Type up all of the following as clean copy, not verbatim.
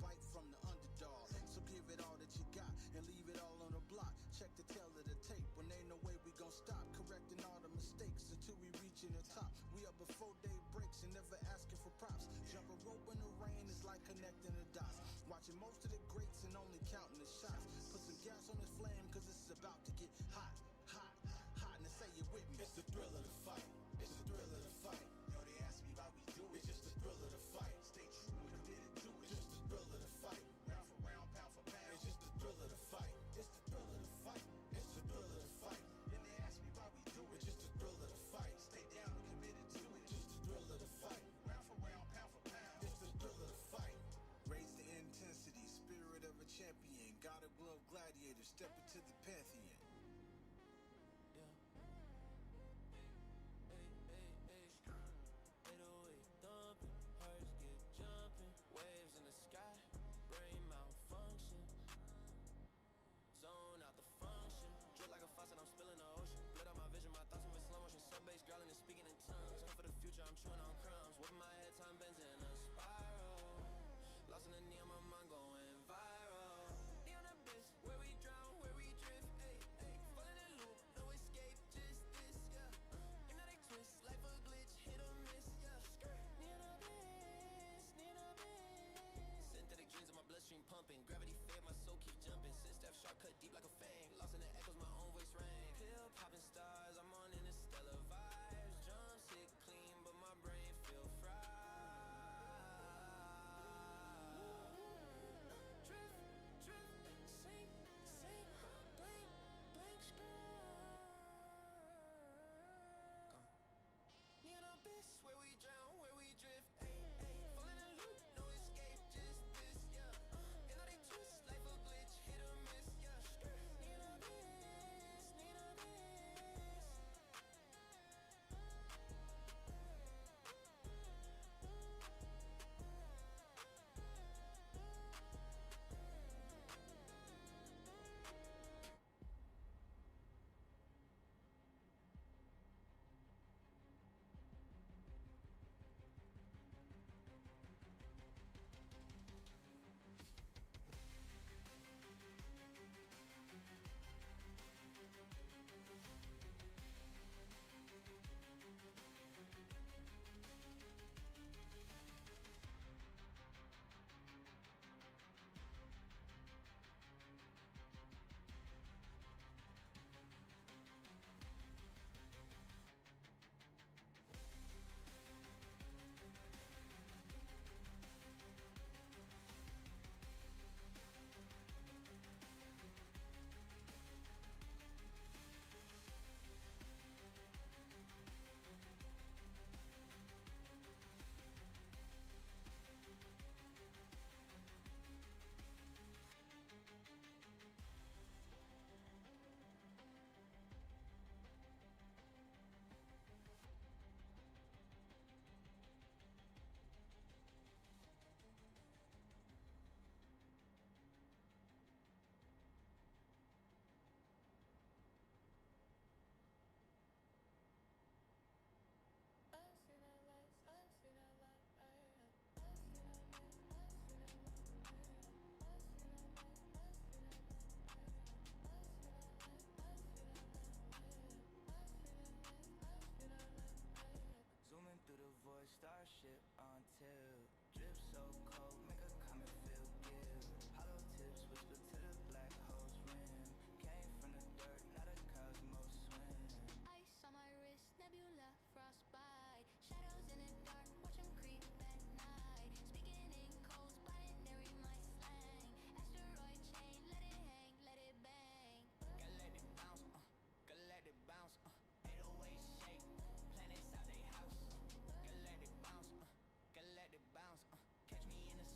fight from the underdog. So give it all that you got and leave it all on the block. Check the tail of the tape when ain't no way we gon' stop. Correcting all the mistakes until we reaching the top. We up before day breaks and never asking for props. Jump a rope in the rain is like connecting the dots. Watching most of the greats and only counting the shots. Put some gas on this flame cause it's about to get hot, hot, hot. Now say it with me. It's the thrill of the fight. It's the thrill of the fight. Yo, they ask me why we do it. It's just the thrill of the fight. Stay true and committed to it. Just the thrill of the fight. Round for round, pound for pound. It's just the thrill of the fight. It's the thrill of the fight. It's the thrill of the fight. Then they ask me why we do it. It's just the thrill of the fight. Stay down and committed to it. Just the thrill of the fight. Round for round, pound for pound. It's the thrill of the fight. Raise the intensity, spirit of a champion. Gotta glove gladiator, step into the pantheon. Waves in the sky, brain malfunction. Zone out the function. Drip like a faucet, I'm spilling the ocean. Blood out my vision, my thoughts are in slow motion. Sub-bass growling and speaking in tongues. Come for the future, I'm chewing on crumbs. Whipping my head, time bends in a spiral. Lost in the neon, my mind going viral. Neon abyss, where we drown, where we drift. Ay, ay. Fall in a loop, no escape, just this, yeah. Hypnotic twist, life a glitch, hit or miss, yeah. Neon abyss, neon abyss. Synthetic dreams in my bloodstream pumping. Gravity fed, my soul keep jumping. Six-step shortcut deep like a fang. Lost in the echoes, my own voice rang. Pill popping stars, I'm on interstellar vibes. Drums hit clean, but my brain feel fried. Where we drown, where we drift, ay, ay. Fall in a loop, no escape, just this, yeah. And all they twist, life a glitch, hit or miss, yeah. Need a this, need a this. Zooming through the void, starship on tilt. Drip so cold, make a comet feel guilt. Hollow tips whisper to the black hole's rim. Came from the dirt, not a cosmos swim. Ice on my wrist, nebula, frostbite. Shadows in the dark, watch them creep at night. Speaking in codes, binary my slang. Asteroid chain, let it hang, let it bang. Gotta let it bounce, gotta let it bounce, 808 shake, planets out they house. Gotta let it bounce, gotta let it bounce, catch me in the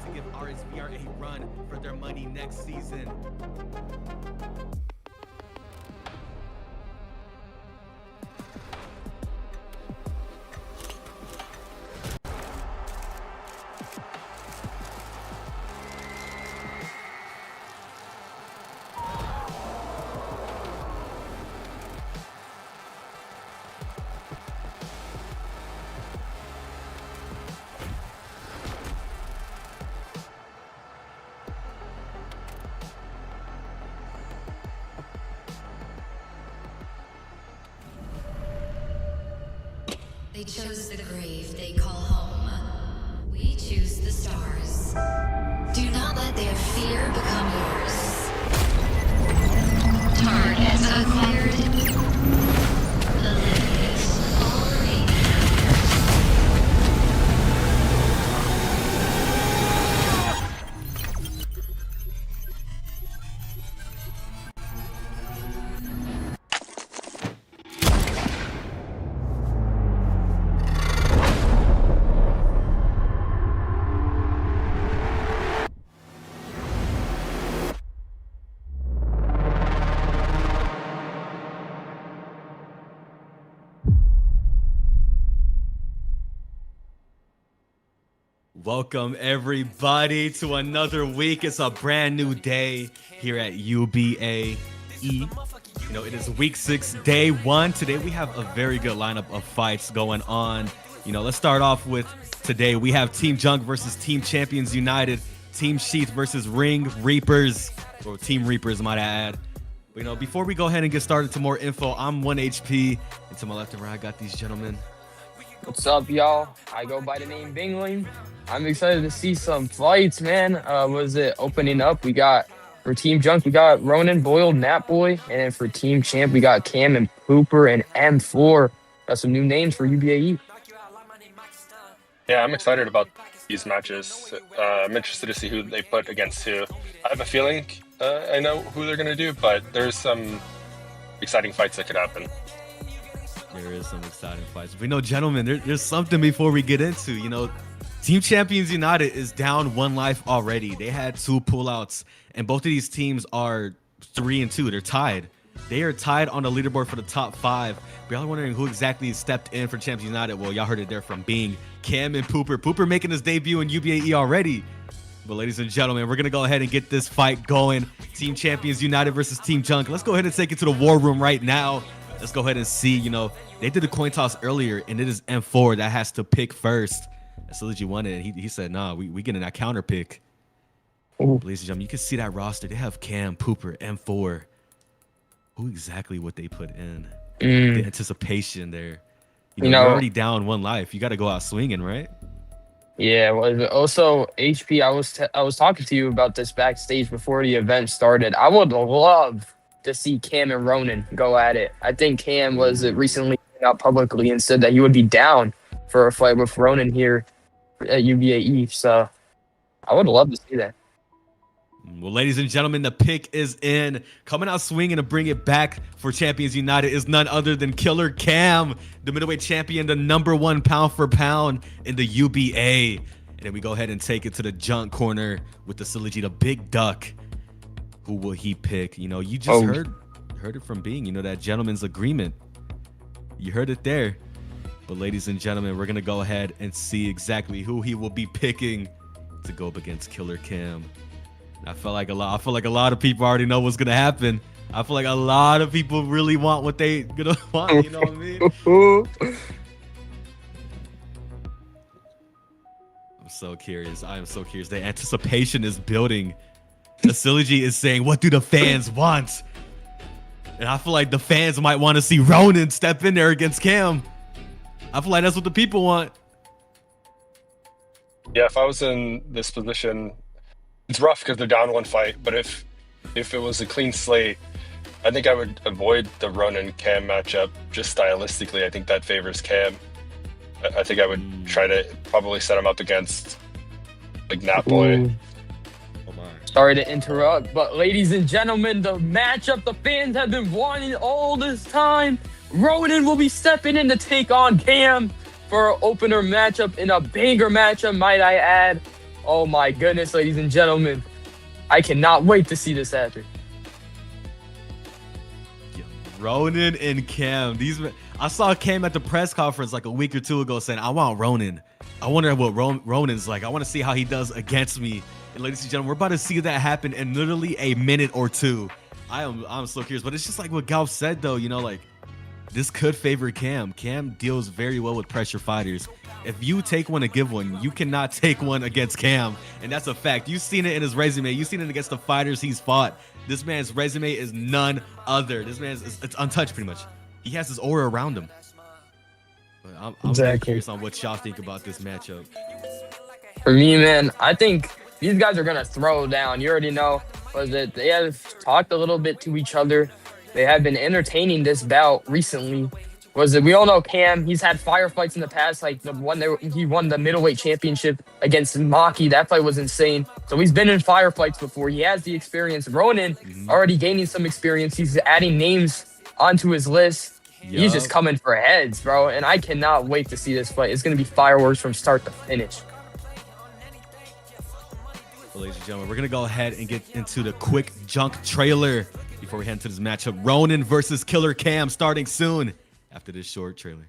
to give RSVR a run for their money next season. They chose the grave they call home. We choose the stars. Do not let their fear become yours. Target acquired. Eliminate all remaining Welcome everybody to another week. It's a brand new day here at UBAE. You know, it is week 6, day 1. Today we have a very good lineup of fights going on. You know, let's start off with today. We have Team jUnC versus Team Champions United. Team Sheath versus Ring Reapers, or Team Reapers, might I add. But, you know, before we go ahead and get started to more info, I'm 1HP, and to my left and right, I got these gentlemen. What's up, y'all? I go by the name Bingling. I'm excited to see some fights, man. Was it opening up? We got, for Team jUnC, we got Ronan, Boiled, Natboy. And then for Team Champ, we got Cam and Pooper and M4. Got some new names for UBAE. Yeah, I'm excited about these matches. I'm interested to see who they put against who. I have a feeling I know who they're going to do, but there's some exciting fights that could happen. There is some exciting fights. But, you know, gentlemen, there's something before we get into, you know, Team Champions United is down 1 life already. They had 2 pullouts, and both of these teams are 3-2. They're tied. They are tied on the leaderboard for the top 5. But y'all are wondering who exactly stepped in for Champions United. Well, y'all heard it there from Bing, Cam, and Pooper. Pooper making his debut in UBAE already. But ladies and gentlemen, we're going to go ahead and get this fight going. Team Champions United versus Team jUnC. Let's go ahead and take it to the war room right now. Let's go ahead and see, you know, they did a coin toss earlier, and it is M4 that has to pick first. Silligi won it, and he said, nah, we getting that counter pick. Ladies and gentlemen, you can see that roster. They have Cam, Pooper, M4. Who exactly what they put in? The anticipation there. You know, you're already down 1 life. You got to go out swinging, right? Yeah, well, also, HP, I was talking to you about this backstage before the event started. I would love to see Cam and Ronan go at it. I think Cam was recently out publicly and said that he would be down for a fight with Ronan here at UBAE. So I would love to see that. Well, ladies and gentlemen, the pick is in. Coming out swinging to bring it back for Champions United is none other than Killer Cam, the middleweight champion, the #1 pound for pound in the UBA. And then we go ahead and take it to the jUnC corner with the Silligi, the big duck. Who will he pick? You know, you just heard it from Bing, you know, that gentleman's agreement. You heard it there. But ladies and gentlemen, we're going to go ahead and see exactly who he will be picking to go up against Killer Cam. I feel like a lot of people already know what's going to happen. I feel like a lot of people really want what they going to want, you know what I mean? I'm so curious. I am so curious. The anticipation is building. The Silligi is saying, what do the fans want? And I feel like the fans might want to see Ronan step in there against Cam. I feel like that's what the people want. Yeah, if I was in this position, it's rough because they're down 1 fight. But if it was a clean slate, I think I would avoid the Ronan Cam matchup just stylistically. I think that favors Cam. I think I would try to probably set him up against like Natboy. Sorry to interrupt, but ladies and gentlemen, the matchup the fans have been wanting all this time. Ronan will be stepping in to take on Cam for an opener matchup in a banger matchup, might I add. Oh my goodness, ladies and gentlemen. I cannot wait to see this happen. Ronan and Cam. I saw Cam at the press conference like a week or two ago saying, I want Ronan. I wonder what Ronan's like. I want to see how he does against me. And ladies and gentlemen, we're about to see that happen in literally a minute or two. I'm so curious, but it's just like what Galf said though, like this could favor Cam. Cam deals very well with pressure fighters. If you take one to give one, you cannot take one against Cam. And that's a fact. You've seen it in his resume. You've seen it against the fighters he's fought. This man's resume is none other. This man's it's untouched pretty much. He has his aura around him. But I'm very curious on what y'all think about this matchup. For me, man, I think these guys are going to throw down. You already know. Was that they have talked a little bit to each other. They have been entertaining this bout recently. Was that we all know Cam, he's had firefights in the past, like the one he won the middleweight championship against Maki. That fight was insane. So he's been in firefights before. He has the experience. Ronan already gaining some experience. He's adding names onto his list. Yep. He's just coming for heads, bro. And I cannot wait to see this fight. It's going to be fireworks from start to finish. Well, ladies and gentlemen, we're going to go ahead and get into the quick junk trailer before we head into this matchup. Ronan versus Killer Cam starting soon after this short trailer.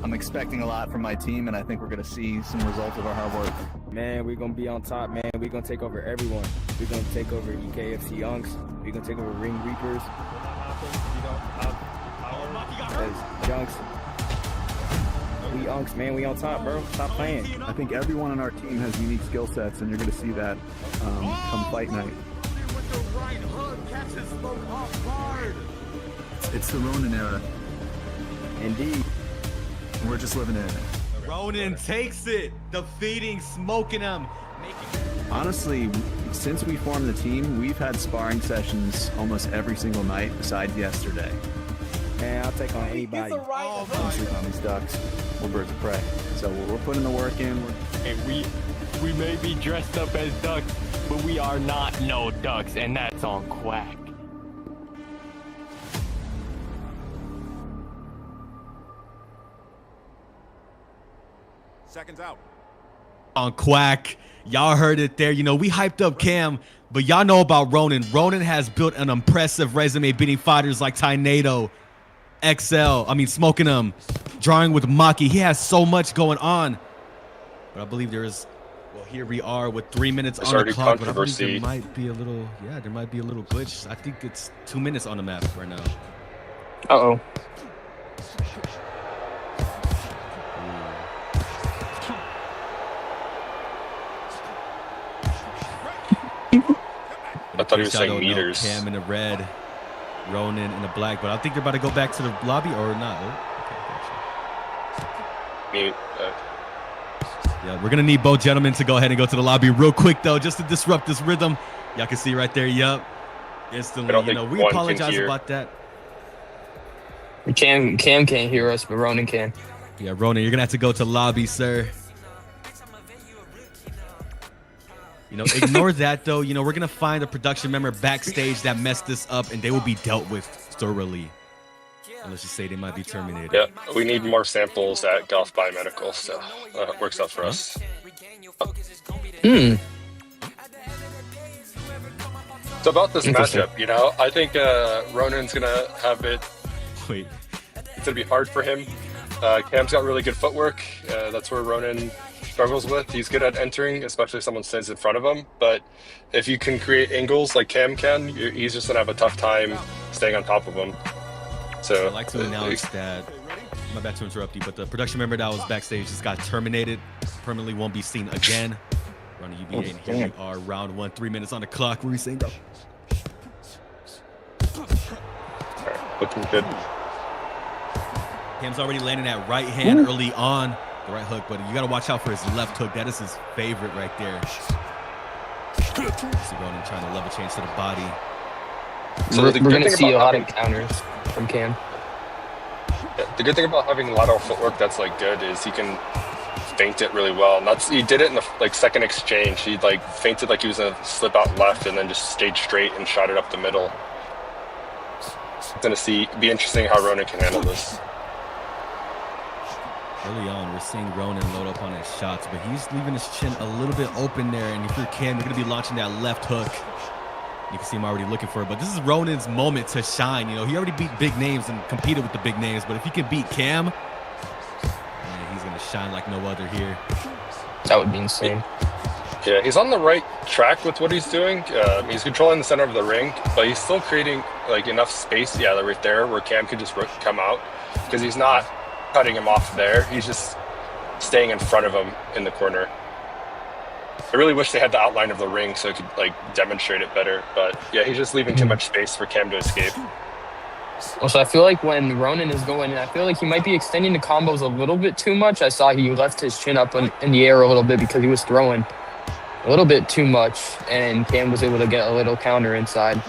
I'm expecting a lot from my team, and I think we're going to see some results of our hard work. Man, we're going to be on top, man. We're going to take over everyone. We're going to take over EKFC jUnC. We're going to take over Ring Reapers. As jUnC. We jUnC, man. We on top, bro. Stop playing. I think everyone on our team has unique skill sets, and you're going to see that come fight night. It's the Ronan era. Indeed. We're just living in it. Ronan takes it, defeating, smoking him. Honestly, since we formed the team, we've had sparring sessions almost every single night besides yesterday. Man, I'll take on anybody. I'm sleeping on these ducks. We're birds of prey. So we're putting the work in. And we may be dressed up as ducks, but we are not no ducks, and that's on Quack. Seconds out. On Quack. Y'all heard it there. We hyped up Cam, but y'all know about Ronan. Ronan has built an impressive resume beating fighters like Tornado, smoking him, drawing with Maki. He has so much going on. But I believe there is, here we are with 3 minutes on the clock. But I believe there might be a little glitch. I think it's 2 minutes on the map right now. Uh-oh. I thought he was saying meters. Cam in the red, Ronan in the black, but I think they're about to go back to the lobby or not. Mute. Yeah, we're gonna need both gentlemen to go ahead and go to the lobby real quick though, just to disrupt this rhythm. Y'all can see right there. Yup, instantly. We apologize about that. Cam can't hear us, but Ronan can. Yeah, Ronan, you're gonna have to go to lobby, sir. Ignore that though. We're gonna find a production member backstage that messed this up, and they will be dealt with thoroughly. And let's just say they might be terminated. Yeah, we need more samples at Golf Biomedical, so it works out for us. So about this matchup, I think Ronan's gonna have it. Wait, it's gonna be hard for him. Cam's got really good footwork. That's where Ronan struggles with. He's good at entering, especially if someone stands in front of him. But if you can create angles like Cam can, he's just gonna have a tough time staying on top of him. So I'd like to announce that, my bad to interrupt you, but the production member that was backstage just got terminated. Permanently won't be seen again. We're on the UBAE, and here we are, round 1, 3 minutes on the clock. What were you saying, bro? Looking good. Cam's already landing that right hand early on. The right hook, but you got to watch out for his left hook. That is his favorite right there. See Ronan trying to level change to the body. So we're going to see a lot of counters from Cam. Yeah, the good thing about having lateral footwork that's good is he can feint it really well. And he did it in the second exchange. He feinted like he was going to slip out left and then just stayed straight and shot it up the middle. It's going to be interesting how Ronan can handle this. Early on, we're seeing Ronan load up on his shots, but he's leaving his chin a little bit open there. And if you're Cam, you're going to be launching that left hook. You can see him already looking for it. But this is Ronan's moment to shine. You know, he already beat big names and competed with the big names. But if he can beat Cam, man, he's going to shine like no other here. That would be insane. Yeah, he's on the right track with what he's doing. He's controlling the center of the ring, but he's still creating like enough space, right there, where Cam could just come out, because he's not cutting him off there. He's just staying in front of him in the corner. I really wish they had the outline of the ring so I could like demonstrate it better. But yeah, he's just leaving too much space for Cam to escape. Also, I feel like when Ronan is going in, I feel like he might be extending the combos a little bit too much. I saw he left his chin up in the air a little bit because he was throwing a little bit too much, and Cam was able to get a little counter inside.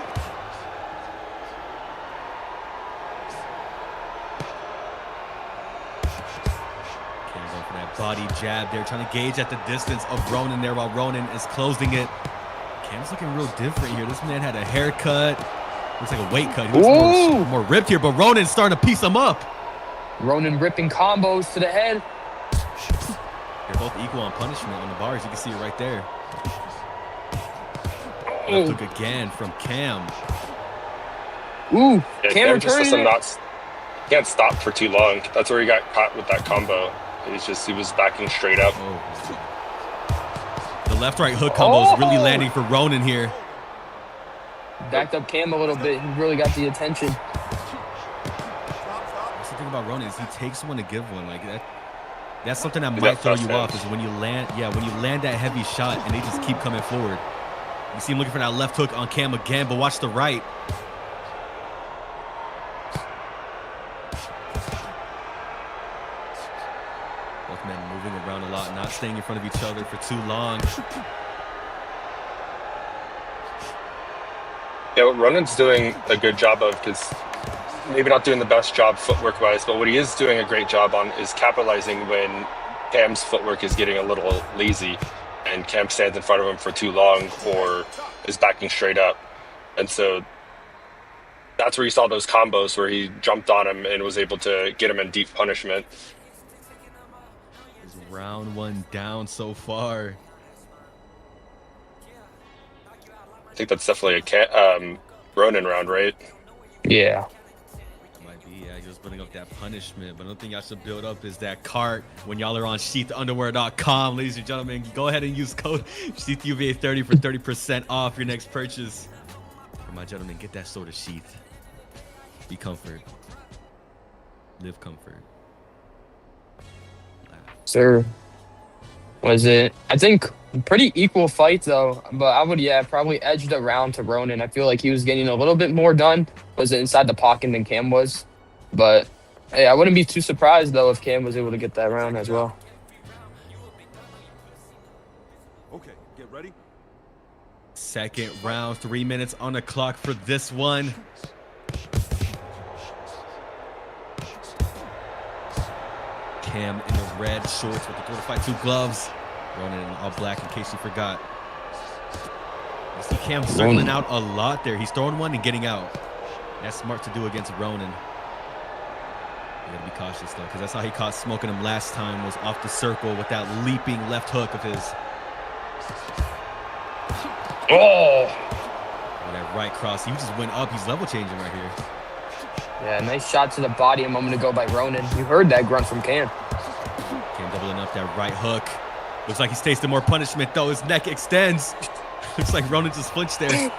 Cam's going for that body jab there, trying to gauge at the distance of Ronan there while Ronan is closing it. Cam's looking real different here. This man had a haircut. Looks like a weight cut. He looks more ripped here, but Ronan's starting to piece him up. Ronan ripping combos to the head. They're both equal on punishment on the bars. You can see it right there. Left hook again from Cam. Ooh, Yeah, Cam just returning it. can't stop for too long. That's where he got caught with that combo. He was backing straight up. The left-right hook combo is really landing for Ronan here. Backed up Cam a little bit. He really got the attention. That's the thing about Ronan is he takes one to give one. Like that. That's something that might throw you off, is when you land that heavy shot and they just keep coming forward. You see him looking for that left hook on Cam again, but watch the right. Both men moving around a lot, not staying in front of each other for too long. Yeah, what Ronan's doing a good job of, because maybe not doing the best job footwork-wise, but what he is doing a great job on is capitalizing when Cam's footwork is getting a little lazy and Cam stands in front of him for too long or is backing straight up. And so that's where you saw those combos where he jumped on him and was able to get him in deep punishment. Round one down so far. I think that's definitely a Ronan round, right? Yeah. Might be, yeah. He was building up that punishment, but another thing y'all should build up is that cart when y'all are on sheathunderwear.com. Ladies and gentlemen, go ahead and use code SheathUBA30 for 30% off your next purchase. For my gentlemen, get that sort of Sheath. Be comfort. Live comfort. Sir. Was it? I think pretty equal fight though, but I would probably edge the round to Ronan. I feel like he was getting a little bit more done. Was it inside the pocket than Cam was? But hey, I wouldn't be too surprised though if Cam was able to get that round as well. Okay, get ready. Second round, 3 minutes on the clock for this one. Cam in the red shorts with the 4-5-2 gloves. Ronan in all black in case you forgot. You see Cam circling out a lot there. He's throwing one and getting out. That's smart to do against Ronan. You gotta be cautious though, because that's how he caught smoking him last time, was off the circle with that leaping left hook of his. Oh! And that right cross, he just went up. He's level changing right here. Yeah, nice shot to the body a moment ago by Ronan. You heard that grunt from Cam. Cam doubling up that right hook. Looks like he's tasting more punishment though. His neck extends. Looks like Ronan just flinched there.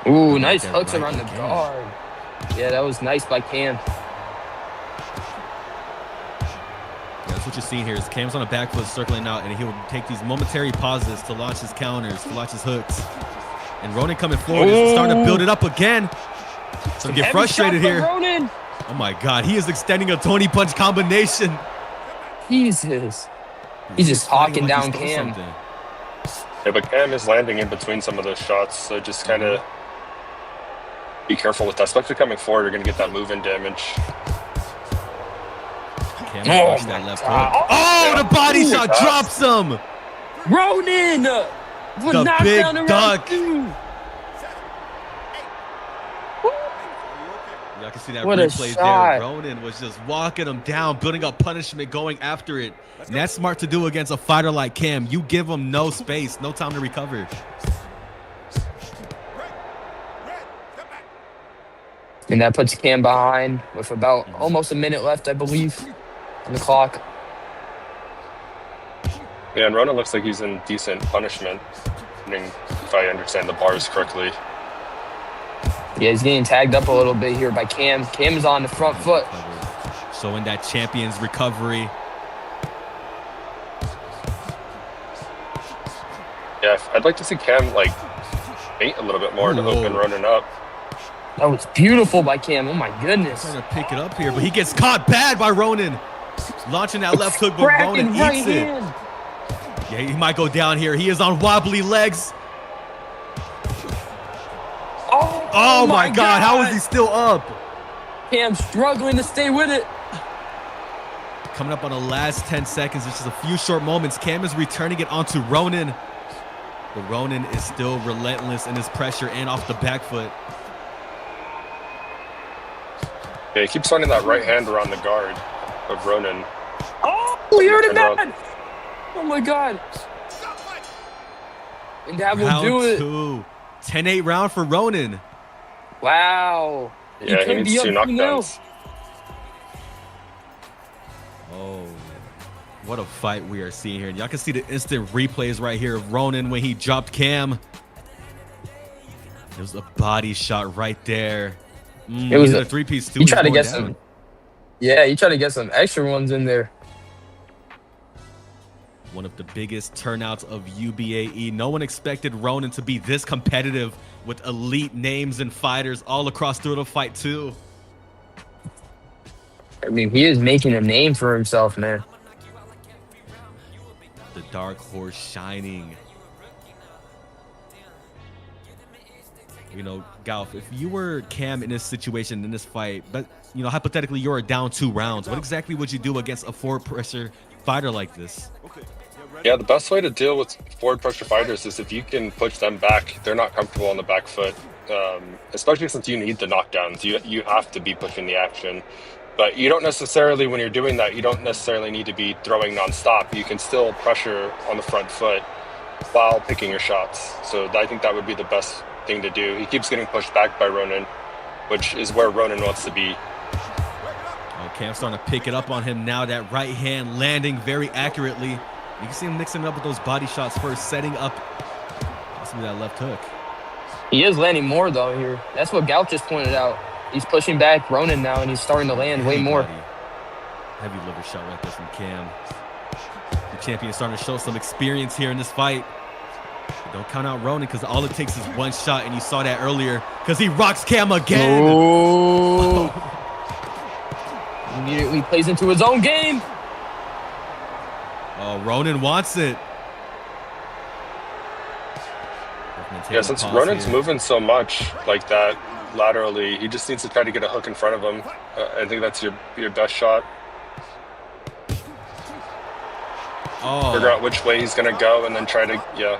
Ooh, nice hooks around the guard. Yeah, that was nice by Cam. That's what you're seeing here is Cam's on a back foot circling out, and he'll take these momentary pauses to launch his counters, to launch his hooks. And Ronan coming forward is starting to build it up again. So get frustrated here. Ronan. Oh my God, he is extending a Tony punch combination. Jesus. He's just hawking down Cam. Yeah, but Cam is landing in between some of those shots, so just kind of be careful with that. Especially coming forward, you're going to get that move-in damage. Cam that left hook. Oh, the body shot drops him. Ronan! The big knockdown in round duck. 2. Y'all can see that What a replay shot. there. Ronan was just walking him down, building up punishment, going after it. And that's smart to do against a fighter like Cam. You give him no space, no time to recover. And that puts Cam behind with about almost a minute left, I believe, on the clock. Yeah, and Ronan looks like he's in decent punishment, if I understand the bars correctly. Yeah, he's getting tagged up a little bit here by Cam. Cam is on the front foot. Showing that champion's recovery. Yeah, I'd like to see Cam like feint a little bit more to open Ronan up. That was beautiful by Cam. Oh my goodness. Trying to pick it up here, but he gets caught bad by Ronan. Launching that left hook, but Ronan eats right it. hand. Yeah, he might go down here. He is on wobbly legs. Oh my God, how is he still up? Cam struggling to stay with it. Coming up on the last 10 seconds, which is a few short moments. Cam is returning it onto Ronan. But Ronan is still relentless in his pressure and off the back foot. Yeah, he keeps finding that right hand around the guard of Ronan. Oh, he hurt it bad. Oh my God. And that will do it. Round 2. 10-8 round for Ronan. Wow. Yeah, he needs 2 knockdowns. Oh, what a fight we are seeing here. Y'all can see the instant replays right here of Ronan when he dropped Cam. There's a body shot right there. It was a 3-piece too. He tried to get some. Yeah, he tried to get some extra ones in there. One of the biggest turnouts of UBAE. No one expected Ronan to be this competitive with elite names and fighters all across through the fight too. I mean, he is making a name for himself, man. The dark horse shining. You know, Galf, if you were Cam in this situation, in this fight, but, you know, hypothetically, you're down 2 rounds, what exactly would you do against a forward pressure fighter like this? Yeah, the best way to deal with forward pressure fighters is if you can push them back. They're not comfortable on the back foot, especially since you need the knockdowns. You have to be pushing the action. But you don't necessarily, when you're doing that, you don't necessarily need to be throwing nonstop. You can still pressure on the front foot while picking your shots. So I think that would be the best thing to do. He keeps getting pushed back by Ronan, which is where Ronan wants to be. Oh, Cam's starting to pick it up on him now. That right hand landing very accurately. You can see him mixing it up with those body shots first, setting up possibly that left hook. He is landing more, though, here. That's what Galp just pointed out. He's pushing back Ronan now, and he's starting to land way more. Heavy liver shot right there from Cam. The champion is starting to show some experience here in this fight. But don't count out Ronan, because all it takes is one shot, and you saw that earlier, because he rocks Cam again. Oh. Immediately plays into his own game. Oh, Ronan wants it. Yeah, since Ronan's moving so much like that laterally, he just needs to try to get a hook in front of him. I think that's your best shot. Oh. Figure out which way he's going to go and then try to, yeah.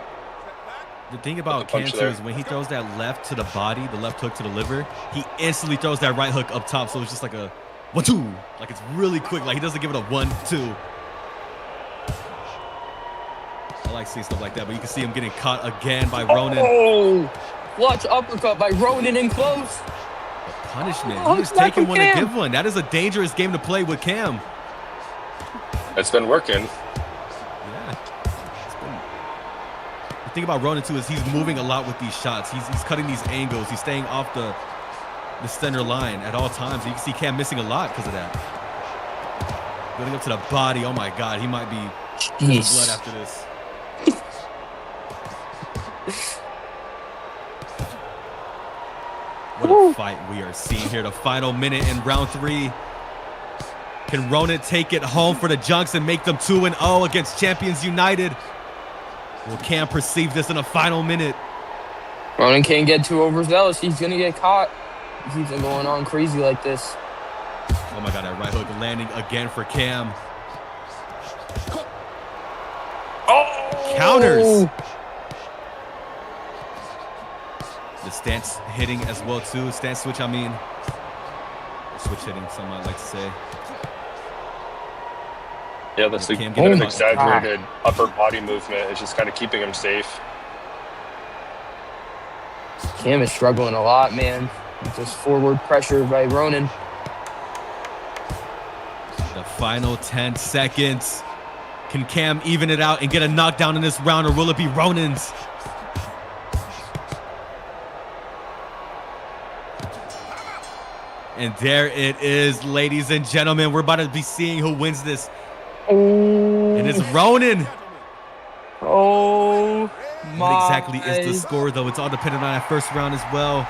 The thing about Cam too is when he throws that left to the body, the left hook to the liver, he instantly throws that right hook up top. So it's just like a 1-2. Like it's really quick. Like he doesn't give it a 1-2. I like seeing stuff like that, but you can see him getting caught again by Ronan. Oh, watch uppercut by Ronan in close. Punishment. He is taking one to give one. That is a dangerous game to play with Cam. It's been working. Yeah. The thing about Ronan too is he's moving a lot with these shots. He's cutting these angles. He's staying off the center line at all times. You can see Cam missing a lot because of that. Going up to the body. Oh my God, he might be blood after this. What a fight we are seeing here. The final minute in round 3. Can Ronan take it home for the jUnCs and make them 2-0 against Champions United? Will Cam perceive this in the final minute? Ronan can't get too overzealous. He's going to get caught. He keeps going on crazy like this. Oh my God, that right hook landing again for Cam. Oh! Counters. The stance hitting as well too. Stance switch, I mean. Switch hitting, some might like to say. Yeah, that's kind of an exaggerated upper body movement. It's just kind of keeping him safe. Cam is struggling a lot, man. Just forward pressure by Ronan. The final 10 seconds. Can Cam even it out and get a knockdown in this round, or will it be Ronan's? And there it is, ladies and gentlemen. We're about to be seeing who wins this. And it's Ronan. Oh, my. What exactly is the score, though? It's all dependent on that first round as well.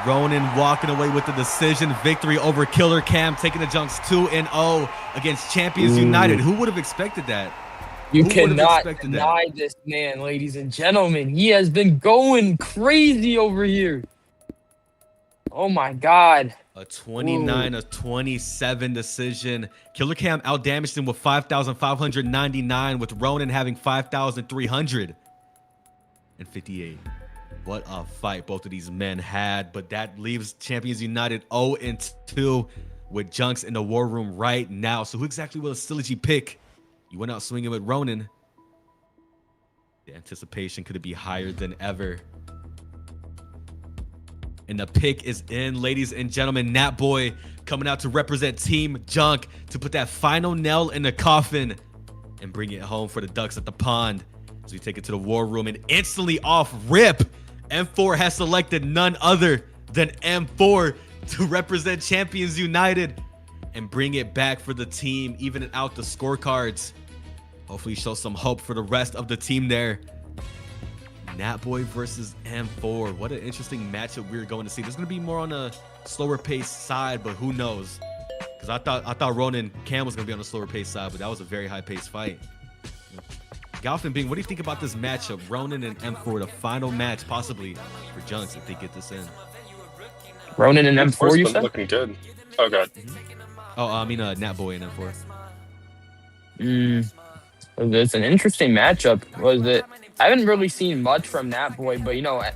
Ronan walking away with the decision victory over Killer Cam, taking the jUnC's 2-0 against Champions United. Who would have expected that? You cannot deny this man, ladies and gentlemen. He has been going crazy over here. Oh my God. A 29-27 decision. Killer Cam outdamaged him with 5,599, with Ronan having 5,358. What a fight both of these men had. But that leaves Champions United 0-2 with jUnC's in the war room right now. So who exactly will Stiliggy pick? You went out swinging with Ronan. The anticipation could be higher than ever. And the pick is in, ladies and gentlemen. Nat Boy coming out to represent Team jUnC to put that final nail in the coffin and bring it home for the Ducks at the pond. So we take it to the war room, and instantly off rip, M4 has selected none other than M4 to represent Champions United and bring it back for the team, even out the scorecards. Hopefully show some hope for the rest of the team there. Natboy versus M4. What an interesting matchup we're going to see. There's going to be more on a slower pace side, but who knows? Because I thought Ronan Cam was going to be on the slower pace side, but that was a very high pace fight. Galfin Bing, what do you think about this matchup? Ronan and M4, the final match possibly for jUnC if they get this in. Ronan and M4, you said? Looking good. Oh, God. Oh, I mean Natboy and M4. It's an interesting matchup. I haven't really seen much from Natboy, but,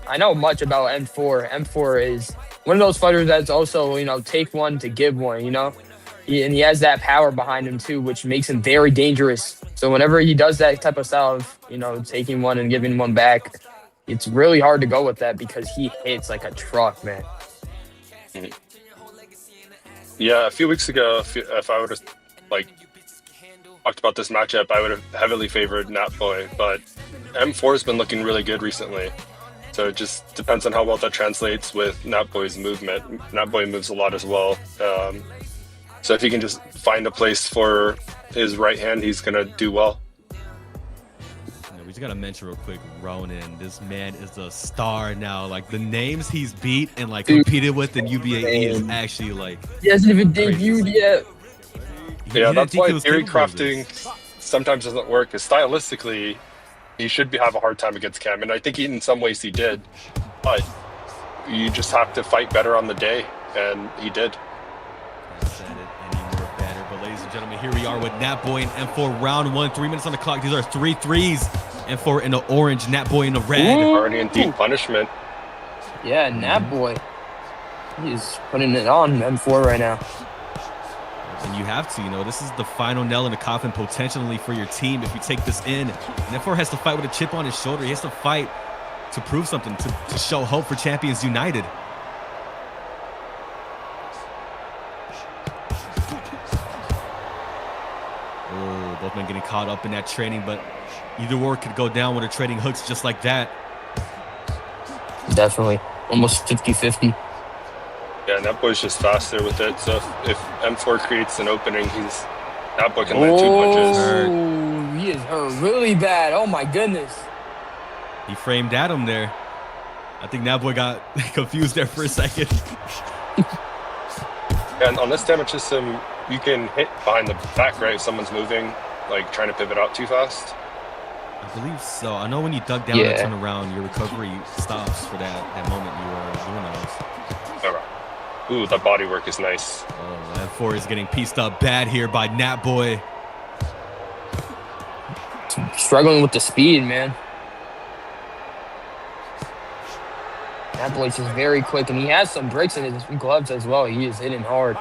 I know much about M4. M4 is one of those fighters that's also, take one to give one, and he has that power behind him, too, which makes him very dangerous. So whenever he does that type of style of, taking one and giving one back, it's really hard to go with that because he hits like a truck, man. Yeah, a few weeks ago, if I would have, talked about this matchup, I would have heavily favored Natboy, but M4 has been looking really good recently. So it just depends on how well that translates with Natboy's movement. Natboy moves a lot as well. So if he can just find a place for his right hand, he's going to do well. We just got to mention real quick, Ronan. This man is a star now. The names he's beat and competed with in UBAE is actually he hasn't even debuted yet. Yeah, that's why theory crafting sometimes doesn't work, because stylistically, he should have a hard time against Cam, and I think in some ways he did, but you just have to fight better on the day, and he did. I said it any more better, but ladies and gentlemen, here we are with Natboy and M4, round 1, 3 minutes on the clock. These are 3 threes. M4 in the orange, Natboy in the red. Already in deep punishment. Yeah, Natboy. He's putting it on M4 right now. And you have to, this is the final nail in the coffin potentially for your team if you take this in. And M4 has to fight with a chip on his shoulder. He has to fight to prove something, to show hope for Champions United. Oh, both men getting caught up in that trading, but either or could go down with a trading hooks just like that. Definitely. Almost 50-50. Yeah, Natboy's just faster with it. So if M4 creates an opening, Natboy can land 2 punches. Oh, he is hurt really bad. Oh my goodness. He framed at him there. I think Natboy got confused there for a second. And on this damage system, you can hit behind the back, right? If someone's moving, trying to pivot out too fast. I believe so. I know when you dug down and turn around, your recovery stops for that moment you were doing those. All right. Ooh, that body work is nice. Oh, M4 is getting pieced up bad here by Natboy. Struggling with the speed, man. That boy's just very quick, and he has some breaks in his gloves as well. He is hitting hard.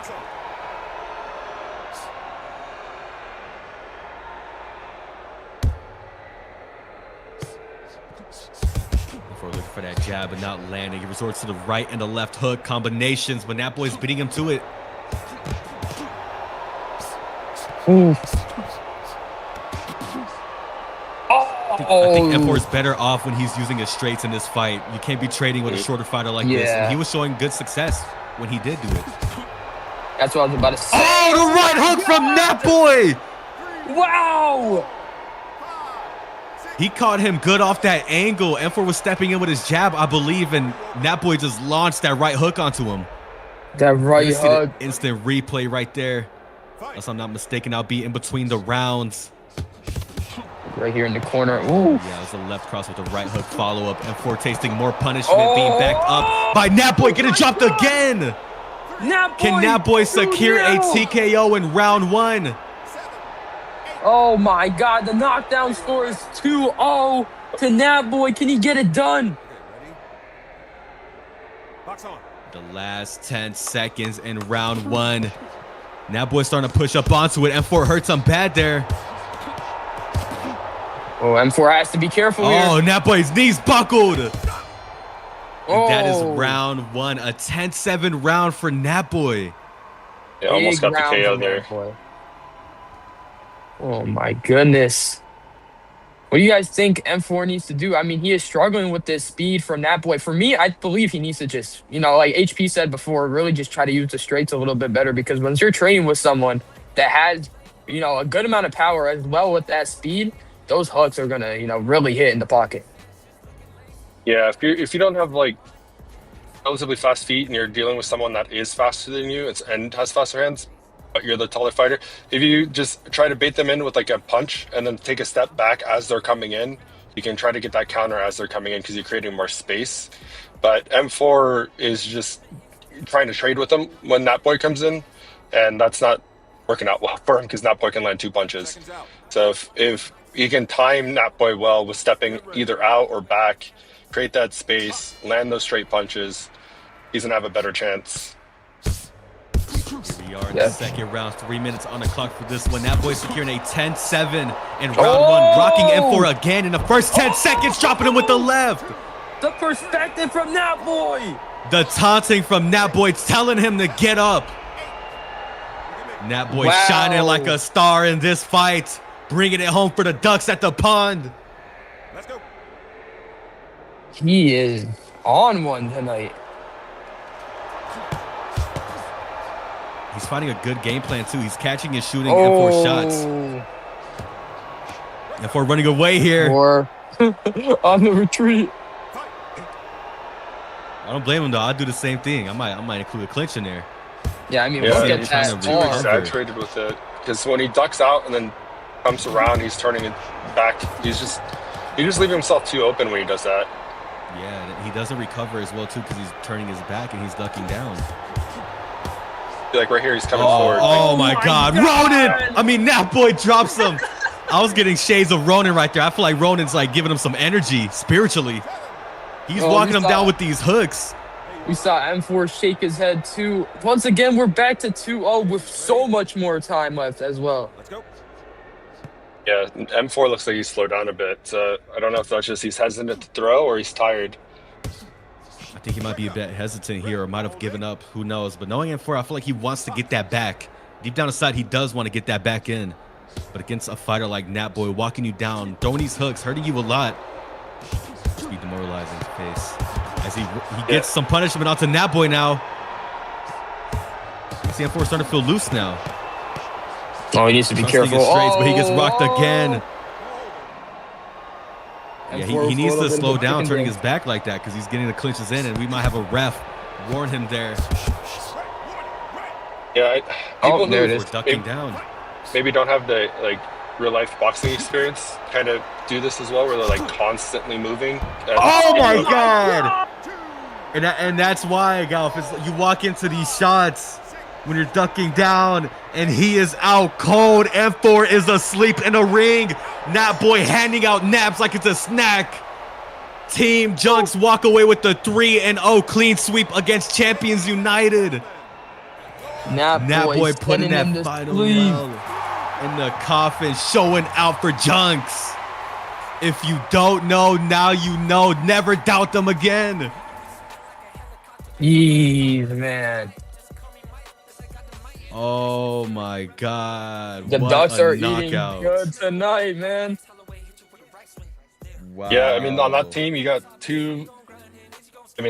Looking for that jab and not landing. He resorts to the right and the left hook combinations, but that boy's beating him to it. Ooh. I think F4 is better off when he's using his straights in this fight. You can't be trading with a shorter fighter like this. And he was showing good success when he did do it. That's what I was about to say. Oh, the right hook from that boy! Wow! He caught him good off that angle. F4 was stepping in with his jab, I believe, and that boy just launched that right hook onto him. That right hook. Instant replay right there. Unless I'm not mistaken, I'll be in between the rounds. Right here in the corner. Ooh. Yeah, it was a left cross with a right hook follow-up. M4 tasting more punishment, being backed up by Natboy. Getting dropped again. Can Natboy secure a TKO in round 1? Oh my God, the knockdown score is 2-0 to Natboy. Can he get it done? The last 10 seconds in round 1. Natboy's starting to push up onto it. M4 hurts him bad there. Oh, M4 has to be careful here. Oh, Natboy's knees buckled. And that is round 1. A 10-7 round for Natboy. Yeah, almost got the KO there. Oh my goodness. What do you guys think M4 needs to do? I mean, he is struggling with this speed from Natboy. For me, I believe he needs to just, like HP said before, really just try to use the straights a little bit better, because once you're training with someone that has, a good amount of power as well with that speed, those hooks are gonna, really hit in the pocket. Yeah, if you don't have like relatively fast feet and you're dealing with someone that is faster than you and has faster hands, but you're the taller fighter, if you just try to bait them in with like a punch and then take a step back as they're coming in, you can try to get that counter as they're coming in because you're creating more space. But M4 is just trying to trade with them when Natboy comes in, and that's not working out well for him because Natboy can land 2 punches. So if you can time Natboy well with stepping either out or back, create that space, land those straight punches, he's gonna have a better chance. Here we are in the second round. 3 minutes on the clock for this one. Natboy securing a 10-7 in round 1. Rocking M4 again in the first 10 seconds, dropping him with the left. The perspective from Natboy. The taunting from Natboy, telling him to get up. Natboy shining like a star in this fight, bringing it home for the Ducks at the pond. Let's go. He is on one tonight. He's finding a good game plan too. He's catching and shooting M4 shots. M4 running away here. On the retreat. I don't blame him though. I'd do the same thing. I might include a clinch in there. Yeah, I mean, look at that. Too exaggerated with it, because when he ducks out and then comes around, he's turning it back. He just leaving himself too open when he does that. Yeah, he doesn't recover as well too because he's turning his back and he's ducking down. Like right here, he's coming forward. Oh my God, Ronan! I mean, Natboy drops him. I was getting shades of Ronan right there. I feel like Ronan's like giving him some energy spiritually. He's walking him down with these hooks. We saw M4 shake his head too. Once again, we're back to 2-0 with so much more time left as well. Let's go. Yeah, M4 looks like he's slowed down a bit. I don't know if that's just he's hesitant to throw or he's tired. I think he might be a bit hesitant here or might have given up. Who knows? But knowing M4, I feel like he wants to get that back. Deep down inside, he does want to get that back in. But against a fighter like Natboy, walking you down, throwing these hooks, hurting you a lot, just be demoralizing to face. As he gets some punishment onto Natboy now. I see M4 starting to feel loose now. Oh, he needs to be careful. Straights, but he gets rocked again. Yeah, he needs to slow down turning his back like that because he's getting the clinches in, and we might have a ref warn him there. Yeah, people there it is. Ducking down. Maybe don't have the real life boxing experience kind of do this as well, where they're like constantly moving. Oh my God! And that's why, Golf, you walk into these shots when you're ducking down and he is out cold. M4 is asleep in a ring. Natboy handing out naps like it's a snack. Team jUnC walk away with the 3-0 clean sweep against Champions United. Nat Boy putting that final nail in the coffin, showing out for jUnC. If you don't know, now you know. Never doubt them again. Jeez, man. Oh my God. The what Ducks a are knockout. eating good tonight, man. Wow. Yeah, I mean, on that team, you got two,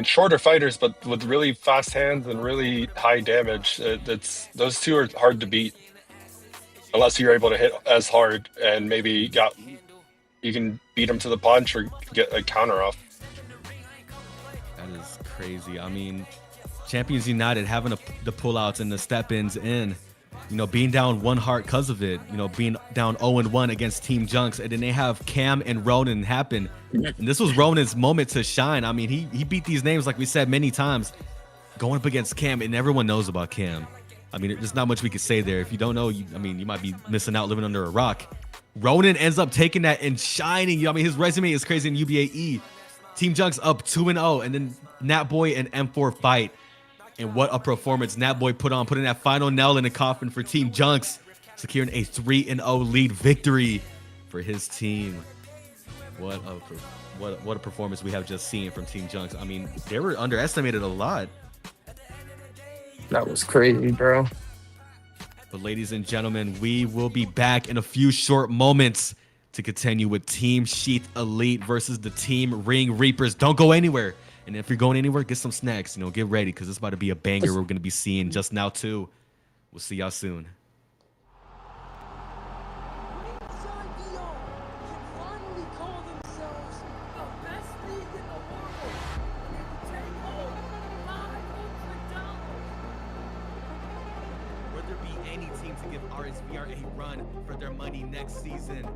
shorter fighters, but with really fast hands and really high damage. Those two are hard to beat unless you're able to hit as hard and maybe you can beat them to the punch or get a counter off. That is crazy. I mean, Champions United having the pullouts and the step-ins in, being down 1 heart because of it, being down 0-1 against Team jUnC, and then they have Cam and Ronan happen. And this was Ronan's moment to shine. I mean, he beat these names, like we said many times, going up against Cam, and everyone knows about Cam. I mean, there's not much we could say there. If you don't know, you might be missing out living under a rock. Ronan ends up taking that and shining. I mean, his resume is crazy in UBAE. Team jUnC up 2-0, and then Nat Boy and M4 fight. And what a performance Nat Boy putting that final nail in the coffin for Team jUnC, securing a 3-0 lead victory for his team. What a performance we have just seen from Team jUnC. I mean, they were underestimated a lot. That was crazy, bro. But ladies and gentlemen, we will be back in a few short moments to continue with Team Sheath Elite versus the Team Ring Reapers. Don't go anywhere. And if you're going anywhere, get some snacks. Get ready because it's about to be a banger we're going to be seeing just now, too. We'll see y'all soon. Will there be any team to give RSVR a run for their money next season?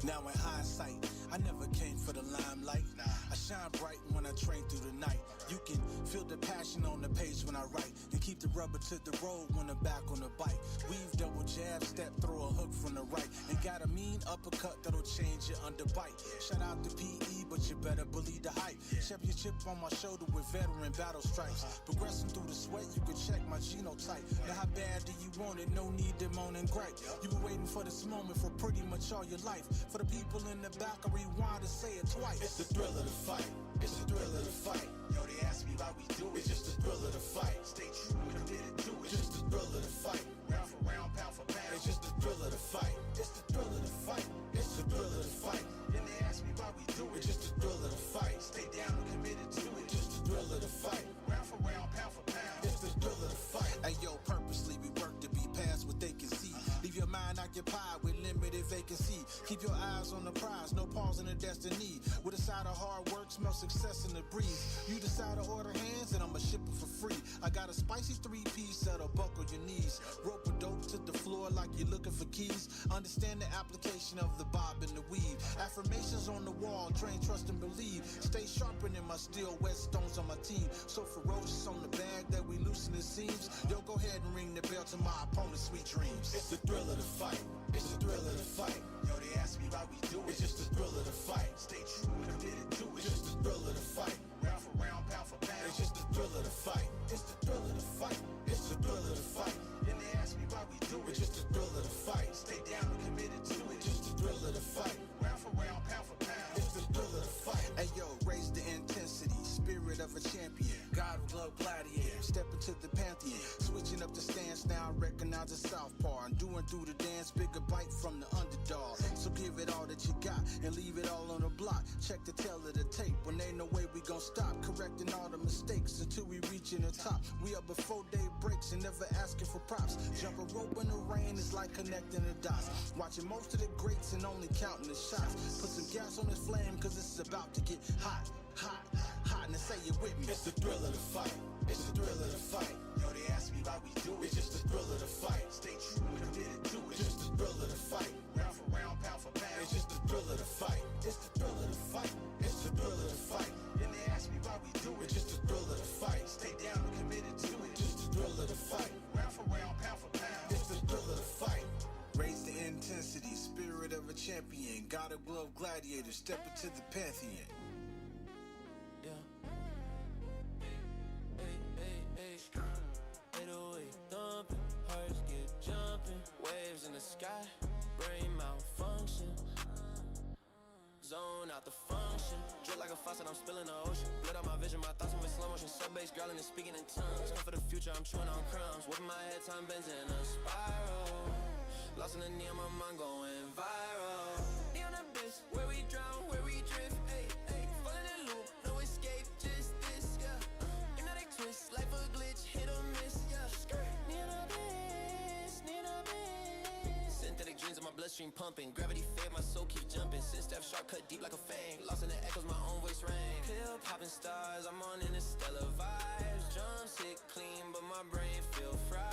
Now in hindsight, I never came for the limelight. I shine bright when I train through the night. You can feel the passion on the page when I write. And keep the rubber to the road when I'm back on the bike. Weave, double jab, step, throw a hook from the right. And got a mean uppercut that'll change your underbite. Shout out to PE, but you better believe the hype. Championship on my shoulder with veteran battle stripes. Progressing through the sweat, you can check my genotype. Now how bad do you want it? No need to moan and gripe. You been waiting for this moment for pretty much all your life. For the people in the back, I rewind to say it twice. It's the thrill of the fight. It's the thrill of the fight. Yo, they ask me why we do it. It's just the thrill of the fight. Stay true and committed to it. It's just the thrill of the fight. Round for round, pound for pound. It's just the thrill of the fight. It's the thrill of the fight. It's the thrill of the fight. And they ask me why we do it. It's just the thrill of the fight. Stay down and committed to it. Just the thrill of the fight. Round for round, pound for pound. It's the thrill of the fight. Hey yo, purposely we work to be past what they can see. Leave your mind occupied with limited vacancy. Keep your eyes on the prize, no pause in the destiny. With a side of hard work, smell success in the breeze. You decide to order hands and I'ma ship it for free. I got a spicy 3-piece that'll buckle your knees. Rope a dope to the floor like you're looking for keys. Understand the application of the bob and the weave. Affirmations on the wall, train, trust and believe. Stay sharpening my steel, whetstones on my team. So ferocious on the bag that we loosen the seams. Yo, go ahead and ring the bell to my opponent's sweet dreams. It's the thrill of the fight. It's the thrill of the fight. Yo, they ask me why we do it. It's just the thrill of the fight. Stay true and committed to it. It's just the thrill of the fight. Round for round, pound for pound. It's just the thrill of the fight. It's the thrill of the fight. It's the thrill of the fight. And they ask me why we do it. It's just the thrill of the fight. Stay down and committed to it. Just the thrill of the fight. Round for round, pound for pound. It's the thrill of the fight. Hey yo, raise the intensity. Spirit of a champion. God of glove gladiator. Step into the pantheon. Switching up the stance now. Recognize the southpaw. I'm doing through the dance. Bigger bite from the underdog. So give it all that you got and leave it all on the block. Check the tail of the tape. When ain't no way we gon' stop. Correcting all the mistakes until we reaching the top. We up before day breaks and never asking for props. Jump a rope in the rain is like connecting the dots. Watching most of the greats and only counting the shots. Put some gas on this flame cause it's about to get hot. Hot, hot, and say it with me. It's the thrill of the fight. It's the thrill of the fight. Yo, they ask me why we do it. It's just the thrill of the fight. Stay true and committed to it. It's just the thrill of the fight. Round for round, pound for pound. It's just the thrill of the fight. It's the thrill of the fight. It's the thrill of the fight. And they ask me why we do it. It's just the thrill of the fight. Stay down and committed to it. Just the thrill of the fight. Round for round, pound for pound. It's the thrill of the fight. Raise the intensity. Spirit of a champion. God of glove gladiator. Step into the pantheon. Sky, brain malfunction. Zone out the function. Drip like a faucet, I'm spilling the ocean. Blood out my vision, my thoughts in slow motion. Sub-bass growling and speaking in tongues. Come for the future, I'm chewing on crumbs. Whipping my head, time bends in a spiral. Lost in the neon, my mind going viral. Neon abyss, where we drown, where we drift. Ay, ay, fall in the loop, no escape, just this, yeah. Hypnotic twist, life a glitch, hit or miss, yeah. Neon abyss, neon abyss. Synthetic dreams in my bloodstream pumping. Gravity fed, my soul keeps jumping. Sin step shortcut deep like a fang. Lost in the echoes, my own voice rang. Pill popping stars, I'm on interstellar vibes. Drums hit clean, but my brain feel fried.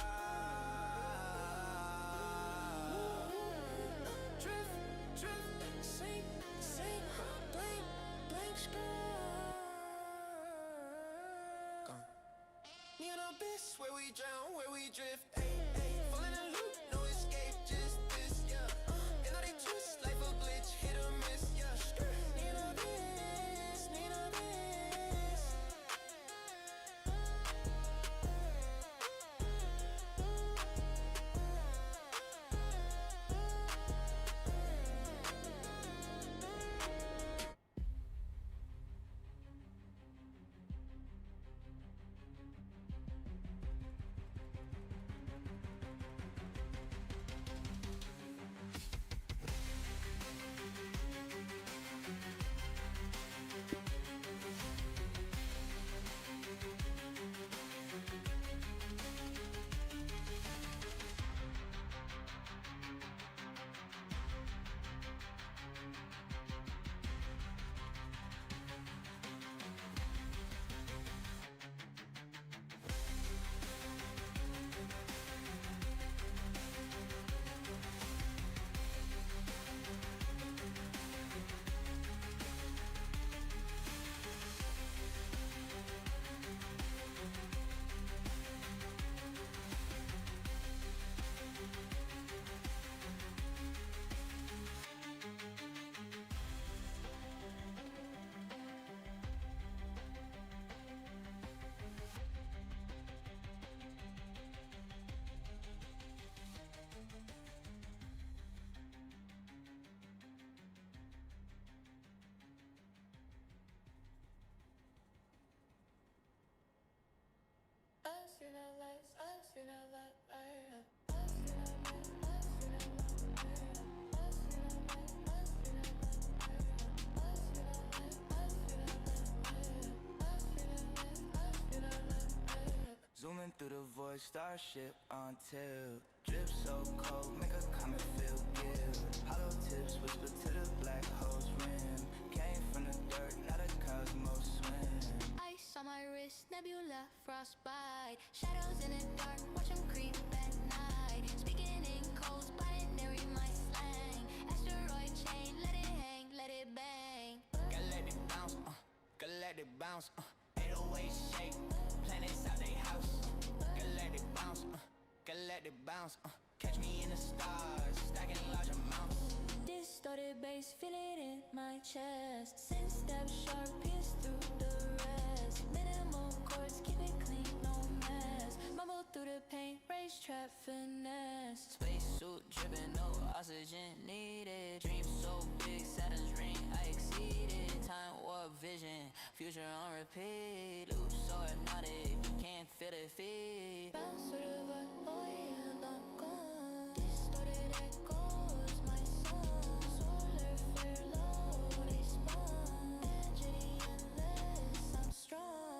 Neon abyss, where we drown, where we drift. Ay, ay, fall in a loop, no escape, just this, yeah. Zooming through the void, starship on tilt. Drip so cold, make a comet feel guilt. Hollow tips whisper to the black hole's rim. Came from the dirt, now the cosmos swim. Ice on my wrist, nebula, frostbite. Shadows in the dark, watch them creep at night. Speaking in codes, binary, my slang. Asteroid chain, let it hang, let it bang. Galactic bounce, galactic bounce, 808 shake. Planets out they house. Galactic bounce, galactic bounce. Catch me in the stars, stacking large amounts. Distorted bass, feel it in my chest. Sense step sharp, pierce through the rest. Minimal chords, keep it clean, no mess. Mumble through the pain, race trap finesse. Spacesuit dripping, no oxygen needed. Dream so big, Saturn's ring, I exceeded. Time warp vision, future on repeat. Loose so hypnotic, can't feel the feet. Bounce with the vibe, oh yeah, I'm gone. Distorted echoes, my song. Solar flare low, they spawn. Energy endless, I'm strong.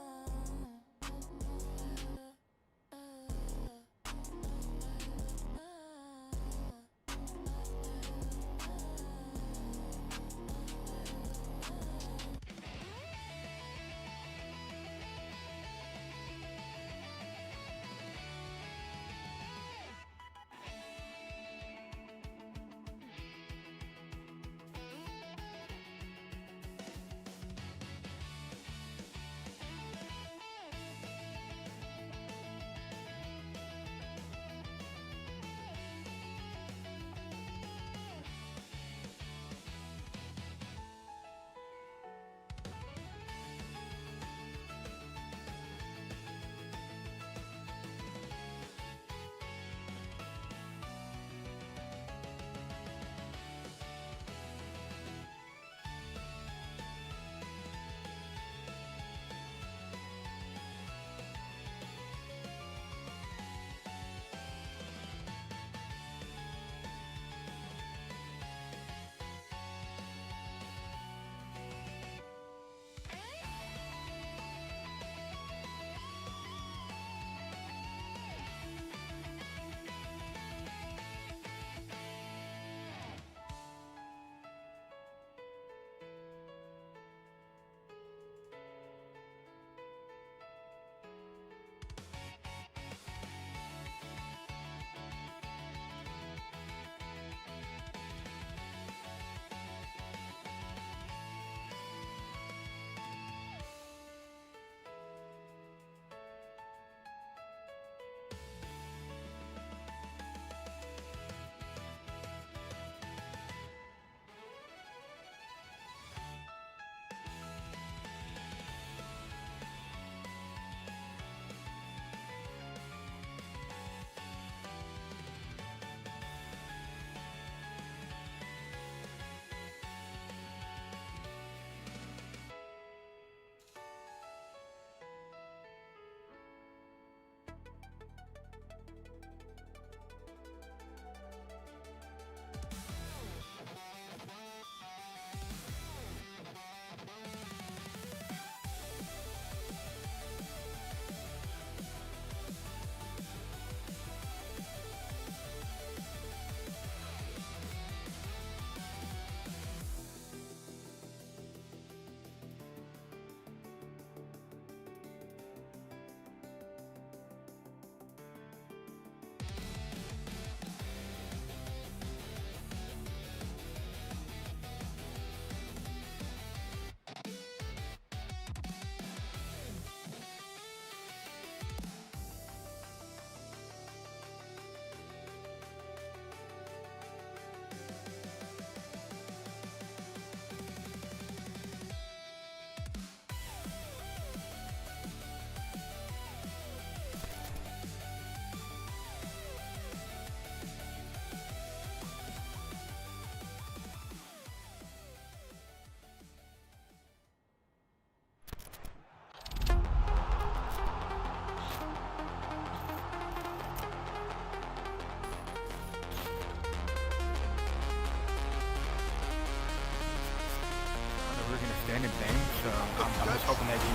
standing bang, so I'm just hoping that he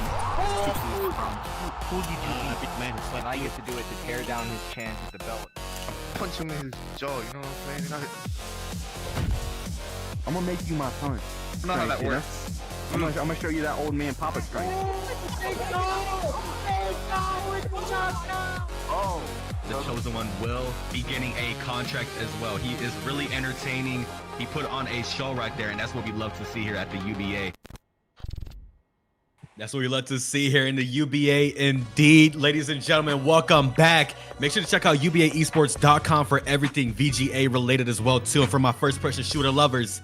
keeps me from. Who did you beat? Big man, and I get to do it to tear down his chance at the belt. Punch him in his jaw, you know what I'm saying? I'm gonna make you my son. I know how that works. I'm gonna show you that old man Papa strike. Oh. The chosen one will be getting a contract as well. He is really entertaining. He put on a show right there, and that's what we love to see here at the UBA. That's what we love to see here in the UBA indeed. Ladies and gentlemen, welcome back. Make sure to check out UBAesports.com for everything VGA related as well too. And for my first person shooter lovers,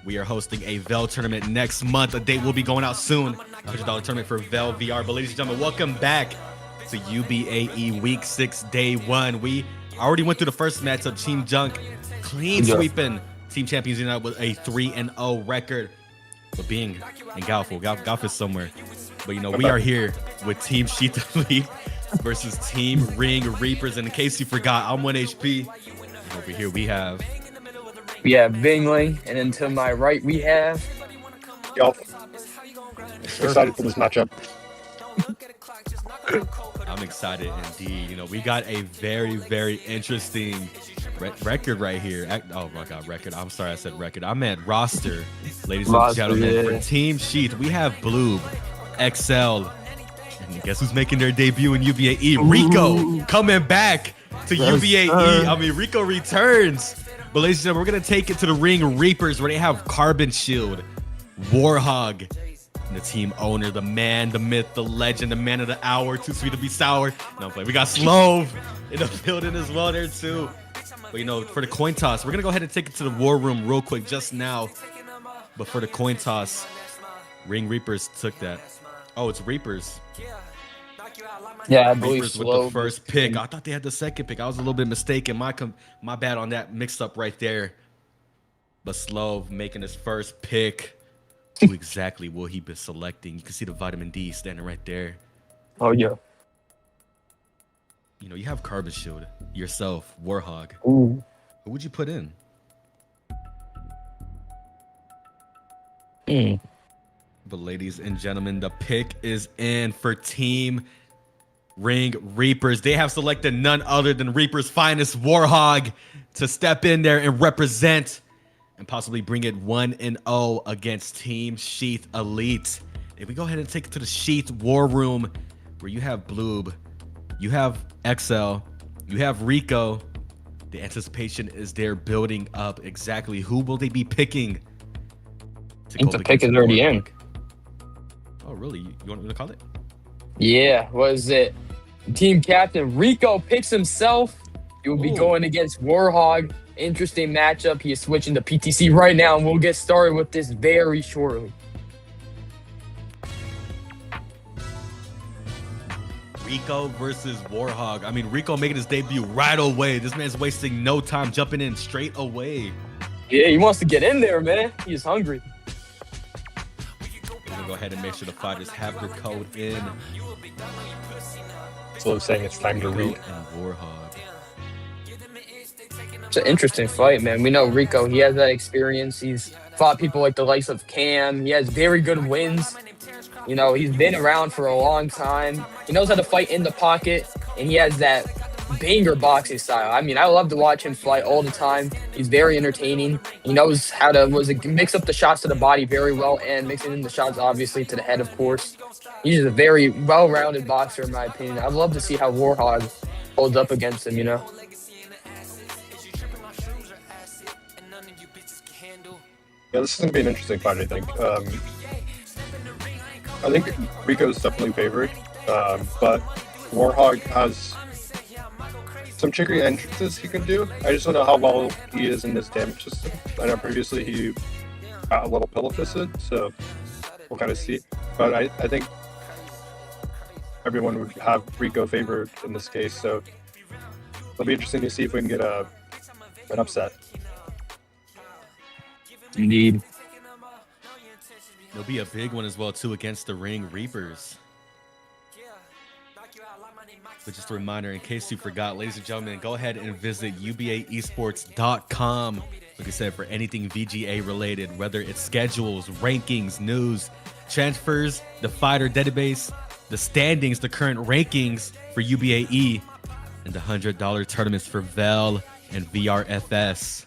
we are hosting a VEL tournament next month. A date will be going out soon. $100 tournament for VEL VR. But ladies and gentlemen, welcome back to UBAE Week 6 Day 1. We already went through the first matchup. Team jUnC clean sweeping Team Champions United with a 3-0 record. But being in Galf is somewhere. But you know, we are here with Team Sheath Elite versus Team Ring Reapers. And in case you forgot, I'm 1 HP. And over here we have Bingling, and then to my right we have Yo. Excited for this matchup. I'm excited indeed. You know, we got a very, very interesting record right here. Oh my God, record. I'm sorry I said record. I meant roster, ladies and gentlemen. For Team Sheath, we have Bloob, XL, and guess who's making their debut in UBAE? Rico coming back to UBAE. I mean, Rico returns. But ladies and gentlemen, we're going to take it to the Ring Reapers where they have Carbon Shield, Warhog, and the team owner, the man, the myth, the legend, the man of the hour, too sweet to be sour. No, play. We got Slove in the building as well there too. But you know, for the coin toss, we're going to go ahead and take it to the war room real quick just now. But for the coin toss, Ring Reapers took that. Oh, it's Reapers. Yeah, I believe Reapers with the first pick. I thought they had the second pick. I was a little bit mistaken. My bad on that mix up right there. But Slove making his first pick. Who exactly will he be selecting? You can see the vitamin D standing right there. Oh yeah. You know, you have Carbon Shield, yourself, Warhog. Ooh. Who would you put in? But ladies and gentlemen, the pick is in for Team Ring Reapers. They have selected none other than Reapers' finest, Warhog, to step in there and represent and possibly bring it 1-0 against Team Sheath Elite. If we go ahead and take it to the Sheath War Room, where you have Bloob, you have XL, you have Rico. The anticipation is there building up. Exactly who will they be picking? I think the pick is already in. Oh, really? You want me to call it? Yeah, what is it? Team captain Rico picks himself. He will be going against Warhog. Interesting matchup. He is switching to PTC right now, and we'll get started with this very shortly. Rico versus Warhog. I mean, Rico making his debut right away. This man's wasting no time, jumping in straight away. Yeah, he wants to get in there, man. He is hungry. We're gonna go ahead and make sure the fighters have their code in. So I'm saying it's time to read. And Warhog. It's an interesting fight, man. We know Rico. He has that experience. He's fought people like the likes of Cam. He has very good wins. You know, he's been around for a long time. He knows how to fight in the pocket, and he has that banger boxing style. I mean, I love to watch him fight all the time. He's very entertaining. He knows how to mix up the shots to the body very well and mixing in the shots, obviously, to the head, of course. He's a very well-rounded boxer, in my opinion. I'd love to see how Warhog holds up against him, you know? Yeah, this is going to be an interesting fight, I think. I think Rico's definitely favored, but Warhog has some trickery entrances he can do. I just don't know how well he is in this damage system. I know previously he got a little pillow fisted, so we'll kind of see. But I think everyone would have Rico favored in this case, so it'll be interesting to see if we can get an upset. Indeed. It'll be a big one as well, too, against the Ring Reapers. But just a reminder, in case you forgot, ladies and gentlemen, go ahead and visit UBAesports.com. Like I said, for anything VGA related, whether it's schedules, rankings, news, transfers, the fighter database, the standings, the current rankings for UBAE, and the $100 tournaments for VEL and VRFS.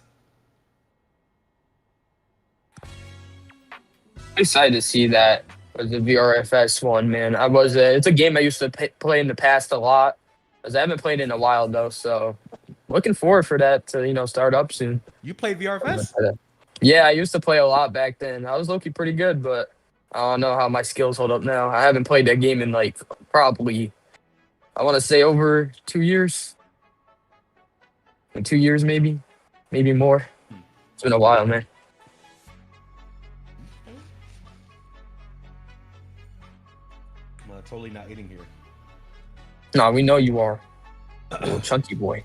Excited to see that with the VRFS one, man. It's a game I used to play in the past a lot, as I haven't played in a while though. So looking forward for that to start up soon. You played VRFS? Yeah, I used to play a lot back then. I was low-key pretty good, but I don't know how my skills hold up now. I haven't played that game in like probably, I want to say over 2 years. 2 years maybe more. It's been a while, man. I'm totally not eating here. No, we know you are. Little chunky boy.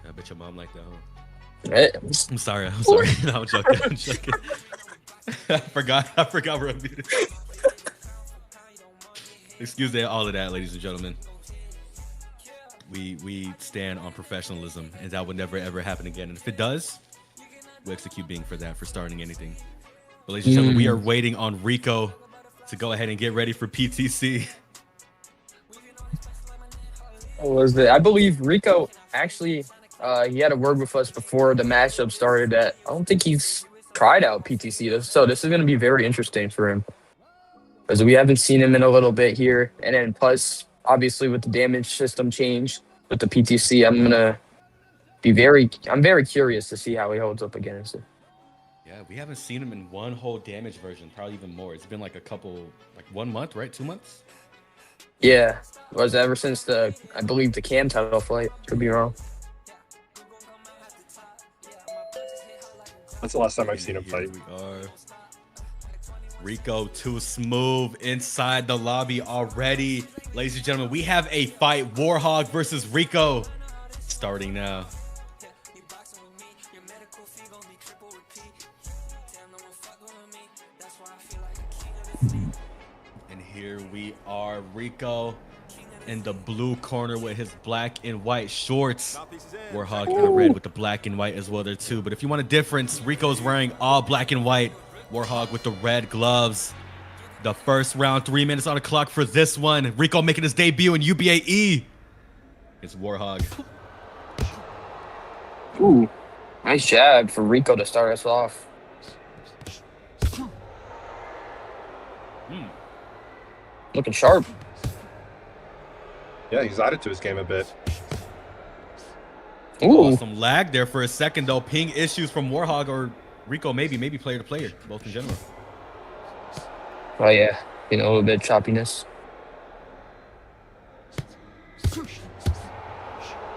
I bet your mom like that, huh? Eh. I'm sorry. No, I'm joking. I forgot we're unmuted. Excuse all of that, ladies and gentlemen. We stand on professionalism, and that would never ever happen again. And if it does, we execute being for that, for starting anything. But ladies and gentlemen, we are waiting on Rico to go ahead and get ready for PTC. What was it? I believe Rico actually he had a word with us before the matchup started that I don't think he's tried out PTC, so this is going to be very interesting for him because we haven't seen him in a little bit here, and then plus obviously with the damage system change with the PTC, I'm very curious to see how he holds up against it. Yeah, we haven't seen him in one whole damage version, probably even more. It's been like 1 month, right? 2 months? Yeah, it was ever since I believe the Cam title fight. Could be wrong. That's the last time I've seen him fight. Here we are. Rico too smooth inside the lobby already. Ladies and gentlemen, we have a fight. Warhog versus Rico starting now. And here we are, Rico in the blue corner with his black and white shorts. Warhog in the red with the black and white as well there too. But if you want a difference, Rico's wearing all black and white. Warhog with the red gloves. The first round, 3 minutes on the clock for this one. Rico making his debut in UBAE. It's Warhog. Ooh, nice jab for Rico to start us off. Looking sharp. Yeah, he's added to his game a bit. Ooh. Oh, some lag there for a second though. Ping issues from Warhog or Rico, maybe player to player, both in general. Oh yeah, a little bit of choppiness.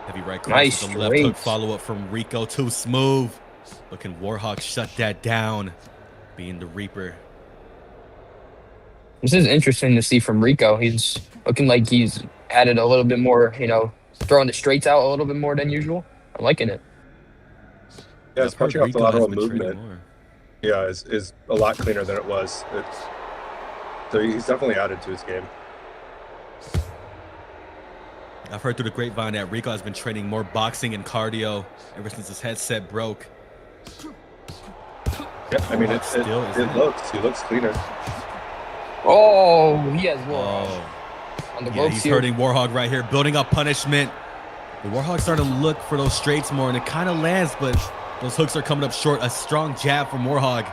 Heavy right cross Nice with the left hook follow up from Rico, too smooth. But can Warhog shut that down, being the Reaper? This is interesting to see from Rico. He's looking like he's added a little bit more, throwing the straights out a little bit more than usual. I'm liking it. Yeah, it's punching off the lateral movement. Yeah, is a lot cleaner than it was. So he's definitely added to his game. I've heard through the grapevine that Rico has been training more boxing and cardio ever since his headset broke. Yeah, I mean, he looks cleaner. Oh, he has Warhog on the ropes he's here. hurting Warhog right here, building up punishment. The Warhog's starting to look for those straights more, and it kind of lands, but those hooks are coming up short. A strong jab from Warhog.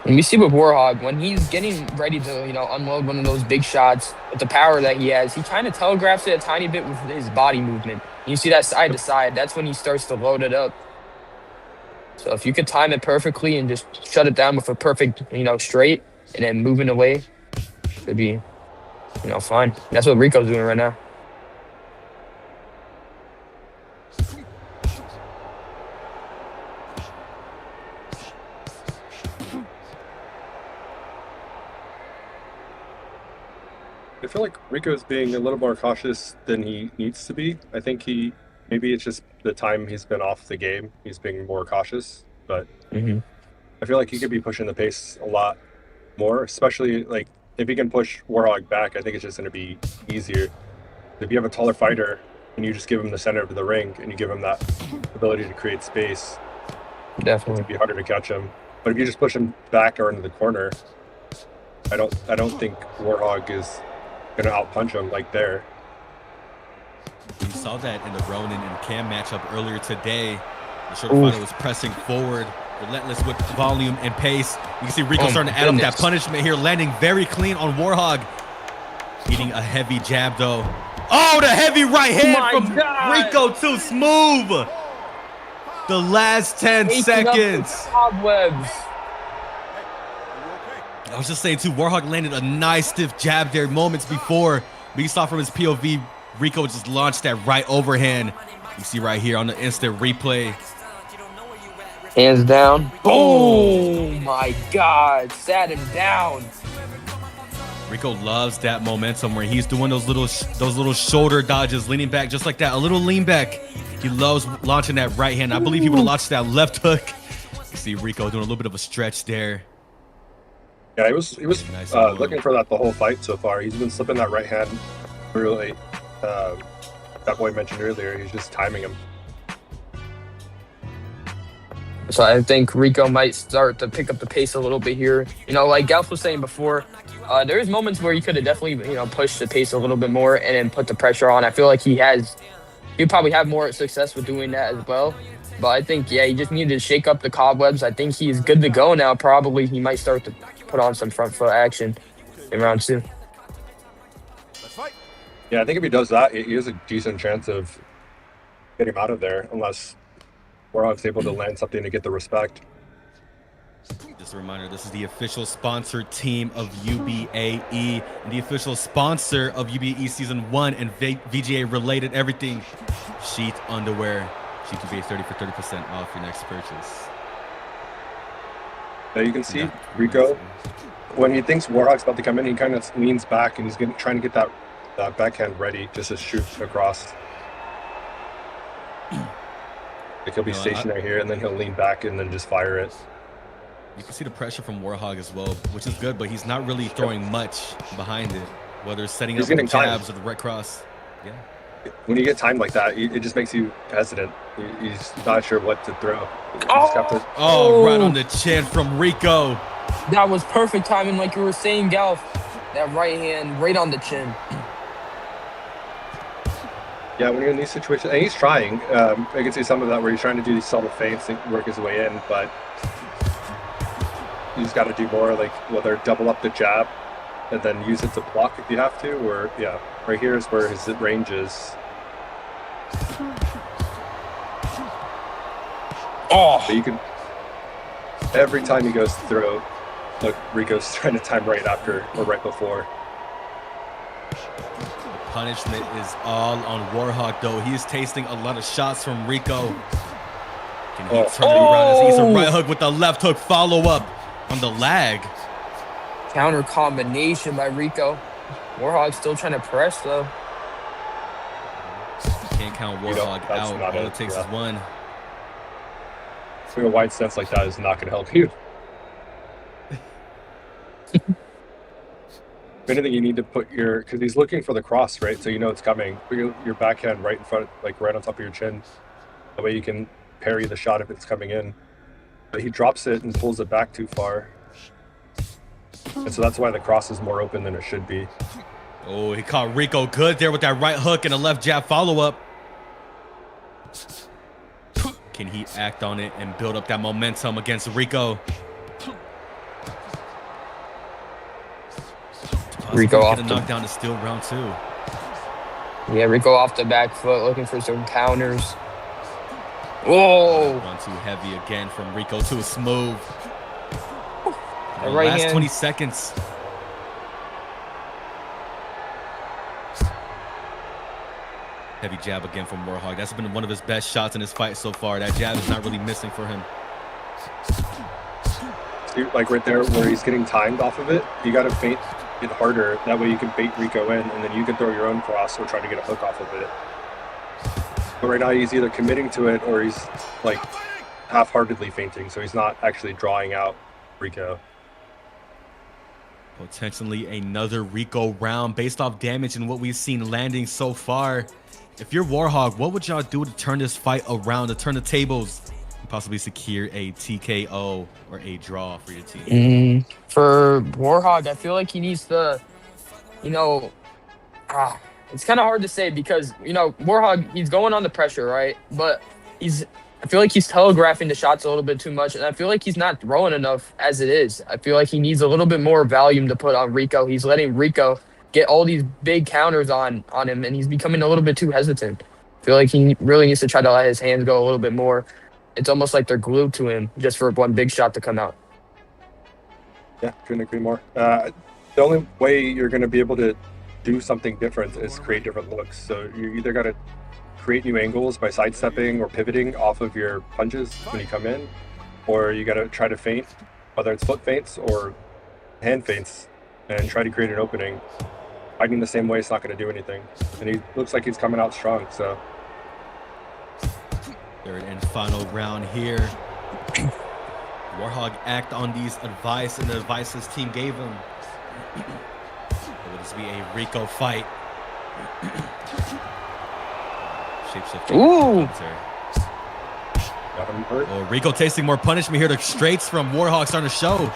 And we see with Warhog, when he's getting ready to, unload one of those big shots with the power that he has, he kind of telegraphs it a tiny bit with his body movement. You see that side to side, that's when he starts to load it up. So if you could time it perfectly and just shut it down with a perfect, straight and then moving away, it'd be, fine. That's what Rico's doing right now. I feel like Rico's being a little more cautious than he needs to be. I think maybe it's just the time he's been off the game. He's being more cautious, but I feel like he could be pushing the pace a lot more, especially like if he can push Warhog back, I think it's just going to be easier. If you have a taller fighter and you just give him the center of the ring and you give him that ability to create space, definitely it'd be harder to catch him. But if you just push him back or into the corner, I don't think Warhog is going to outpunch him like there. You saw that in the Ronin and Cam matchup earlier today. The shorter fighter was pressing forward, relentless with volume and pace. You can see Rico starting to add up that punishment here, landing very clean on Warhog. Eating a heavy jab though. Oh, the heavy right hand from Rico, too smooth. The last 10 seconds. Cobwebs. I was just saying too, Warhog landed a nice stiff jab there moments before, but you saw from his POV, Rico just launched that right overhand. You see right here on the instant replay. Hands down. Oh my God, sat him down. Rico loves that momentum where he's doing those little shoulder dodges, leaning back just like that, a little lean back. He loves launching that right hand. I believe he would have launched that left hook. You see Rico doing a little bit of a stretch there. Yeah, he was nice looking for that the whole fight so far. He's been slipping that right hand really. That boy mentioned earlier, he's just timing him. So I think Rico might start to pick up the pace a little bit here. You know, like Galf was saying before, there's moments where he could have definitely, you know, pushed the pace a little bit more and then put the pressure on. I feel like he'd probably have more success with doing that as well. But I think, yeah, he just needed to shake up the cobwebs. I think he's good to go now. Probably he might start to put on some front foot action in round 2. Yeah, I think if he does that, he has a decent chance of getting him out of there, unless Warhog's able to land something to get the respect. Just a reminder, this is the official sponsor team of UBAE and the official sponsor of UBAE Season 1 and VGA related everything. Sheath underwear. Sheath UBAE 30% off your next purchase. Now you can see Rico, when he thinks Warhog's about to come in, he kind of leans back and he's trying to get that backhand ready just to shoot across. Like he'll be stationary here and then he'll lean back and then just fire it. You can see the pressure from Warhog as well, which is good, but he's not really throwing much behind it, whether it's setting up the jabs or the red cross. Yeah. When you get timed like that, it just makes you hesitant. He's not sure what to throw. Right on the chin from Rico. That was perfect timing, like you were saying, Galf. That right hand right on the chin. Yeah, when you're in these situations, and he's trying. I can see some of that where he's trying to do these subtle feints and work his way in, but he's got to do more, like whether double up the jab and then use it to block if you have to, or yeah, right here is where his range is. Oh! But you can, every time he goes to throw, look, Rico's trying to time right after or right before. Punishment is all on Warhog, though. He is tasting a lot of shots from Rico. Can he turn it around? He's a right hook with the left hook follow-up on the lag. Counter combination by Rico. Warhog still trying to press, though. Can't count Warhog out. All it takes is one. So a wide stance like that is not going to help you. If anything, you need to put because he's looking for the cross, right? So you know it's coming. Put your backhand right in front, like right on top of your chin. That way you can parry the shot if it's coming in. But he drops it and pulls it back too far. And so that's why the cross is more open than it should be. Oh, he caught Rico good there with that right hook and a left jab follow-up. Can he act on it and build up that momentum against Rico? Rico off the knockdown to steal round 2. Yeah, Rico off the back foot, looking for some counters. Whoa! One too heavy again from Rico to a smooth. Right last hand. 20 seconds. Heavy jab again from Warhog. That's been one of his best shots in his fight so far. That jab is not really missing for him. Like right there where he's getting timed off of it, you got to feint it harder. That way you can bait Rico in, and then you can throw your own cross or try to get a hook off of it. But right now he's either committing to it or he's like half-heartedly feinting, so he's not actually drawing out Rico. Potentially another Rico round based off damage and what we've seen landing so far. If you're Warhog, what would y'all do to turn this fight around, to turn the tables, and possibly secure a TKO or a draw for your team? For Warhog, I feel like he needs to, it's kind of hard to say because, Warhog, he's going on the pressure, right? But I feel like he's telegraphing the shots a little bit too much, and I feel like he's not throwing enough as it is. I feel like he needs a little bit more volume to put on Rico. He's letting Rico get all these big counters on him, and he's becoming a little bit too hesitant. I feel like he really needs to try to let his hands go a little bit more. It's almost like they're glued to him just for one big shot to come out. Yeah, couldn't agree more. The only way you're going to be able to do something different is create different looks. So you either got to create new angles by sidestepping or pivoting off of your punches when you come in, or you got to try to feint, whether it's foot feints or hand feints, and try to create an opening. Fighting the same way is not going to do anything. And he looks like he's coming out strong, so. Third and final round here. Warhog act on these advice and the advice his team gave him. Will this be a Rico fight? Shapeshifting. Ooh! Got him hurt. Oh, Rico tasting more punishment here. The straights from Warhog starting to show.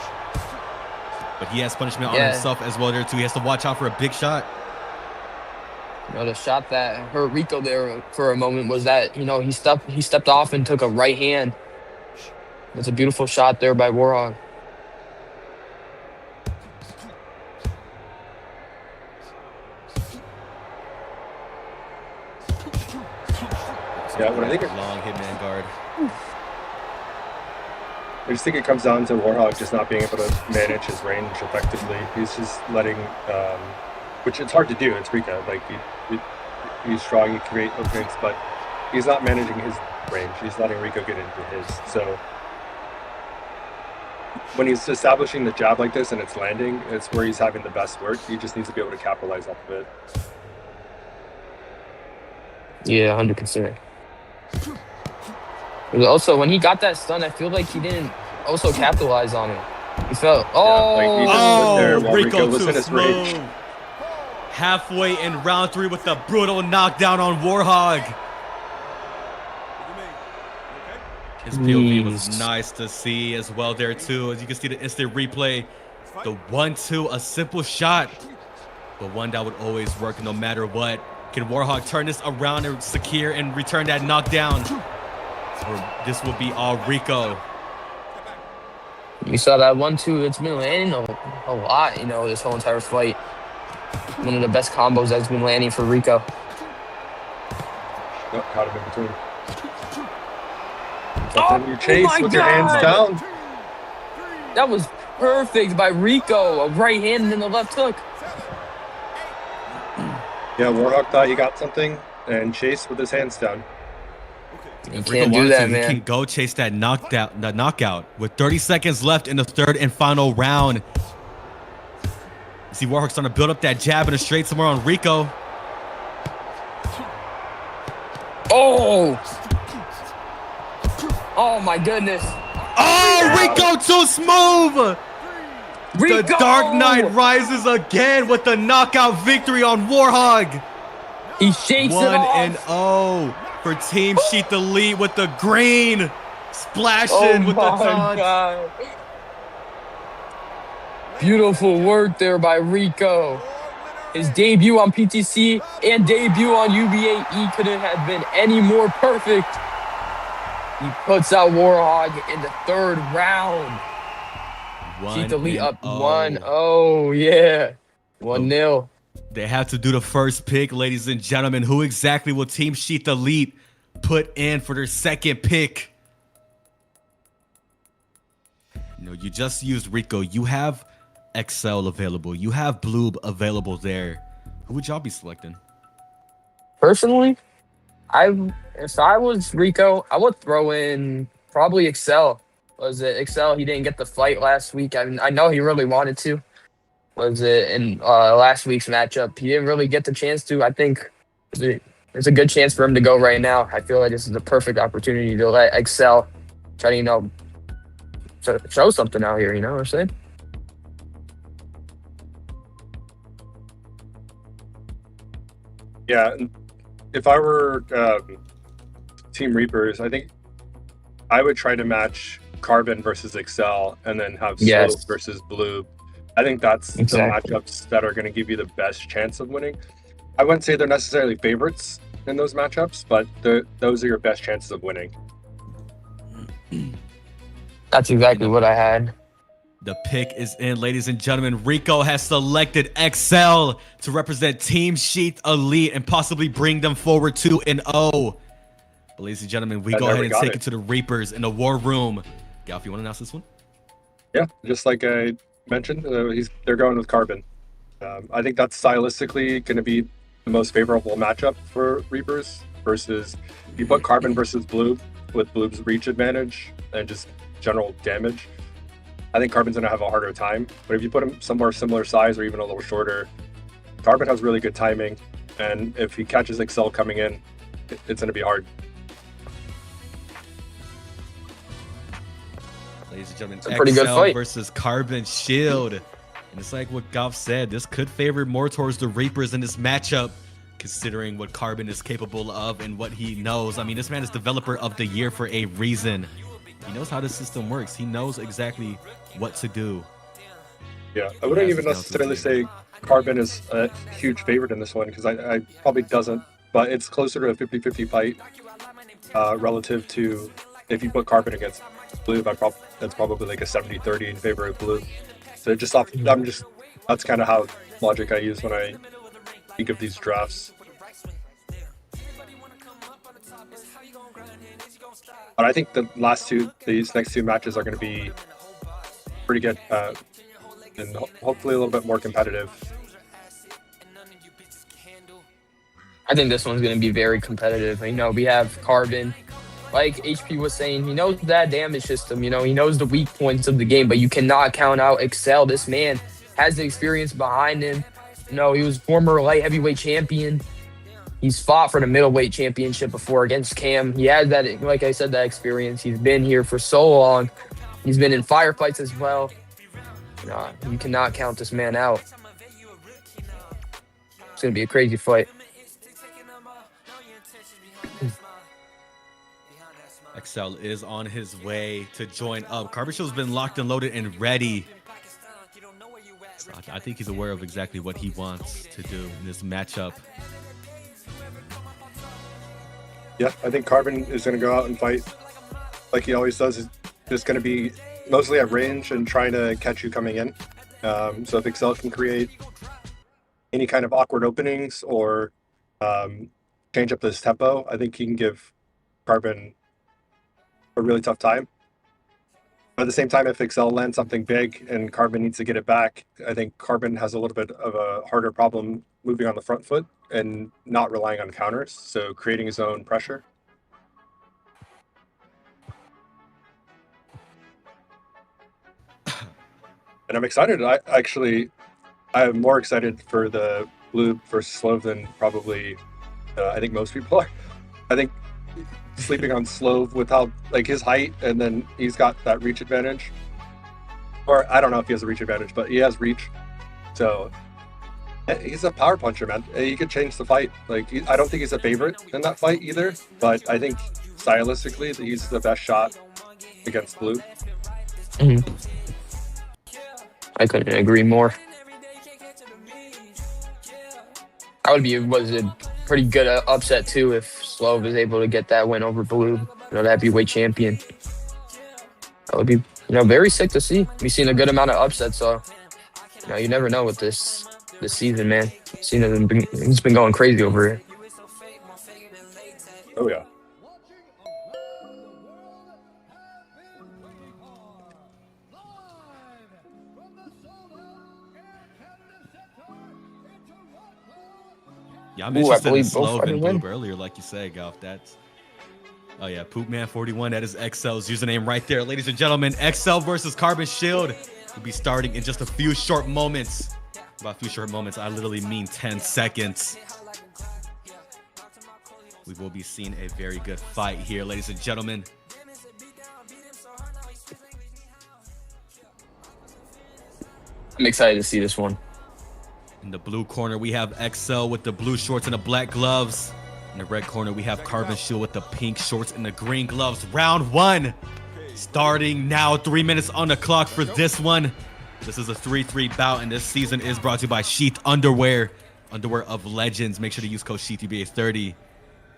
But he has punishment on himself as well there too. He has to watch out for a big shot. The shot that hurt Rico there for a moment was that, he stepped off and took a right hand. It's a beautiful shot there by Warhog. Yeah, what I think long hitman guard. I just think it comes down to Warhog just not being able to manage his range effectively. He's just letting, which it's hard to do. It's Rico. Like he's strong, he can create openings, but he's not managing his range. He's letting Rico get into his. So when he's establishing the jab like this and it's landing, it's where he's having the best work. He just needs to be able to capitalize off of it. Yeah, 100%. Also, when he got that stun, I feel like he didn't also capitalize on it. He felt, Rico too smooth. Halfway in round 3 with the brutal knockdown on Warhog. His POV was nice to see as well there too. As you can see the instant replay. The 1-2, a simple shot, but one that would always work no matter what. Can Warhog turn this around and secure and return that knockdown? Or this will be all Rico. You saw that 1-2. It's been landing a lot, this whole entire fight. One of the best combos that's been landing for Rico. Caught him in between. But then you chase with your hands down. That was perfect by Rico. A right hand and then the left hook. Yeah, Warhog thought he got something and chased with his hands down. You can't do that, man. He can go chase that knockout with 30 seconds left in the third and final round. You see Warhog starting to build up that jab and a straight somewhere on Rico. Oh my goodness. Oh, Rico too smooth. Rico! The Dark Knight rises again with the knockout victory on Warhog. He shakes it off. 1-0 for Team Sheath Elite with the green splashing with the taunt. God. Beautiful work there by Rico. His debut on PTC and debut on UBAE couldn't have been any more perfect. He puts out Warhog in the third round. Sheath Elite up 1-0. Yeah. 1-0. They have to do the first pick, ladies and gentlemen. Who exactly will Team Sheath Elite put in for their second pick? You just used Rico. You have Excel available. You have Bloob available there. Who would y'all be selecting? Personally, if I was Rico, I would throw in probably Excel. Was it Excel? He didn't get the fight last week. I know he really wanted to. Was it in last week's matchup? He didn't really get the chance to. I think there's a good chance for him to go right now. I feel like this is the perfect opportunity to let Excel try to, show something out here. You know what I'm saying? Yeah, if I were Team Reapers, I think I would try to match Carbon versus Excel and then have Slope versus Blue. I think that's the matchups that are going to give you the best chance of winning. I wouldn't say they're necessarily favorites in those matchups, but those are your best chances of winning. That's exactly what I had. The pick is in, ladies and gentlemen. Rico has selected Excel to represent Team Sheath Elite and possibly bring them forward 2-0. But ladies and gentlemen, we go ahead and take it to the Reapers in the war room. Galf, you want to announce this one? Yeah, just like I mentioned, they're going with Carbon. I think that's stylistically going to be the most favorable matchup for Reapers versus if you put Carbon versus Blue with Blue's reach advantage and just general damage. I think Carbon's going to have a harder time, but if you put him somewhere similar size or even a little shorter, Carbon has really good timing, and if he catches Excel coming in, it's going to be hard. Ladies and gentlemen, it's a pretty good fight versus Carbon Shield. And it's like what Goff said, this could favor more towards the Reapers in this matchup, considering what Carbon is capable of and what he knows. I mean, this man is developer of the year for a reason. He knows how the system works. He knows exactly what to do. Yeah, I wouldn't even necessarily say Carbon is a huge favorite in this one, because I probably doesn't, but it's closer to a 50-50 fight relative to if you put Carbon against Blue. That's probably like a 70-30 in favor of Blue. So that's kind of how logic I use when I think of these drafts. But I think these next two matches are going to be pretty good and hopefully a little bit more competitive. I think this one's going to be very competitive. You know, we have Carbon. Like HP was saying, he knows that damage system. You know, he knows the weak points of the game, but you cannot count out Excel. This man has the experience behind him. You know, he was former light heavyweight champion. He's fought for the middleweight championship before against Cam. He has that, like I said, that experience. He's been here for so long. He's been in firefights as well. You cannot count this man out. It's going to be a crazy fight. Excel is on his way to join up. Carbon Shield's been locked and loaded and ready. So I think he's aware of exactly what he wants to do in this matchup. Yeah, I think Carbon is going to go out and fight like he always does. He's just going to be mostly at range and trying to catch you coming in. So if Excel can create any kind of awkward openings or change up his tempo, I think he can give Carbon a really tough time. But at the same time, if Excel lands something big and Carbon needs to get it back, I think Carbon has a little bit of a harder problem moving on the front foot and not relying on counters, so creating his own pressure. And I'm excited. I'm more excited for the Blue versus Slove than probably I think most people are. I think sleeping on Slove with how his height, and then he's got that reach advantage. Or I don't know if he has a reach advantage, but he has reach. So he's a power puncher, man. He could change the fight. I don't think he's a favorite in that fight either, but I think stylistically he's the best shot against Blue. Mm-hmm. I couldn't agree more. That was a pretty good upset too if Slove is able to get that win over Blue, the heavyweight champion. That would be, very sick to see. We've seen a good amount of upsets, so you never know with this season, man. He's been going crazy over here. Oh yeah. Yeah, I'm interested in Slove and Blue earlier, like you said, Golf. Oh yeah, Poopman41. That is XL's username right there, ladies and gentlemen. XL versus Carbon Shield will be starting in just a few short moments. By a few short moments, I literally mean 10 seconds. We will be seeing a very good fight here, ladies and gentlemen. I'm excited to see this one. In the blue corner, we have XL with the blue shorts and the black gloves. In the red corner, we have Carbon Shield with the pink shorts and the green gloves. Round 1 starting now. 3 minutes on the clock for this one. This is a 3-3 bout, and this season is brought to you by Sheath Underwear. Underwear of legends. Make sure to use code Sheath UBAE30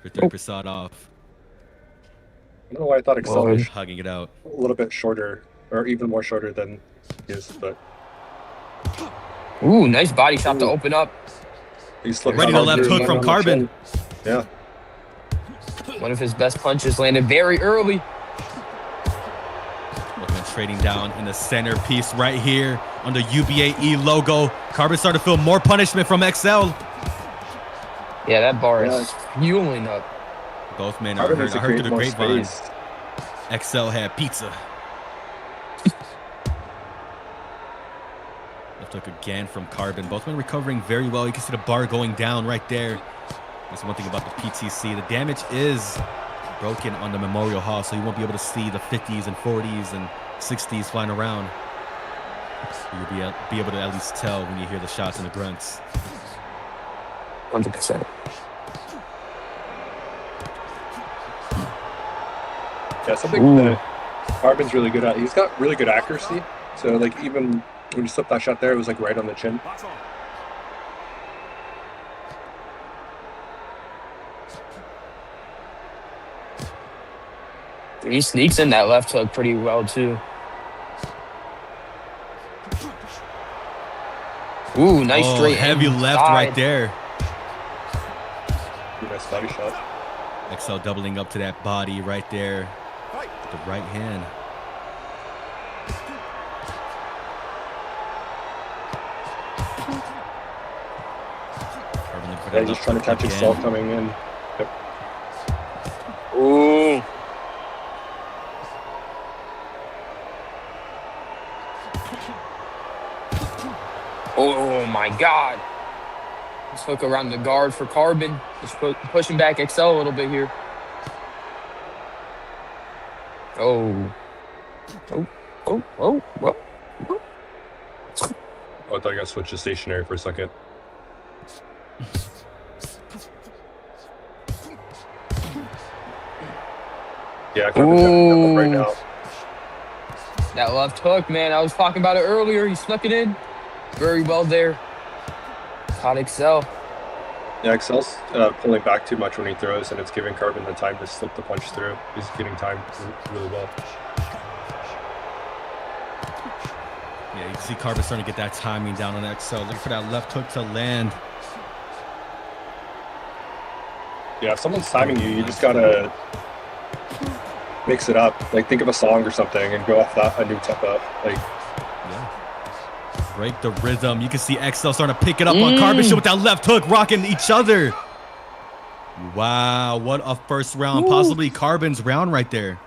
for 30% off. I don't know why I thought Excel was hugging it out. a little bit shorter, or even more shorter than his, but. Ooh, nice body shot to open up. He's ready to left hook from Carbon. Yeah. One of his best punches landed very early. Trading down in the centerpiece right here on the UBAE logo. Carbon starting to feel more punishment from XL. Yeah, that bar is fueling up. Both men are hurt. I heard through the grapevine. XL had pizza. Left hook again from Carbon. Both men recovering very well. You can see the bar going down right there. That's one thing about the PTC. The damage is broken on the Memorial Hall, so you won't be able to see the 50s and 40s and 60s flying around. You'll be able to at least tell when you hear the shots and the grunts. 100%. Yeah, something that Carbon's really good at. He's got really good accuracy. So, like, even when you slip that shot there, it was, like, right on the chin. He sneaks in that left hook pretty well, too. Ooh, nice straight. Heavy left right there. Nice body shot. XL doubling up to that body right there. With the right hand. Yeah, he's trying to catch himself coming in. Yep. Ooh. Oh my God. Let's hook around the guard for Carbon. Just pushing back XL a little bit here. Oh. Oh. Oh. Oh. Oh. Oh, I thought I got switched to stationary for a second. Yeah, Carbon's right now. That left hook, man. I was talking about it earlier. He snuck it in. Very well there. Caught XL. Yeah, XL's pulling back too much when he throws, and it's giving Carbon the time to slip the punch through. He's getting time really well. Yeah, you can see Carbon starting to get that timing down on XL. Looking for that left hook to land. Yeah, if someone's timing you, you just gotta mix it up. Like, think of a song or something and go off that, a new tempo. Like, break the rhythm. You can see XL starting to pick it up on Carbon Shield with that left hook, rocking each other. Wow, what a first round. Possibly Carbon's round right there.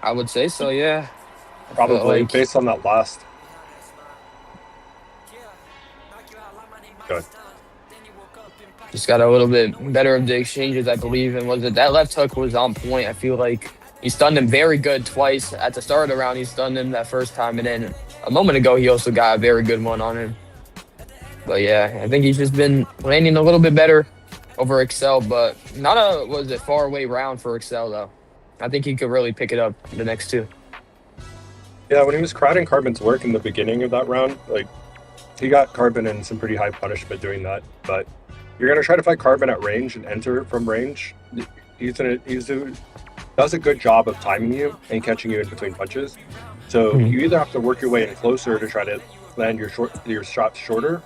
I would say so, yeah. Probably, based on that last. Good. Just got a little bit better of the exchanges, I believe. And was it that left hook was on point? I feel like he stunned him very good twice. At the start of the round, he stunned him that first time. And then a moment ago, he also got a very good one on him. But yeah, I think he's just been landing a little bit better over XL. But not a, far away round for XL, though. I think he could really pick it up the next two. Yeah, when he was crowding Carbon's work in the beginning of that round, like, he got Carbon in some pretty high punishment doing that. But you're going to try to fight Carbon at range and enter from range. He does a good job of timing you and catching you in between punches. So you either have to work your way in closer to try to land your shots shorter,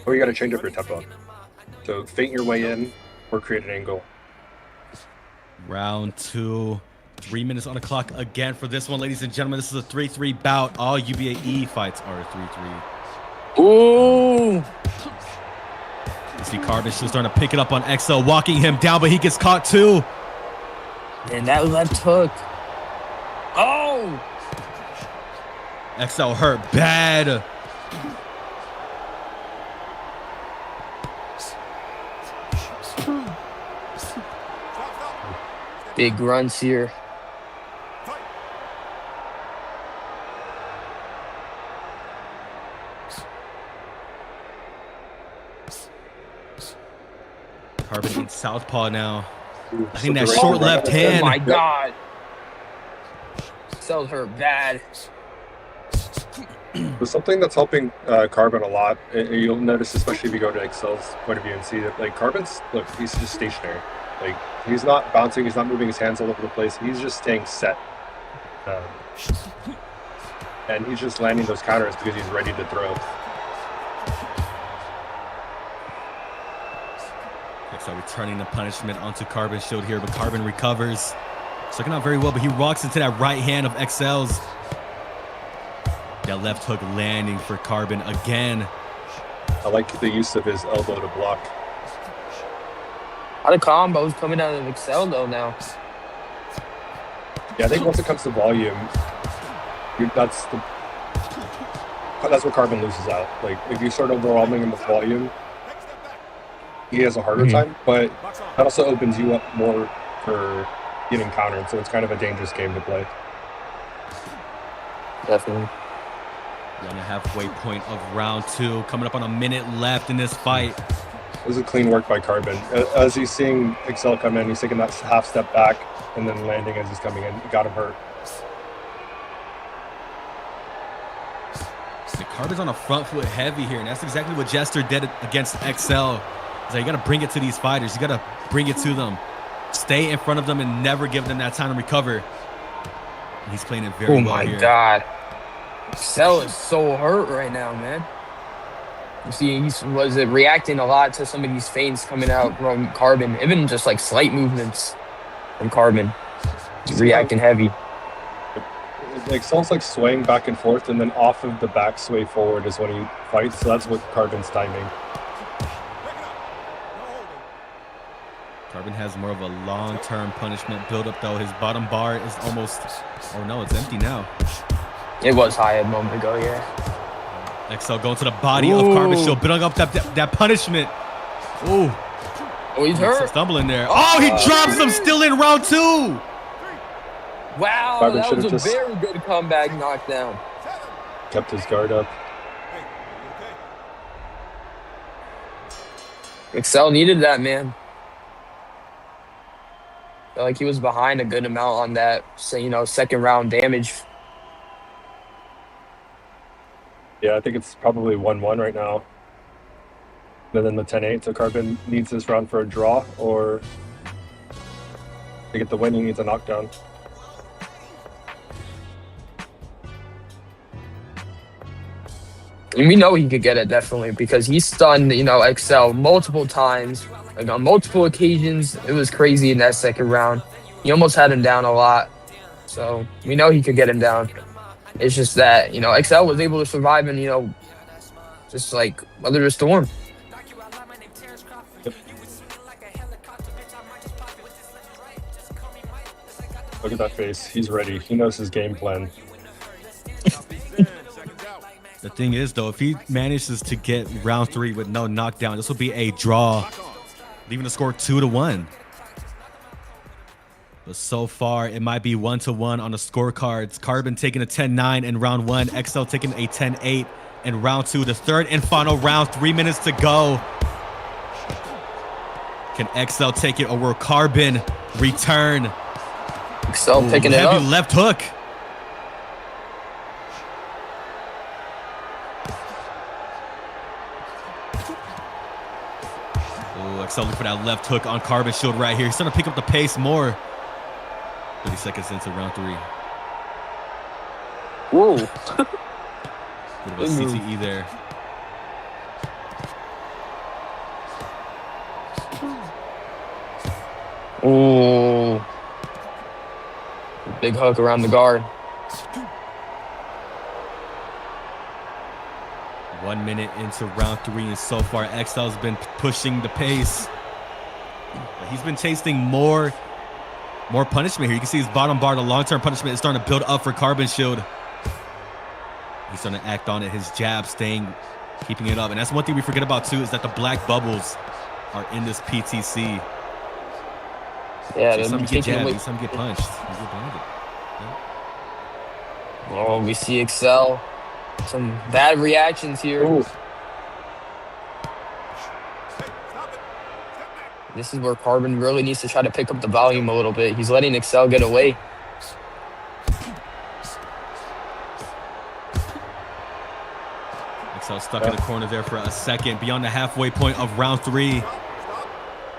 or you got to change up your tempo. So feint your way in or create an angle. Round 2. 3 minutes on the clock again for this one, ladies and gentlemen. This is a 3-3 bout. All UBAE fights are 3-3. Ooh! You see Carbon still starting to pick it up on XL, walking him down, but he gets caught too. And that left hook. Oh! XL hurt bad. Big grunts here. southpaw now. I think So that the short right- left hand. Oh my God. Excel's hurt bad. But something that's helping Carbon a lot, and you'll notice, especially if you go to Excel's point of view and see that, like, Carbon's, look, he's just stationary. Like, he's not bouncing, he's not moving his hands all over the place. He's just staying set. And he's just landing those counters because he's ready to throw. So returning the punishment onto Carbon Shield here, but Carbon recovers. It's looking out very well, but he walks into that right hand of XL's. That left hook landing for Carbon again. I like the use of his elbow to block. A lot of combos coming out of Excel though now. Yeah, I think once it comes to volume, that's where Carbon loses out. Like, if you start overwhelming him with volume, he has a harder time, but that also opens you up more for getting countered, so it's kind of a dangerous game to play. Definitely. We're on the halfway point of round 2, coming up on a minute left in this fight. It was a clean work by Carbon. As he's seeing Excel come in, he's taking that half step back and then landing as he's coming in. It got him hurt. The Carbon's on a front foot heavy here, and that's exactly what Jester did against XL. So you got to bring it to these fighters. You got to bring it to them. Stay in front of them and never give them that time to recover. And he's playing it very well here. Oh my God. Excel is so hurt right now, man. You see, he's reacting a lot to some of these feints coming out from Carbon, even just like slight movements from Carbon. He's reacting heavy. Excel's like swaying back and forth, and then off of the back sway forward is when he fights. So that's what Carbon's timing. Carbon has more of a long-term punishment build-up, though. His bottom bar is almost... Oh, no, it's empty now. It was high a moment ago, yeah. XL going to the body of Carbon Shield, building up that punishment. Ooh. Oh, he's hurt. Stumbling there. Oh, he drops him still in round 2. Wow, Carbon that was a just very good comeback knockdown. kept his guard up. Excel needed that, man. Felt like he was behind a good amount on that, second round damage. Yeah, I think it's probably 1-1 right now. And then the 10-8, so Carbon needs this round for a draw, or to get the win, he needs a knockdown. And we know he could get it, definitely, because he stunned, Excel multiple times, like on multiple occasions. It was crazy in that second round. He almost had him down a lot. So we know he could get him down. It's just that, Excel was able to survive and, just like weather the storm. Yep. Look at that face. He's ready. He knows his game plan. The thing is, though, if he manages to get round 3 with no knockdown, this will be a draw, leaving the score 2-1. But so far, it might be 1-1 on the scorecards. Carbon taking a 10-9 in round 1. XL taking a 10-8 in round 2. The third and final round, 3 minutes to go. Can XL take it, or will Carbon return? XL picking it up. Heavy left hook. XL looking for that left hook on Carbon Shield right here. He's starting to pick up the pace more. 30 seconds into round 3. Whoa. Bit of a CTE there. Oh. Big hook around the guard. 1 minute into round 3, and so far XL's been pushing the pace. But he's been tasting more punishment here. You can see his bottom bar, the long-term punishment, is starting to build up for Carbon Shield. He's starting to act on it. His jab keeping it up. And that's one thing we forget about too, is that the black bubbles are in this PTC. Yeah, some get jabbed, some get punched. Oh, we see Excel. Some bad reactions here. Ooh. This is where Carbon really needs to try to pick up the volume a little bit. He's letting Excel get away. Excel stuck in the corner there for a second, beyond the halfway point of round 3.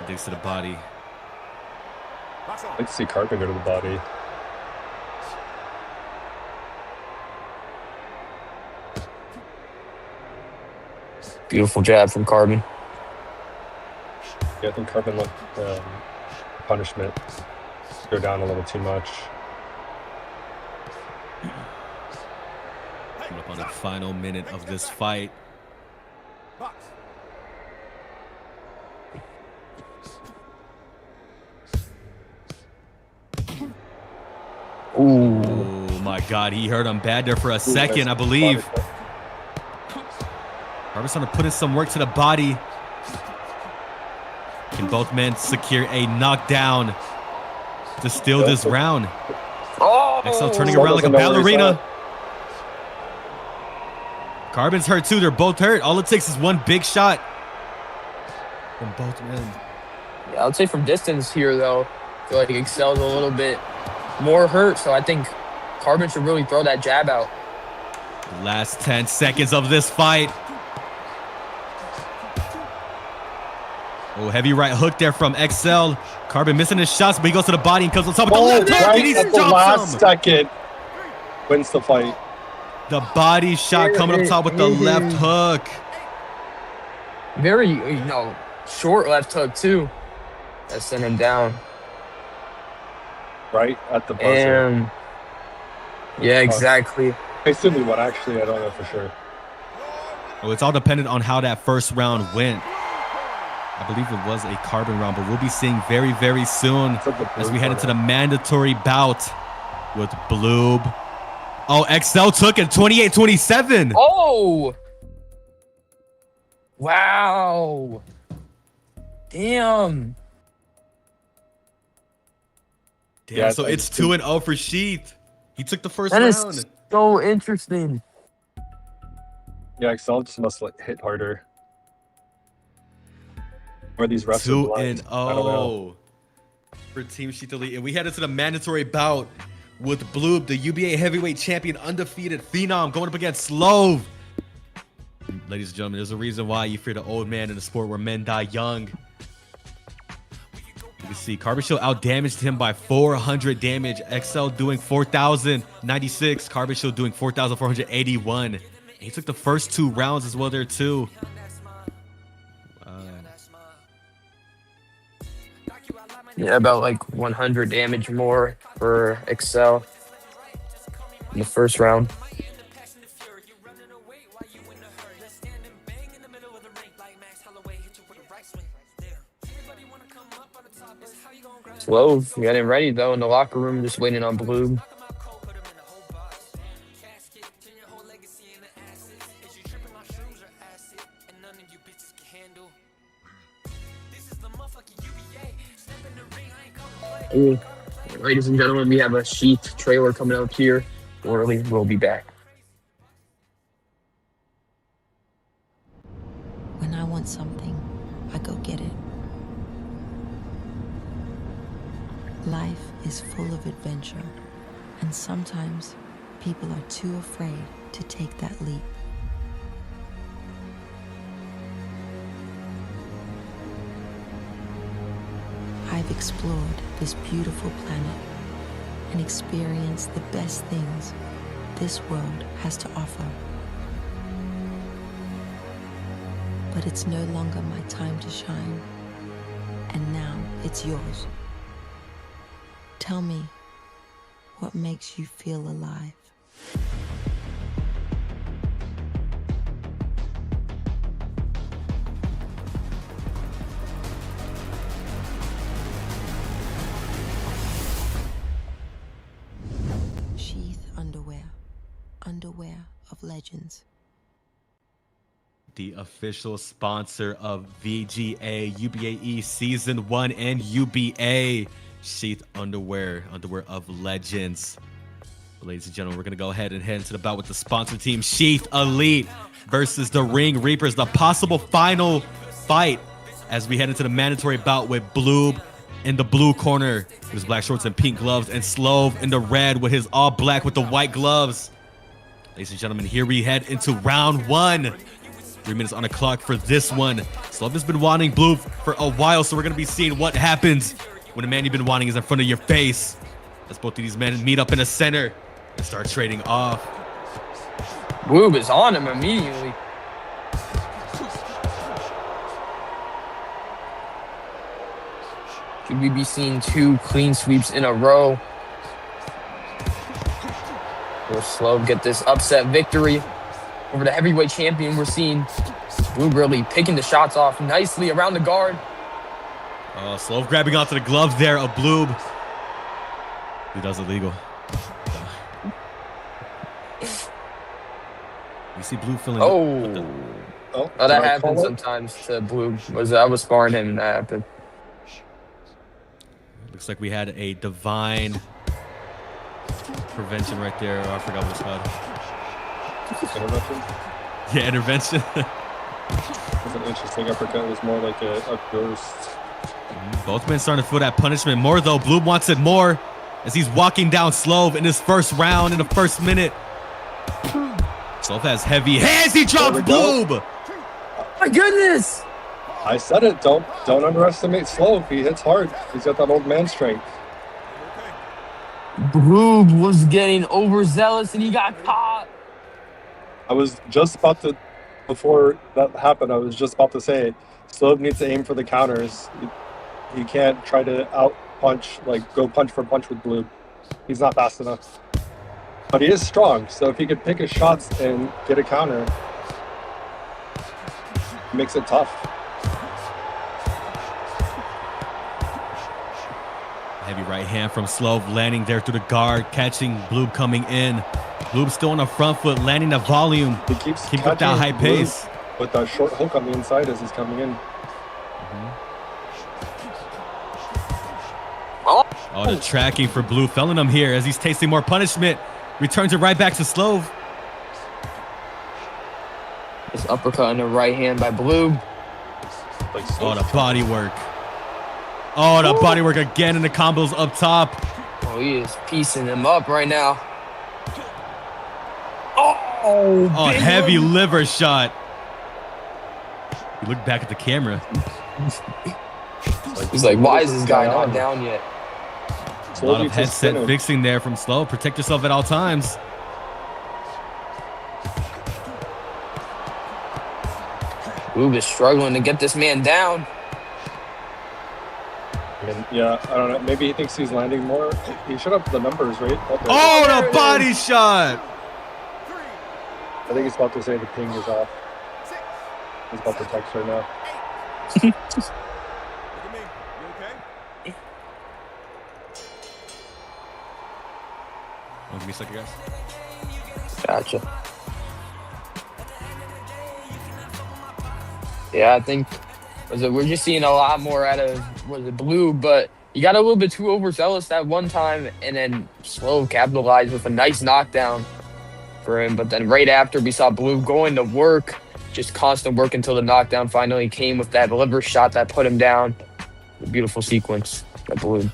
Digs to the body. I'd like to see Carbon go to the body. Beautiful jab from Carbon. Yeah, I think Carbon let punishment go down a little too much. Coming up on the final minute of this fight. Ooh. Oh my God, he hurt him bad there for a second, I believe. Carbon's trying to put in some work to the body. Can both men secure a knockdown to steal this round? Oh! Excel turning around like a ballerina. Carbon's hurt too. They're both hurt. All it takes is one big shot from both men. Yeah, I would say from distance here, though, I feel like Excel's a little bit more hurt, so I think Carbon should really throw that jab out. Last 10 seconds of this fight. Oh, heavy right hook there from Excel. Carbon missing his shots, but he goes to the body and comes on top with the left hook, right and he at the drops last him. second. Wins the fight. The body shot coming up top with the left hook. Very, short left hook, too. That sent him down. Right at the buzzer. And yeah, exactly. Basically what, actually, I don't know for sure. Well, it's all dependent on how that first round went. I believe it was a Carbon round, but we'll be seeing very, very soon as we head into the mandatory bout with Bloob. Oh, Excel took it 28-27. Oh! Wow. Damn. Yeah, so it's 2-0 for Sheath. He took the first That round. is so interesting. Yeah, Excel just must hit harder. Or these refs are blind. 2-0 I don't know. for Team Sheath Elite. And we head into the mandatory bout with Bloob, the UBA heavyweight champion, undefeated phenom, going up against Slove. Ladies and gentlemen, there's a reason why you fear the old man in a sport where men die young. You can see Carbon Shield outdamaged him by 400 damage. XL doing 4,096. Carbon Shield doing 4,481. He took the first 2 rounds as well there too. Yeah, about like 100 damage more for Excel in the first round. Slove getting ready though in the locker room, just waiting on Blue. Ooh. Ladies and gentlemen, we have a Sheath trailer coming up here. Shortly, we'll be back. When I want something, I go get it. Life is full of adventure, and sometimes people are too afraid to take that leap. I've explored this beautiful planet and experienced the best things this world has to offer. But it's no longer my time to shine, and now it's yours. Tell me, what makes you feel alive? Sheath underwear. Underwear of legends. The official sponsor of VGA, UBAE Season 1 and UBA. Sheath underwear of legends. Ladies and gentlemen, we're going to go ahead and head into the bout with the sponsor team, Sheath Elite versus the Ring Reapers, the possible final fight as we head into the mandatory bout with Bloob in the blue corner with his black shorts and pink gloves, and Slove in the red with his all black with the white gloves. Ladies and gentlemen, here we head into round 1. 3 minutes on the clock for this one. Slove has been wanting Bloob for a while, so we're going to be seeing what happens when the man you've been wanting is in front of your face. As both of these men meet up in the center and start trading off. Bloob is on him immediately. Could we be seeing 2 clean sweeps in a row? Will Slove get this upset victory over the heavyweight champion? We're seeing Bloob really picking the shots off nicely around the guard. Slove grabbing onto the glove there of Bloob. He does illegal. You see Bloob feeling. Oh, that happens sometimes to Bloob. I was sparring him and that happened. Looks like we had a divine prevention right there. Oh, I forgot what it's called. Intervention? Yeah, intervention. It was an interesting uppercut. It was more like a burst. Both men starting to feel that punishment more, though. Bloob wants it more as he's walking down Slove in his first round in the first minute. Slove has heavy hands. He drops Bloob. My goodness. I said it. Don't underestimate Slove. He hits hard. He's got that old man strength. Bloob was getting overzealous and he got caught. I was just about to, before that happened, I was just about to say, Slove needs to aim for the counters. He can't try to out punch, like go punch for punch with Bloob. He's not fast enough. But he is strong, so if he could pick his shots and get a counter, it makes it tough. Heavy right hand from Slove, landing there through the guard, catching Bloob coming in. Bloob still on the front foot, landing the volume. He keeps keeping up that high pace. With that short hook on the inside as he's coming in. Oh, the tracking for Bloob, felling him here as he's tasting more punishment. Returns it right back to Slove. This uppercut in the right hand by Bloob. Oh, the body work. Oh, the body work again, and the combos up top. Oh, he is piecing him up right now. Oh, heavy liver shot. You look back at the camera. He's like, why is this guy not down yet? A lot of headset fixing there from Slove. Protect yourself at all times. Bloob is struggling to get this man down. Yeah, I don't know. Maybe he thinks he's landing more. He should have the numbers, right? Oh, the body shot! I think he's about to say the ping is off. He's about to text right now. Give me a second, guys. Gotcha. Yeah, I think we're just seeing a lot more out of Bloob, but he got a little bit too overzealous that one time, and then Slove capitalized with a nice knockdown for him. But then right after, we saw Bloob going to work, just constant work until the knockdown finally came with that liver shot that put him down. A beautiful sequence by Bloob.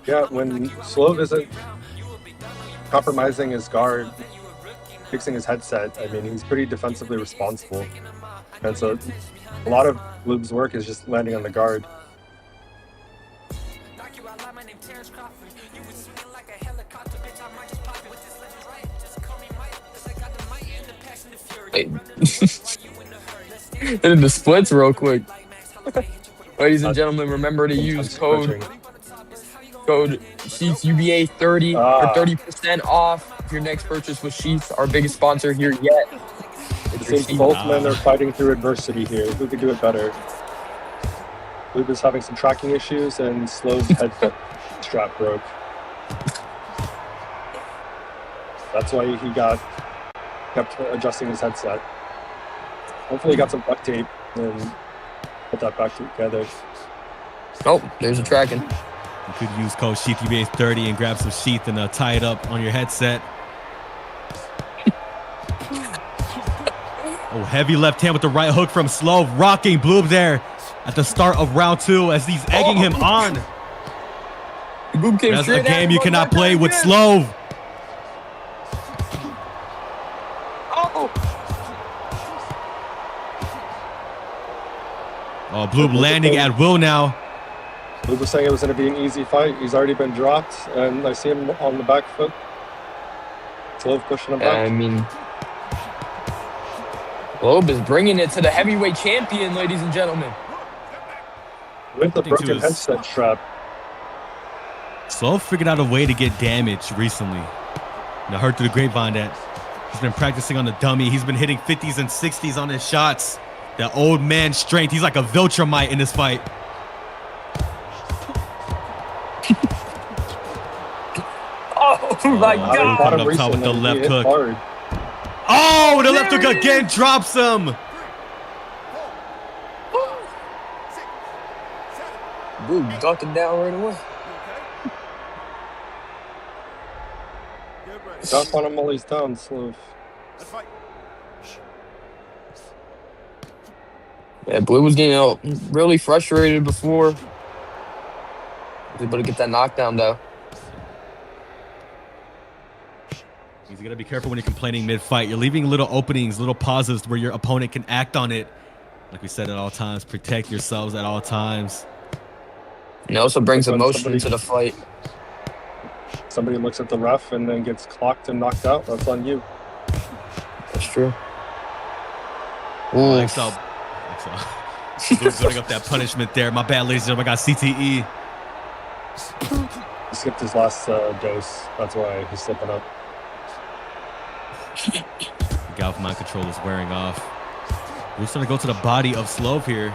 Yeah, when Slove isn't compromising his guard, fixing his headset, I mean, he's pretty defensively responsible. And so a lot of Bloob's work is just landing on the guard. In the splits real quick. Ladies and gentlemen, remember to use code Sheath UBAE 30 for 30% off your next purchase with Sheath, our biggest sponsor here yet. It seems both men are fighting through adversity here. Who could do it better? Bloob is having some tracking issues, and Slove's headset strap broke. That's why he kept adjusting his headset. Hopefully he got some duct tape and put that back together. Oh, there's a tracking. You could use code Sheath UBAE 30 and grab some Sheath and tie it up on your headset. Oh, heavy left hand with the right hook from Slove, rocking Bloob there at the start of round 2 as he's egging him on. That's a game you cannot play with Slove. Oh, Blue landing at will now. Blue was saying it was going to be an easy fight. He's already been dropped, and I see him on the back foot. Slove pushing him back. I mean, Globe is bringing it to the heavyweight champion, ladies and gentlemen. With the broken headset strap. Slove figured out a way to get damage recently. I heard through the grapevine that he's been practicing on the dummy. He's been hitting 50s and 60s on his shots. That old man strength. He's like a Viltrumite in this fight. Oh my God! Coming up top with the left hook. Oh, the left hook again drops him. Blue ducking down right away. Duck on him while he's down, Slove. Yeah, Blue was getting really frustrated before. Was able to get that knockdown though. You gotta be careful when you're complaining mid-fight. You're leaving little openings, little pauses where your opponent can act on it. Like we said at all times, protect yourselves at all times. And it also brings emotion into the fight. Somebody looks at the ref and then gets clocked and knocked out. That's on you. That's true. Oh, XL. Building up that punishment there. My bad, ladies and gentlemen. I got CTE. He skipped his last dose. That's why he's slipping up. Golf mind control is wearing off. We're just gonna go to the body of Slove here.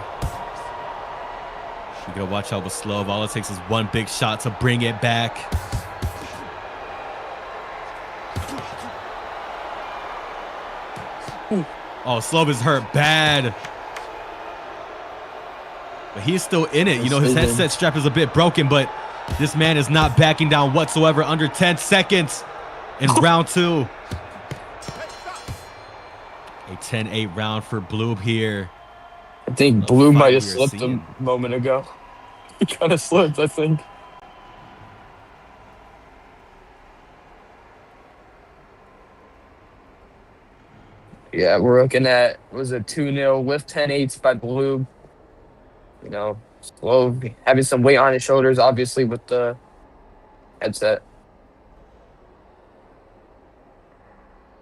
You gotta watch out with Slove. All it takes is one big shot to bring it back. Oh, Slove is hurt bad. But he's still in it. You know, his headset strap is a bit broken, but this man is not backing down whatsoever. Under 10 seconds in round 2. A 10-8 round for Blue here. I think Blue might have slipped a moment ago. He kind of slipped, I think. Yeah, we're looking at, was it 2-0 with 10-8s by Blue. You know, Slow having some weight on his shoulders, obviously, with the headset.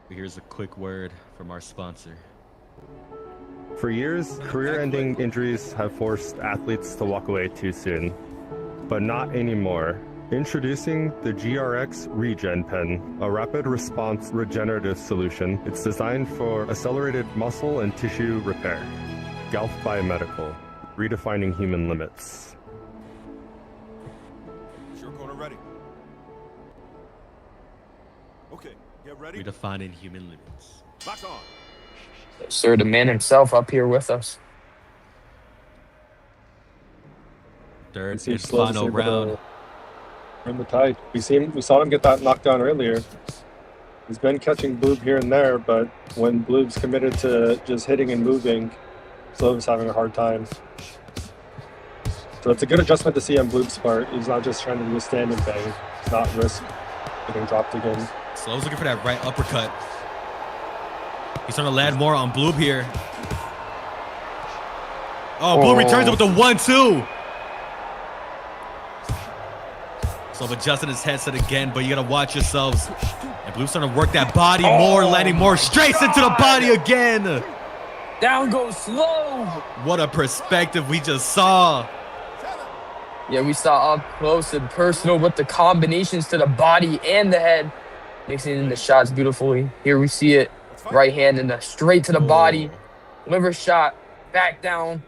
Here's a quick word from our sponsor. For years, career-ending injuries have forced athletes to walk away too soon, but not anymore. Introducing the GRX Regen Pen, a rapid response regenerative solution. It's designed for accelerated muscle and tissue repair. Galf Biomedical, redefining human limits. Your corner ready. Okay, get ready. Redefining human limits. Lock on. Sir, the man himself up here with us. Third and final round. In the tide. We saw him get that knockdown earlier. He's been catching Bloob here and there, but when Bloob's committed to just hitting and moving, Slove's having a hard time. So it's a good adjustment to see on Bloob's part. He's not just trying to do a stand and bang, not risk getting dropped again. Slove's looking for that right uppercut. He's trying to land more on Bloob here. Oh, Bloob returns it with the 1-2. So adjusting his headset again, but you gotta watch yourselves. And Blue's trying to work that body more, landing more straights into the body again. Down goes Slow. What a perspective we just saw. Yeah, we saw up close and personal with the combinations to the body and the head. Mixing in the shots beautifully. Here we see it. Right hand and straight to the body. Liver shot. Back down.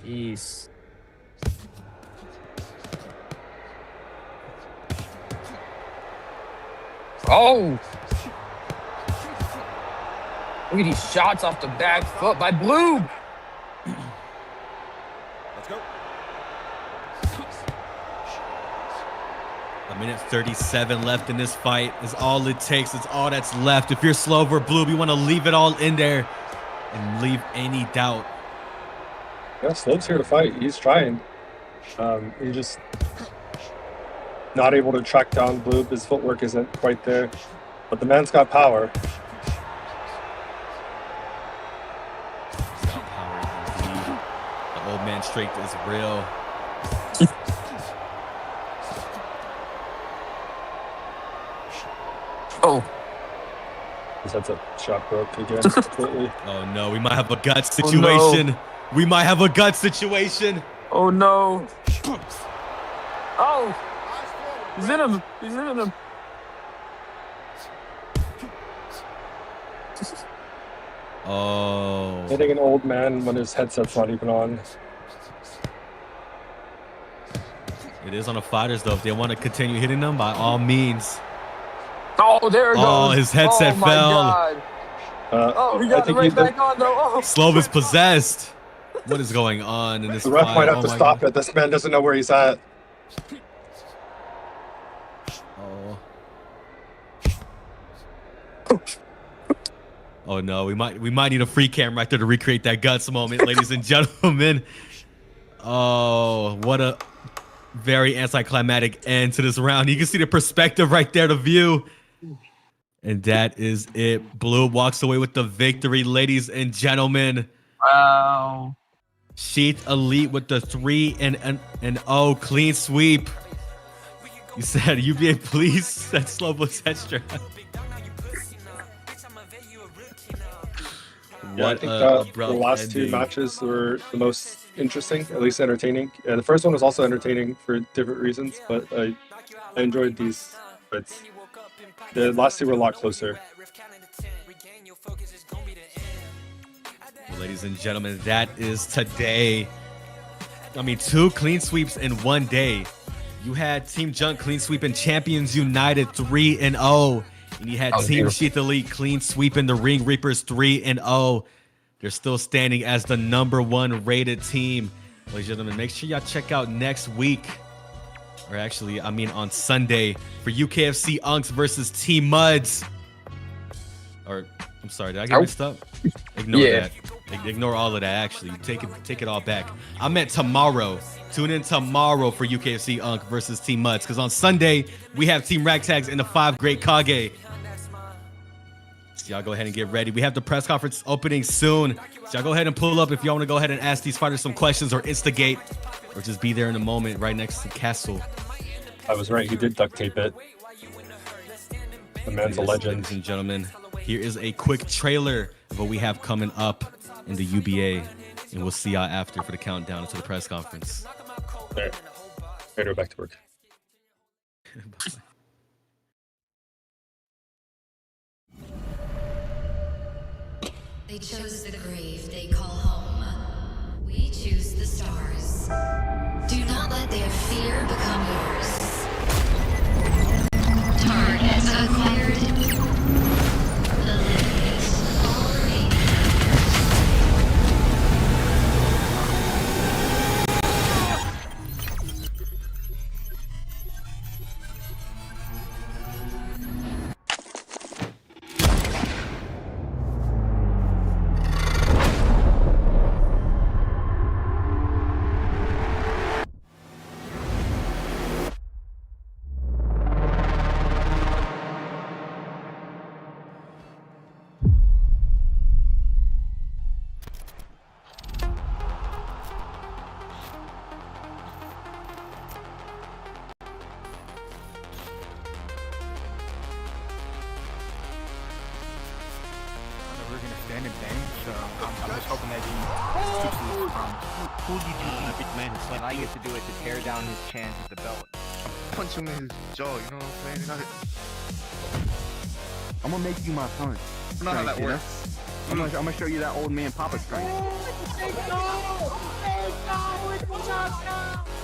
Jeez. Oh! Look at these shots off the back foot by Blue. Let's go. A minute 37 left in this fight is all it takes. It's all that's left. If you're Slow or Blue, you want to leave it all in there and leave any doubt. Yeah, Slope's here to fight. He's trying. He's just not able to track down Blue. His footwork isn't quite there. But the man's got power. He's got power indeed. The old man strength is real. Oh. His headset shot broke again completely. Oh no, we might have a gut situation. Oh, no. We might have a gut situation. Oh no. Oh. He's in him. He's in him. Oh. Hitting an old man when his headset's not even on. It is on the fighters though. If they want to continue hitting them, by all means. Oh, there it goes. Oh, his headset Oh, my fell. God. Oh, he got it right back on though. Oh. Slove is possessed. What is going on in this The ref fight? might have Oh to my stop God. it. This man doesn't know where he's at. Oh. Oh no, we might need a free cam right there to recreate that guts moment, ladies and gentlemen. Oh, what a very anticlimactic end to this round. You can see the perspective right there, the view. And that is it. Blue walks away with the victory, ladies and gentlemen. Wow. Sheath Elite with the 3-0 clean sweep. You said UBA, please. That slow was extra. Yeah, I think the last two matches were the most interesting, at least entertaining. Yeah, the first one was also entertaining for different reasons, but I enjoyed these fights. The last two were a lot closer. Ladies and gentlemen, that is today. I mean, 2 clean sweeps in one day. You had Team jUnC clean sweep and Champions United 3-0. And you had Team Sheath Elite clean sweep in the Ring Reapers 3-0. They're still standing as the #1 rated team. Ladies and gentlemen, make sure y'all check out next week. Or actually, I mean on Sunday for UKFC jUnC versus Team Muds. Or, I'm sorry, did I get mixed up? Ignore that. Ignore all of that, actually. Take it all back. I meant tomorrow. Tune in tomorrow for UKFC jUnC versus Team Muds. Because on Sunday, we have Team Ragtags and the 5 Great Kage. So y'all go ahead and get ready. We have the press conference opening soon. So y'all go ahead and pull up if y'all want to go ahead and ask these fighters some questions or instigate. Or just be there in a moment right next to Castle. I was right. He did duct tape it. The man's a legend. Ladies and gentlemen, here is a quick trailer of what we have coming up in the UBA. And we'll see y'all after for the countdown to the press conference. There. Better back to work. They chose the grave they call home. We choose the stars. Do not let their fear become yours. Target acquired. Eliminate all remaining. We're gonna stand and bang, so I'm just hoping that he keeps this Who did you big man who allow you to do it to tear down his chance at the belt? Punch him in his jaw, you know what I'm saying? I'm gonna make you my son. I know how that works. I'm gonna show you that old man Papa strength.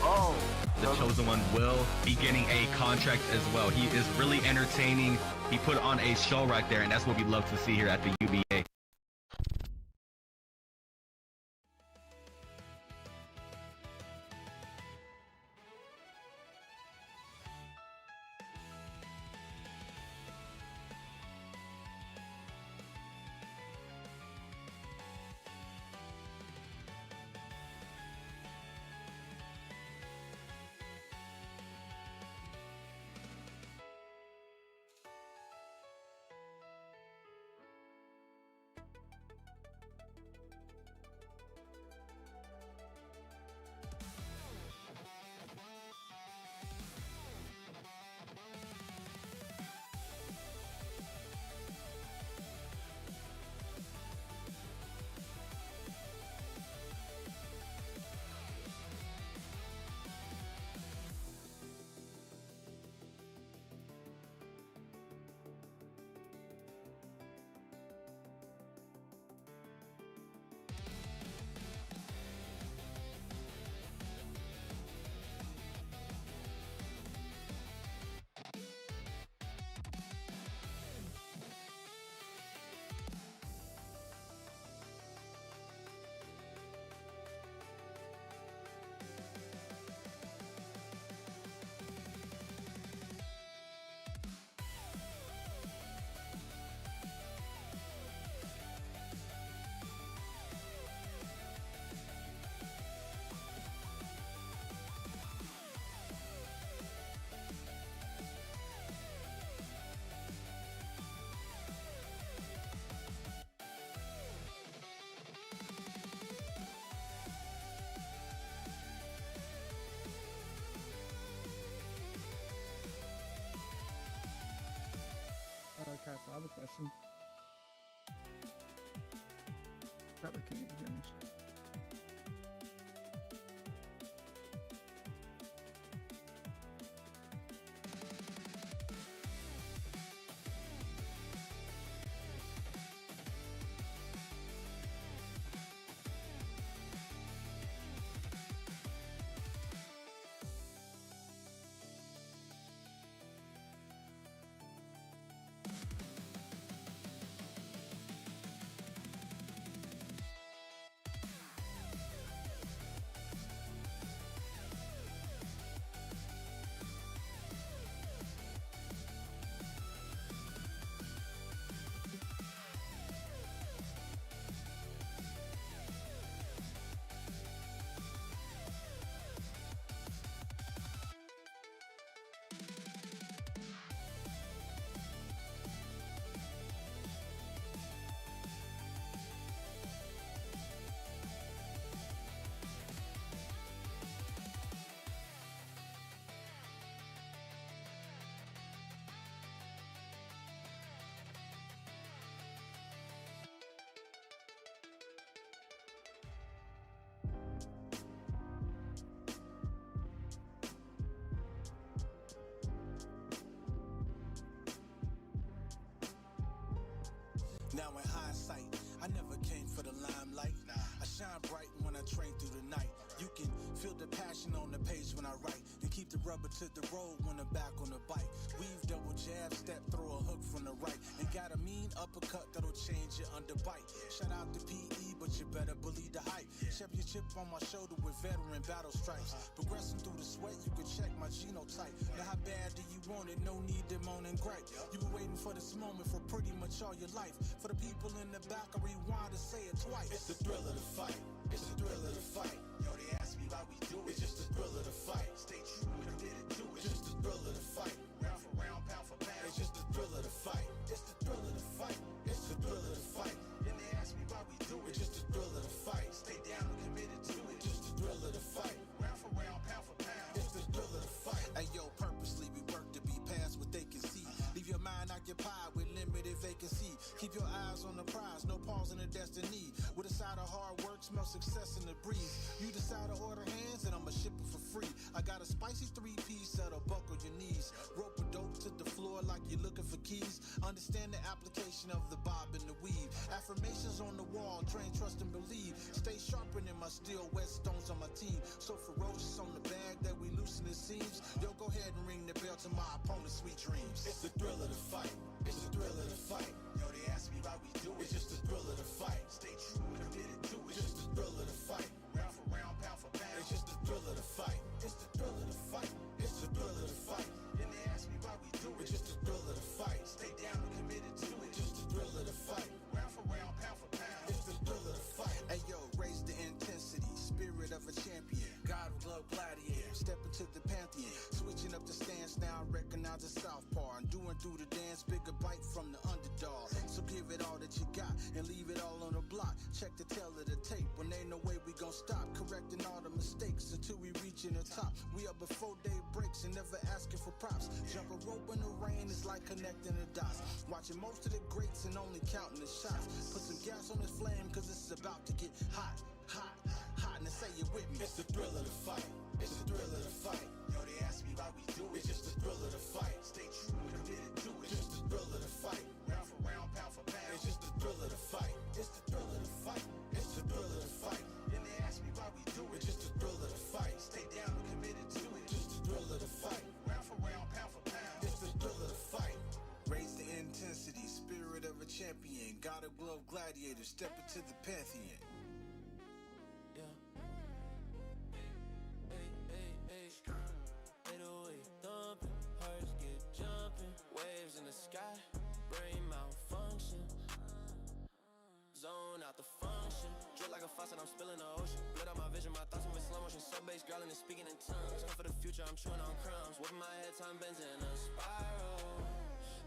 Oh. The chosen one will be getting a contract as well. He is really entertaining. He put on a show right there, and that's what we love to see here at the UBA. that, so I have a question. Probably can't even finish. Now in hindsight, I never came for the limelight. I shine bright when I train through the night. You can feel the passion on the page when I write. And keep the rubber to the road when I'm back on the bike. Weave double jab, step, throw a hook from the right. And got a mean uppercut that'll change your underbite. Shout out to PE, but you better believe the hype. Championship on my shoulder with veteran battle stripes. Progressing through the sweat, you can check my genotype. Now how bad do you want it? No need to moan and gripe. You been waiting for this moment for pretty much all your life. For the people in the back, I rewind to say it twice. It's the thrill of the fight. It's the thrill of the fight. Yo, they ask me why we do it. It's just the thrill of the fight. Stay true and committed to it. It's just the thrill of the fight. Round for round, pound for pound. It's just the thrill of the fight. It's the thrill of the fight. It's the thrill of the fight. Then they ask me why we do it. It's just the thrill of the fight. Stay down and committed to it. Just the thrill of the fight. Round for round, pound for pound. It's the thrill of the fight. Hey yo, purposely we work to be past what they can see. Leave your mind occupied with limited vacancy. Keep your eyes on the prize, no pause in the destiny. With a side of hard work, smell success in the breeze. You decide to order hands and I'ma ship it for free. I got a spicy 3-piece that'll buckle your knees. Rope a dope to the floor like you're looking for keys. Understand the application of the bob and the weave. Affirmations on the wall, train, trust and believe. Stay sharpening my steel, wet stones on my team. So ferocious on the bag that we loosen the seams. Yo, go ahead and ring the bell to my opponent's sweet dreams. It's the thrill of the fight. It's the thrill of the fight. Yo, they ask me why we do it. It's just the thrill of the fight. Stay true and committed to it. It's just the thrill of the fight. Round for round, pound for pound. It's just the thrill of the fight. It's the thrill of the fight. It's the thrill of the fight. Then they ask me why we do it. It's just the thrill of the fight. Stay down and committed to it. Just the thrill of the fight. Round for round, pound for pound. It's the thrill of the fight. Hey yo, raise the intensity. Spirit of a champion. God of love gladiator. Step into the pantheon. Switching up the stance now. Recognize the southpaw. And doing through the dance. Bigger bite from the underdog. So give it all that you got. And leave it all on the block. Check the tail of the tape. When ain't no way we gon' stop. Correcting all the mistakes until we reaching the top. We up before day breaks and never asking for props. Jump a rope in the rain is like connecting the dots. Watching most of the greats and only counting the shots. Put some gas on this flame cause this is about to get hot. Hot, hot, and say it with me. It's the thrill of the fight. It's the thrill of the fight. Yo, they ask me why we do it. It's just the thrill of the fight. Stay true and committed to it. Just the thrill of the fight. Round for round, pound for pound. It's just the thrill of the fight. It's the thrill of the fight. It's the thrill of the fight. Then they ask me why we do it. It's just the thrill of the fight. Stay down and committed to it. Just the thrill of the fight. Round for round, pound for pound. It's the thrill of the fight. Raise the intensity, spirit of a champion. God of glove gladiator, step into the pantheon. Yeah. Hey, hey, hey. 808 thumping, hearts get jumping. Waves in the sky, brain malfunction. Zone out the function. Drip like a faucet, I'm spilling the ocean. Blood out my vision, my thoughts move in slow motion. Sub-bass growling and speaking in tongues. Come for the future, I'm chewing on crumbs. Whipping my head, time bends in a spiral.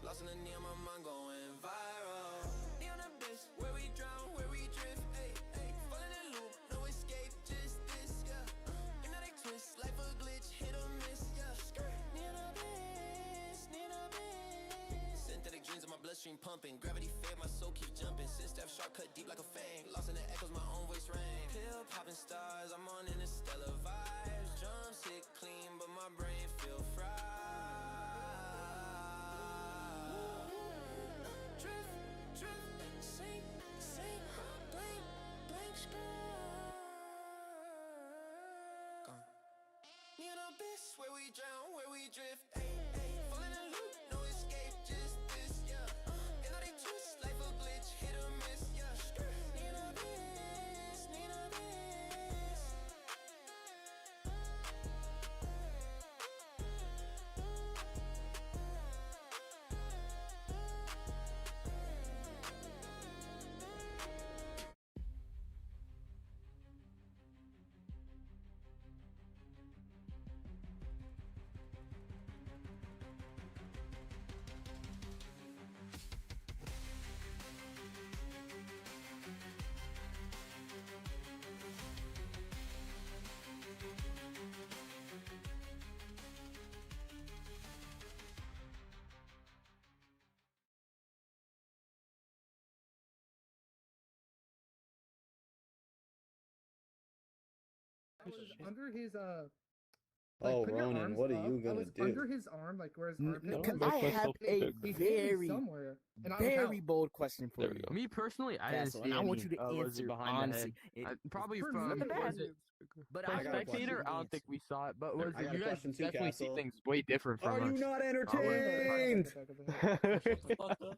Lost in the neon, my mind going viral. Neon abyss, where we drown, where we drift. Ay, ay. Falling in loop, no escape, just this, yeah. Hypnotic twist, life a glitch, hit or miss, yeah. Neon abyss, neon abyss. Synthetic dreams in my bloodstream. bloodstream pumping. Gravity fed, my soul keeps jumping. Six step shot cut deep like a fang. Lost in the echoes, my own voice rang. Pill popping stars, I'm on interstellar vibes. Drums hit clean, but my brain feel fried. Drift, drift, sink, sink, blank, blank sky. Neon abyss, where we drown, where we drift. Ay, ay, fall in a loop, no escape, just this, yeah. And now they twist, life a glitch, hit or miss, yeah. Neon abyss, neon abyss. I was under his Oh, put your Ronan, arms what are up. you I gonna was do? under his arm, like where his armpit was. Because I have a He hit me somewhere, and I was very out. bold question for There we you. go. Me personally, I didn't Castle, see and I want any, you to was it answer behind the honestly. head? Probably For from me, was it But from I got a spectator? question. I don't think we saw it, but was I it, got you a guys question too, definitely see Castle. things way different from Are you us. not Oh, entertained? Shut the fuck up. Team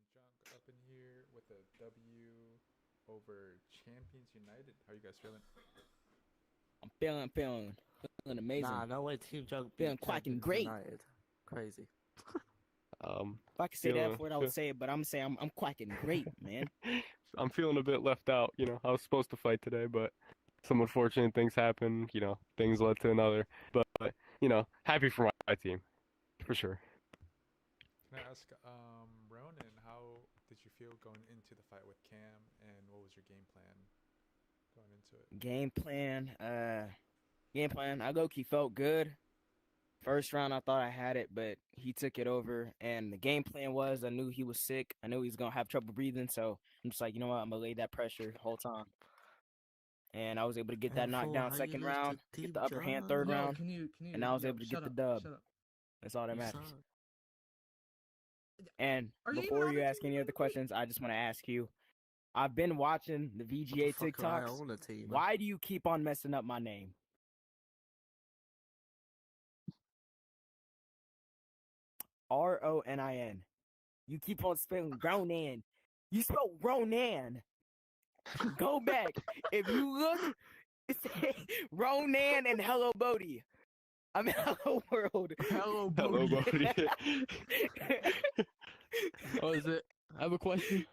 jUnC up in here with a W over Champions United. How you guys feeling? I'm feeling amazing. Nah, no way Team jUnC Feeling quacking great. United. Crazy. If I could say that word, I would say it, but I'm gonna say I'm quacking great, man. I'm feeling a bit left out. You know, I was supposed to fight today, but some unfortunate things happened. You know, things led to another. But you know, happy for my team, for sure. Can I ask, Ronan, how did you feel going into the fight with Cam, and what was your game plan going into it? Game plan. I low-key felt good. First round, I thought I had it, but he took it over. And the game plan was, I knew he was sick. I knew he was gonna have trouble breathing. So I'm just like, you know what? I'm gonna lay that pressure the whole time. And I was able to get that knockdown second round, get the upper hand third round, and I was able to get the dub. That's all that matters. And before you ask any other questions, I just want to ask you, I've been watching the VGA TikToks. Why do you keep on messing up my name? Ronin. You keep on spelling Ronan. You spell Ronan. Go back. If you look, it's Ronan and Hello Bodhi. I mean, Hello World. Hello Bodhi. What is it? I have a question.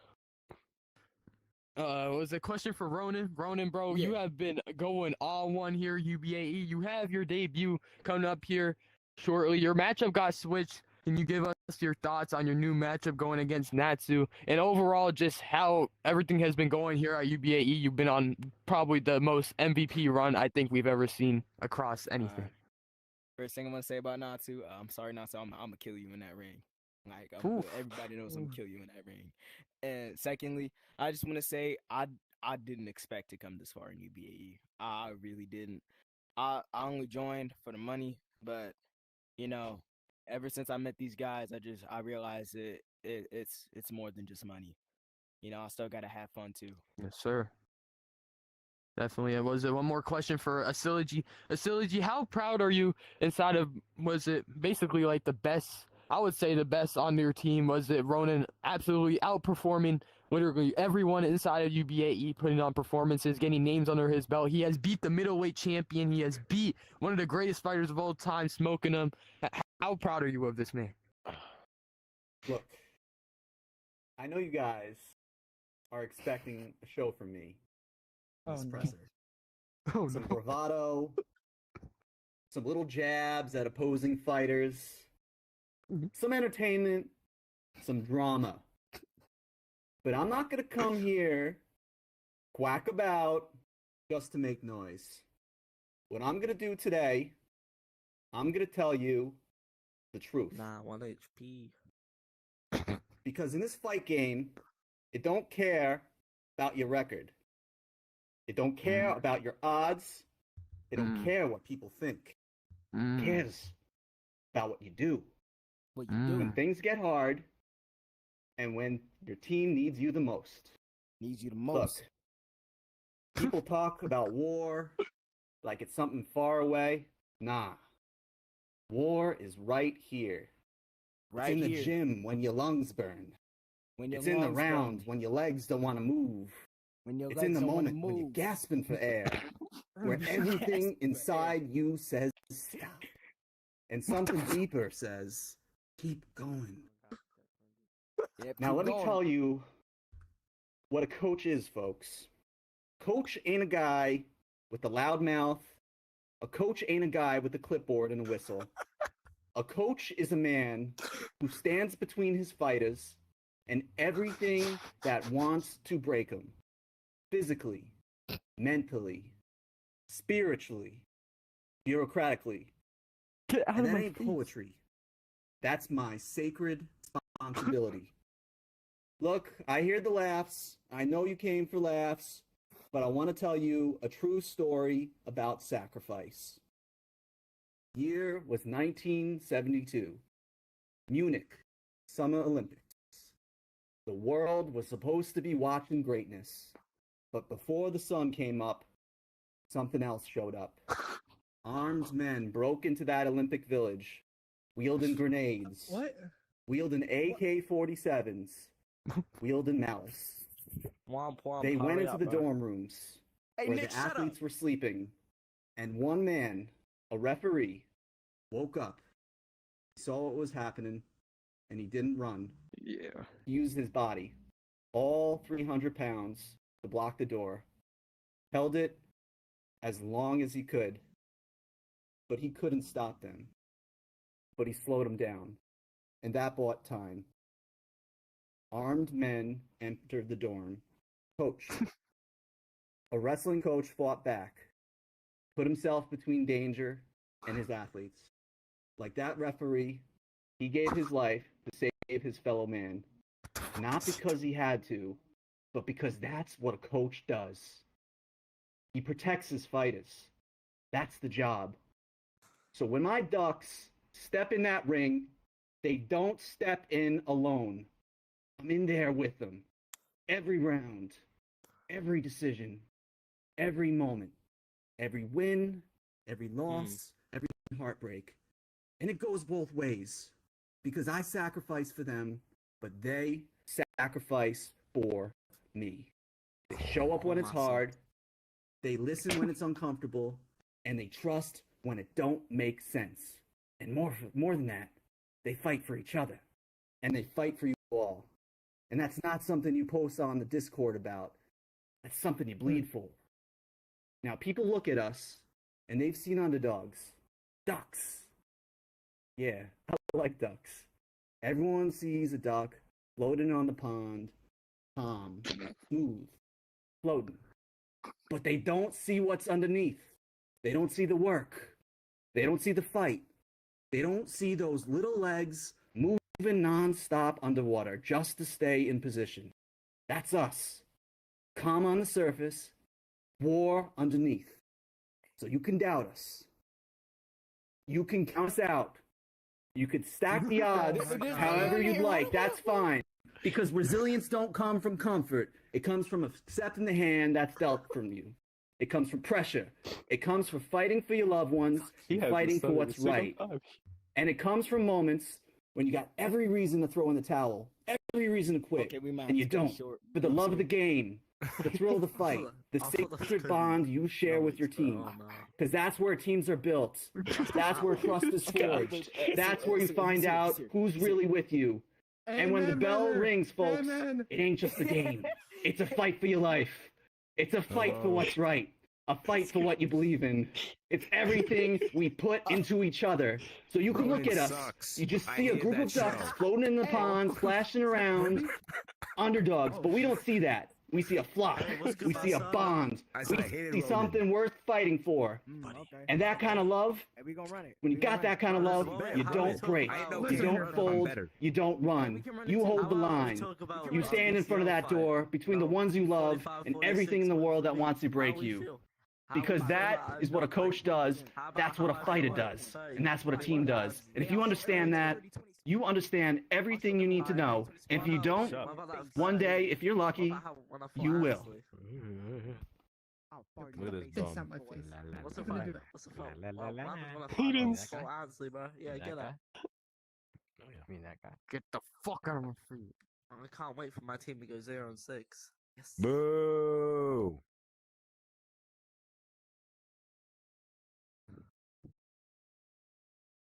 Was a question for Ronan. Ronan, bro, you have been going all one here, UBAE. You have your debut coming up here shortly. Your matchup got switched. Can you give us your thoughts on your new matchup going against Natsu, and overall just how everything has been going here at UBAE? You've been on probably the most MVP run I think we've ever seen across anything. First thing I'm gonna say about Natsu, I'm sorry, Natsu, I'm gonna kill you in that ring. Like everybody knows I'm gonna kill you in that ring. And secondly, I just want to say I didn't expect to come this far in UBAE. I really didn't. I only joined for the money, but you know, ever since I met these guys, I realized it's more than just money. You know, I still gotta have fun too. Yes, sir. Definitely. And was it one more question for Asilogy? Asilogy, how proud are you inside of, was it basically like the best, I would say the best on your team? Was it Ronan absolutely outperforming literally everyone inside of UBAE, putting on performances, getting names under his belt? He has beat the middleweight champion. He has beat one of the greatest fighters of all time, smoking him. How proud are you of this man? Look, I know you guys are expecting a show from me. This presser. Some bravado, some little jabs at opposing fighters, some entertainment, some drama. But I'm not going to come here, quack about, just to make noise. What I'm going to do today, I'm going to tell you the truth. Nah, 1 HP. Because in this fight game, it don't care about your record. It don't care about your odds. It don't care what people think. It cares about what you do. What you do. When things get hard and when your team needs you the most. Needs you the most. Look, people talk about war like it's something far away. Nah. War is right here. Right it's in here. the gym when your lungs burn. When your It's in the lungs round burn. when your legs don't want to move. When your It's in legs the don't wanna moment when you're move. gasping for air. Where everything inside you says stop. And something deeper says, keep going. Yep, Now keep let me going. tell you what a coach is, folks. Coach ain't a guy with the loud mouth. A coach ain't a guy with a clipboard and a whistle. A coach is a man who stands between his fighters and everything that wants to break them. Physically, mentally, spiritually, bureaucratically. And that ain't poetry. That's my sacred responsibility. Look, I hear the laughs. I know you came for laughs, but I want to tell you a true story about sacrifice. Year was 1972. Munich, Summer Olympics. The world was supposed to be watching greatness, but before the sun came up, something else showed up. Armed men broke into that Olympic village, wielding grenades. What? Wielding AK-47s, wielding malice. They went into the dorm rooms where Nick, the shut athletes were sleeping, and one man, a referee, woke up, saw what was happening, and he didn't run. Yeah. He used his body, all 300 pounds, to block the door. Held it as long as he could, but he couldn't stop them. But he slowed them down, and that bought time. Armed men entered the dorm. Coach. A wrestling coach fought back, put himself between danger and his athletes. Like that referee, he gave his life to save his fellow man. Not because he had to, but because that's what a coach does. He protects his fighters. That's the job. So when my Ducks step in that ring, they don't step in alone. I'm in there with them. Every round, every decision, every moment, every win, every loss, every heartbreak. And it goes both ways. Because I sacrifice for them, but they sacrifice for me. They show up when it's hard, they listen when it's uncomfortable, and they trust when it don't make sense. And more than that, they fight for each other. And they fight for you all. And that's not something you post on the Discord about. That's something you bleed for. Now, people look at us, and they've seen underdogs. Ducks. Yeah, I like ducks. Everyone sees a duck floating on the pond, calm, smooth, floating. But they don't see what's underneath. They don't see the work. They don't see the fight. They don't see those little legs moving non-stop underwater just to stay in position. That's us. Calm on the surface, war underneath. So you can doubt us. You can count us out. You could stack the odds however you'd like. That's fine. Because resilience don't come from comfort. It comes from accepting the hand that's dealt from you. It comes from pressure. It comes from fighting for your loved ones, fighting for what's right. And it comes from moments when you got every reason to throw in the towel, every reason to quit, and you don't. For the love of the game, the thrill of the fight, the sacred bond you share with your team. Because that's where teams are built. That's where trust is forged. That's where you find out who's really with you. And when the bell rings, folks, it ain't just a game. It's a fight for your life. It's a fight for what's right. A fight for what you believe in. It's everything we put into each other. So you can look at us. You just see a group of ducks floating in the pond, splashing around, underdogs. But we don't see that. We see a flock. We see a bond. We see something worth fighting for. Okay. And that kind of love, Hey, we gonna run it. when you got that kind of love, you don't break. You don't fold. You don't run. You hold the line. You stand in front of that door between the ones you love and everything in the world that wants to break you. Because that is what a coach does. That's what a fighter does. And that's what a team does. And if you understand that, you understand everything you need to know. And if you don't, one day, if you're lucky, you will. Look at this bum. What's the fight? What's the fight? He didn't. Oh, honestly, bro. Yeah, get that. I mean that guy. Get the fuck out of my feet. I can't wait for my team to go 0-6. Yes. Boo!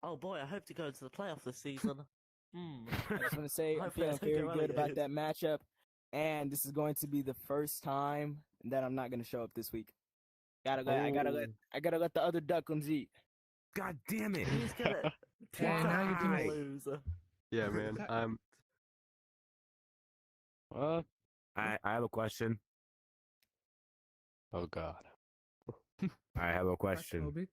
Oh boy, I hope to go to the playoff this season. I just want to say I'm Hopefully I feeling don't get very good about relegated. that matchup, and this is going to be the first time that I'm not going to show up this week. I gotta let the other ducklings eat. God damn it! He's gonna. Yeah, now you're doing Fucking it. loser. Yeah, man. I have a question. Oh God. I have a question. Kobe?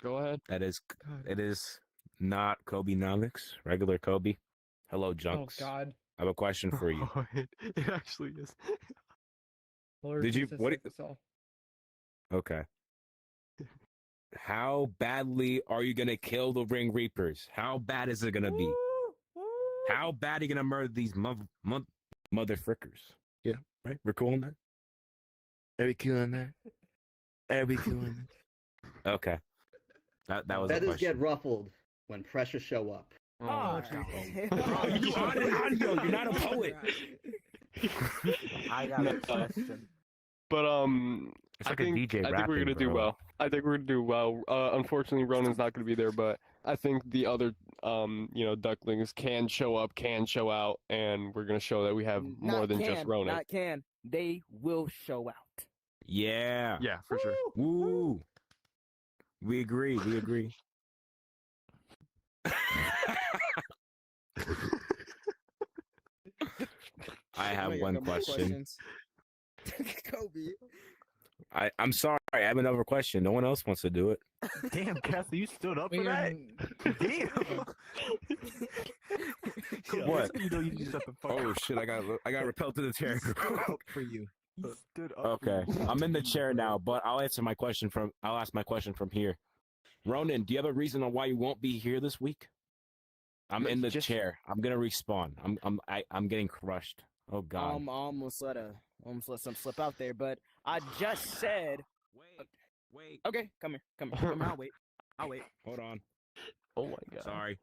Go ahead. That is, God. it is not Kobe Nomics, regular Kobe. Hello, Oh Junks. God. I have a question for you. It actually is. Lord Did you- Jesus, what save do- us all. Okay. How badly are you gonna kill the Ring Reapers? How bad is it gonna be? How bad are you gonna murder these motherfrickers? Yeah, right. We're cool on that. Are we cool on that? Are we cool on that? Okay. That was a Feathers question. get ruffled when pressure show up. Oh, Bro, you on it, audio. You're not a poet. I got a question. But It's I like a think DJ we're rapping, gonna do bro. well. I think we're gonna do well. Unfortunately, Ronan's not gonna be there, but I think the other ducklings can show up, can show out, and we're gonna show that we have more Not than can, just Ronan. Not can. They will show out. Yeah. Yeah, for sure. Woo. We agree. We agree. I have Wait, one got more question. questions. Kobe. I'm sorry. I have another question. No one else wants to do it. Damn, Cassie, you stood up for Wait, that? Damn. What? You know you just shut the fuck Oh up. shit! I got repelled to the chair. for you. He stood up. Okay, for you. I'm in the chair now, but I'll ask my question from here. Ronan, do you have a reason on why you won't be here this week? I'm in the chair. I'm gonna respawn. I'm getting crushed. Oh god. I almost let some slip out there, but I just said. Wait. Okay, come here. I'll wait. Hold on. Oh my god. Sorry.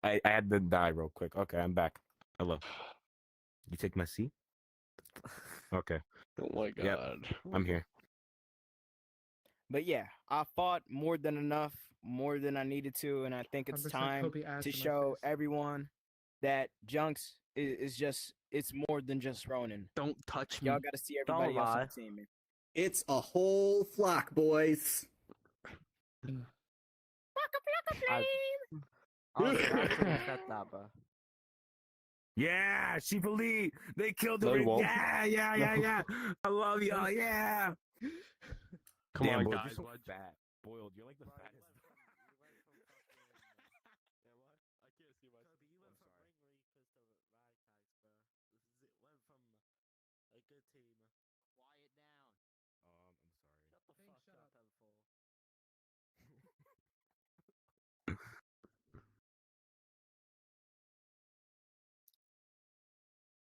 I had to die real quick. Okay, I'm back. Hello. You take my seat? Okay. Oh my god. Yep, I'm here. But yeah, I fought more than enough, more than I needed to, and I think it's 100% time Kobe ass to in my show face. everyone that jUnC is just it's more than just Ronan. Don't touch me. Y'all got to see everybody Don't else on lie. the team. Man. It's a whole flock, boys. I said that, bro. Yeah, she believed they killed the No, you ring. won't. Yeah. I love y'all. Yeah. Come Damn, on, boy, guys. you're so fat. Boiled. You're like the fattest.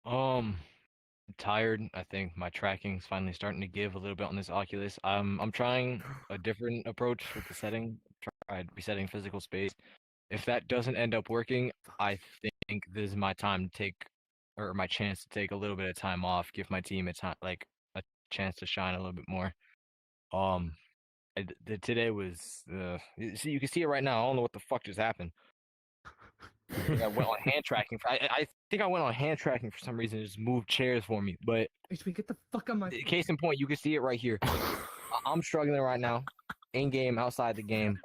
I'm tired. I think my tracking's finally starting to give a little bit on this Oculus. I'm trying a different approach with the setting. Tried resetting physical space. If that doesn't end up working, I think this is my time to take, or my chance to take a little bit of time off, give my team a chance to shine a little bit more. Today was see, you can see it right now. I don't know what the fuck just happened. I went on hand tracking. I think I went on hand tracking for some reason. It just moved chairs for me. But HB, get the fuck on my face. case in point, you can see it right here. I'm struggling right now, in game, outside the game.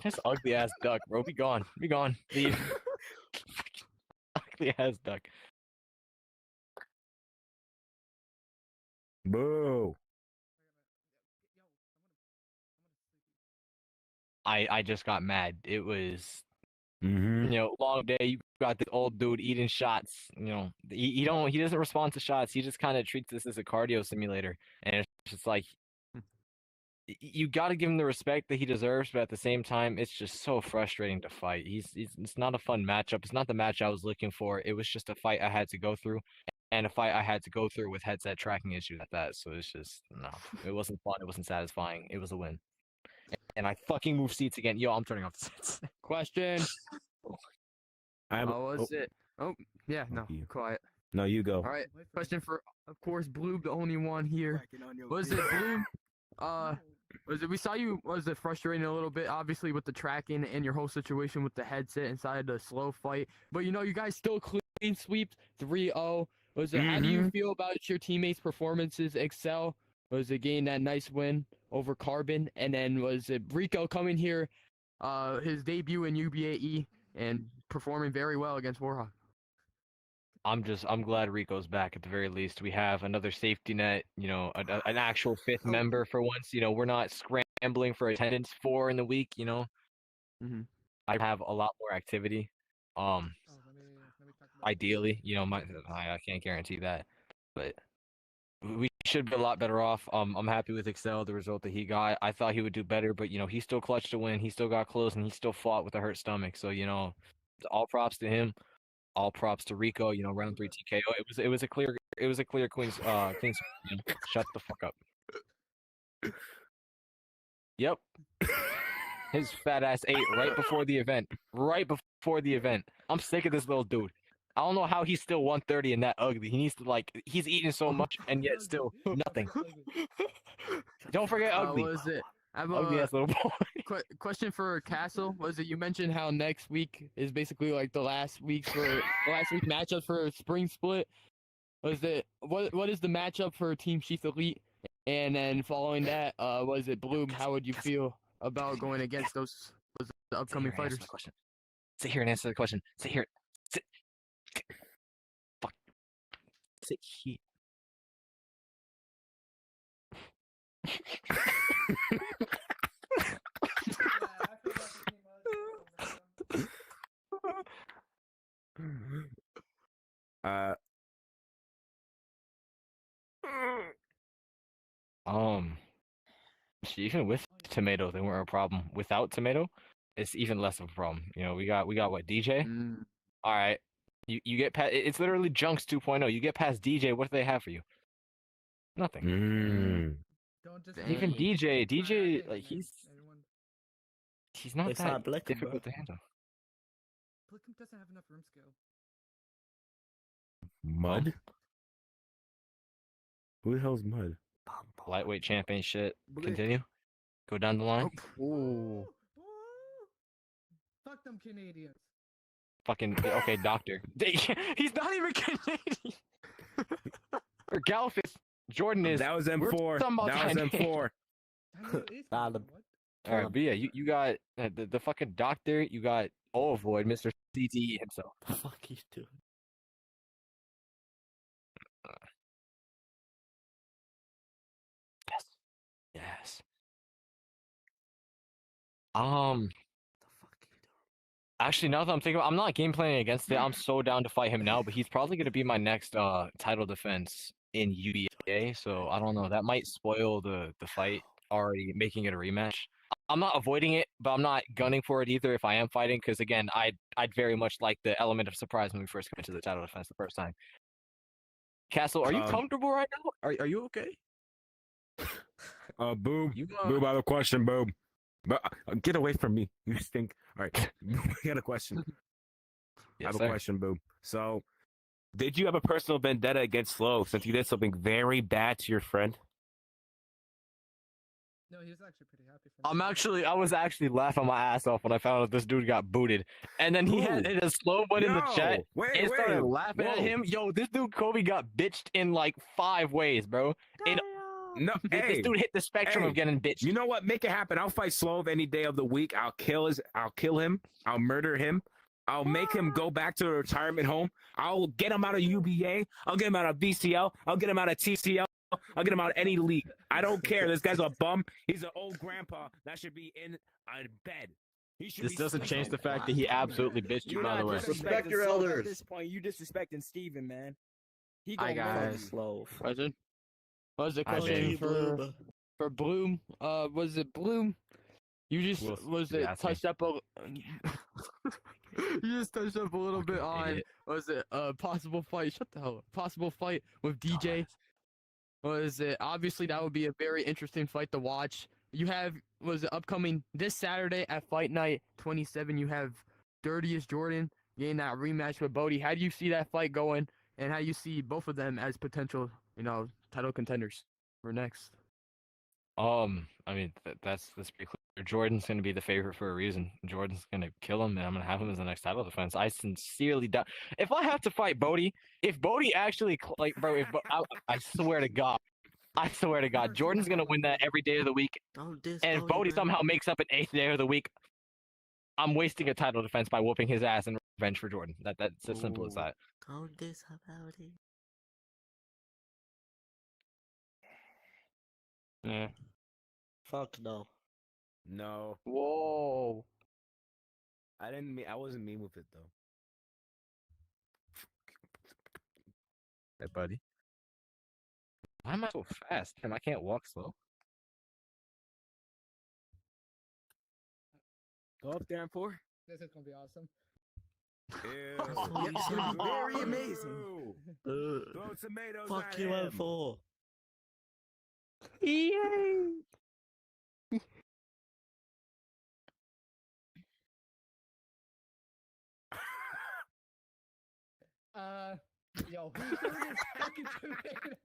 This ugly ass duck, bro. Be gone. Leave. Ugly ass duck. Boo. I just got mad. It was Mm-hmm. long day. You got this old dude eating shots. He doesn't respond to shots. He just kind of treats this as a cardio simulator, and it's just like you got to give him the respect that he deserves, but at the same time, it's just so frustrating to fight. It's not a fun matchup. It's not the match I was looking for. It was just a fight I had to go through, and a fight I had to go through with headset tracking issues at that. So it's just no, it wasn't fun. It wasn't satisfying. It was a win, and I fucking moved seats again. Yo, I'm turning off the seats. Question. Oh, was it? Oh, yeah, no, quiet. No, you go. All right, question for, of course, Blue, the only one here. Was it Blue? We saw you, was it frustrating a little bit, obviously, with the tracking and your whole situation with the headset inside the slow fight. But, you guys still clean sweeped 3-0. How do you feel about your teammates' performances excel? Was it getting that nice win over Carbon? And then was it Rico coming here, his debut in UBAE, and performing very well against Warhawk? I'm glad Rico's back at the very least. We have another safety net, an actual fifth member for once. We're not scrambling for attendance 4 in the week, I have a lot more activity. Ideally, I can't guarantee that, but we should be a lot better off. I'm happy with Excel, the result that he got. I thought he would do better, but he still clutched to win. He still got close, and he still fought with a hurt stomach. So all props to him. All props to Rico. Round 3 TKO. It was a clear clean sweep. Shut the fuck up. Yep. His fat ass ate right before the event. Right before the event. I'm sick of this little dude. I don't know how he's still 130 and that ugly. He needs to he's eating so much and yet still nothing. Don't forget ugly. What was it? I have ugly ass little boy. Question for Castle. Was it you mentioned how next week is basically like the last week matchup for spring split? Was it what is the matchup for Team Sheath Elite? And then following that, was it Bloom? How would you feel about going against the upcoming fighters? Sit here and answer the question. Sit here. Sit. Fuck. Sit here. Even with tomato, they weren't a problem. Without tomato, it's even less of a problem. We got what, DJ? All right, you get past. It's literally jUnC 2.0. You get past DJ. What do they have for you? Nothing. Even DJ, like he's not It's that not Blickum, difficult bro. to handle. Blickum doesn't have enough room scale. Mud? Who the hell's Mud? Lightweight champion shit. Continue. Go down the line. Ooh. Fuck them Canadians. Fucking okay, doctor. He's not even Canadian. Or Galfis. Jordan is. That was M4. That was M4. All right, but yeah, you got the fucking doctor. You got Void, Mr. CTE himself. The fuck he's doing? Yes. Actually, now that I'm thinking, I'm not game planning against it. I'm so down to fight him now, but he's probably gonna be my next title defense in UBAE. So I don't know. That might spoil the fight, already making it a rematch. I'm not avoiding it, but I'm not gunning for it either if I am fighting, because again, I'd very much like the element of surprise when we first come into the title defense the first time. Castle, are you comfortable right now? Are you okay? Boob. Boob, I have a question, Boob. But get away from me. You stink. All right. I got a question. Yes, I have sir. a question, Boob. So, did you have a personal vendetta against Flo since you did something very bad to your friend? No, he was actually pretty happy for me. I was actually laughing my ass off when I found out this dude got booted. And then he had a slow one in the chat and started laughing at him. Yo, this dude Kobe got bitched in like 5 ways, bro. This dude hit the spectrum of getting bitched. You know what? Make it happen. I'll fight Slove any day of the week. I'll kill him. I'll murder him. I'll make him go back to a retirement home. I'll get him out of UBA. I'll get him out of BCL. I'll get him out of TCL. I'll get him out of any league. I don't care. This guy's a bum. He's an old grandpa that should be in bed. He should This be doesn't change the sleeping. fact that he absolutely bitched you, You're by the not way. disrespecting Sloth at this point. You disrespecting Steven, man. He Hi gonna learn. guys. Question. What was the Hi, question Dave. for Bloom? Was it Bloom? You just touched up a you just touched up a little bit on was it a possible fight? Shut the hell up. Possible fight with DJ. Was it obviously that would be a very interesting fight to watch. You have was it upcoming this Saturday at Fight Night 27. You have Dirtiest Jordan getting that rematch with Bodie. How do you see that fight going? And how you see both of them as potential, title contenders for next? I mean, that's pretty clear. Jordan's going to be the favorite for a reason. Jordan's going to kill him, and I'm going to have him as the next title defense. I sincerely doubt. If I have to fight Bodie, if Bodie actually, I swear to God, Jordan's going to win that every day of the week. And if Bodie somehow makes up an 8th day of the week, I'm wasting a title defense by whooping his ass in revenge for Jordan. That's as simple as that. Don't diss about it. Yeah. Fuck no. No. Whoa. I wasn't mean with it though. Hey, buddy. Why am I so fast? Damn, I can't walk slow. Go up there and pour. This is gonna be awesome. Ew. It's gonna be very amazing. Throw tomatoes Fuck at you him. out for. Yay! Yo, who's doing this fucking tomato?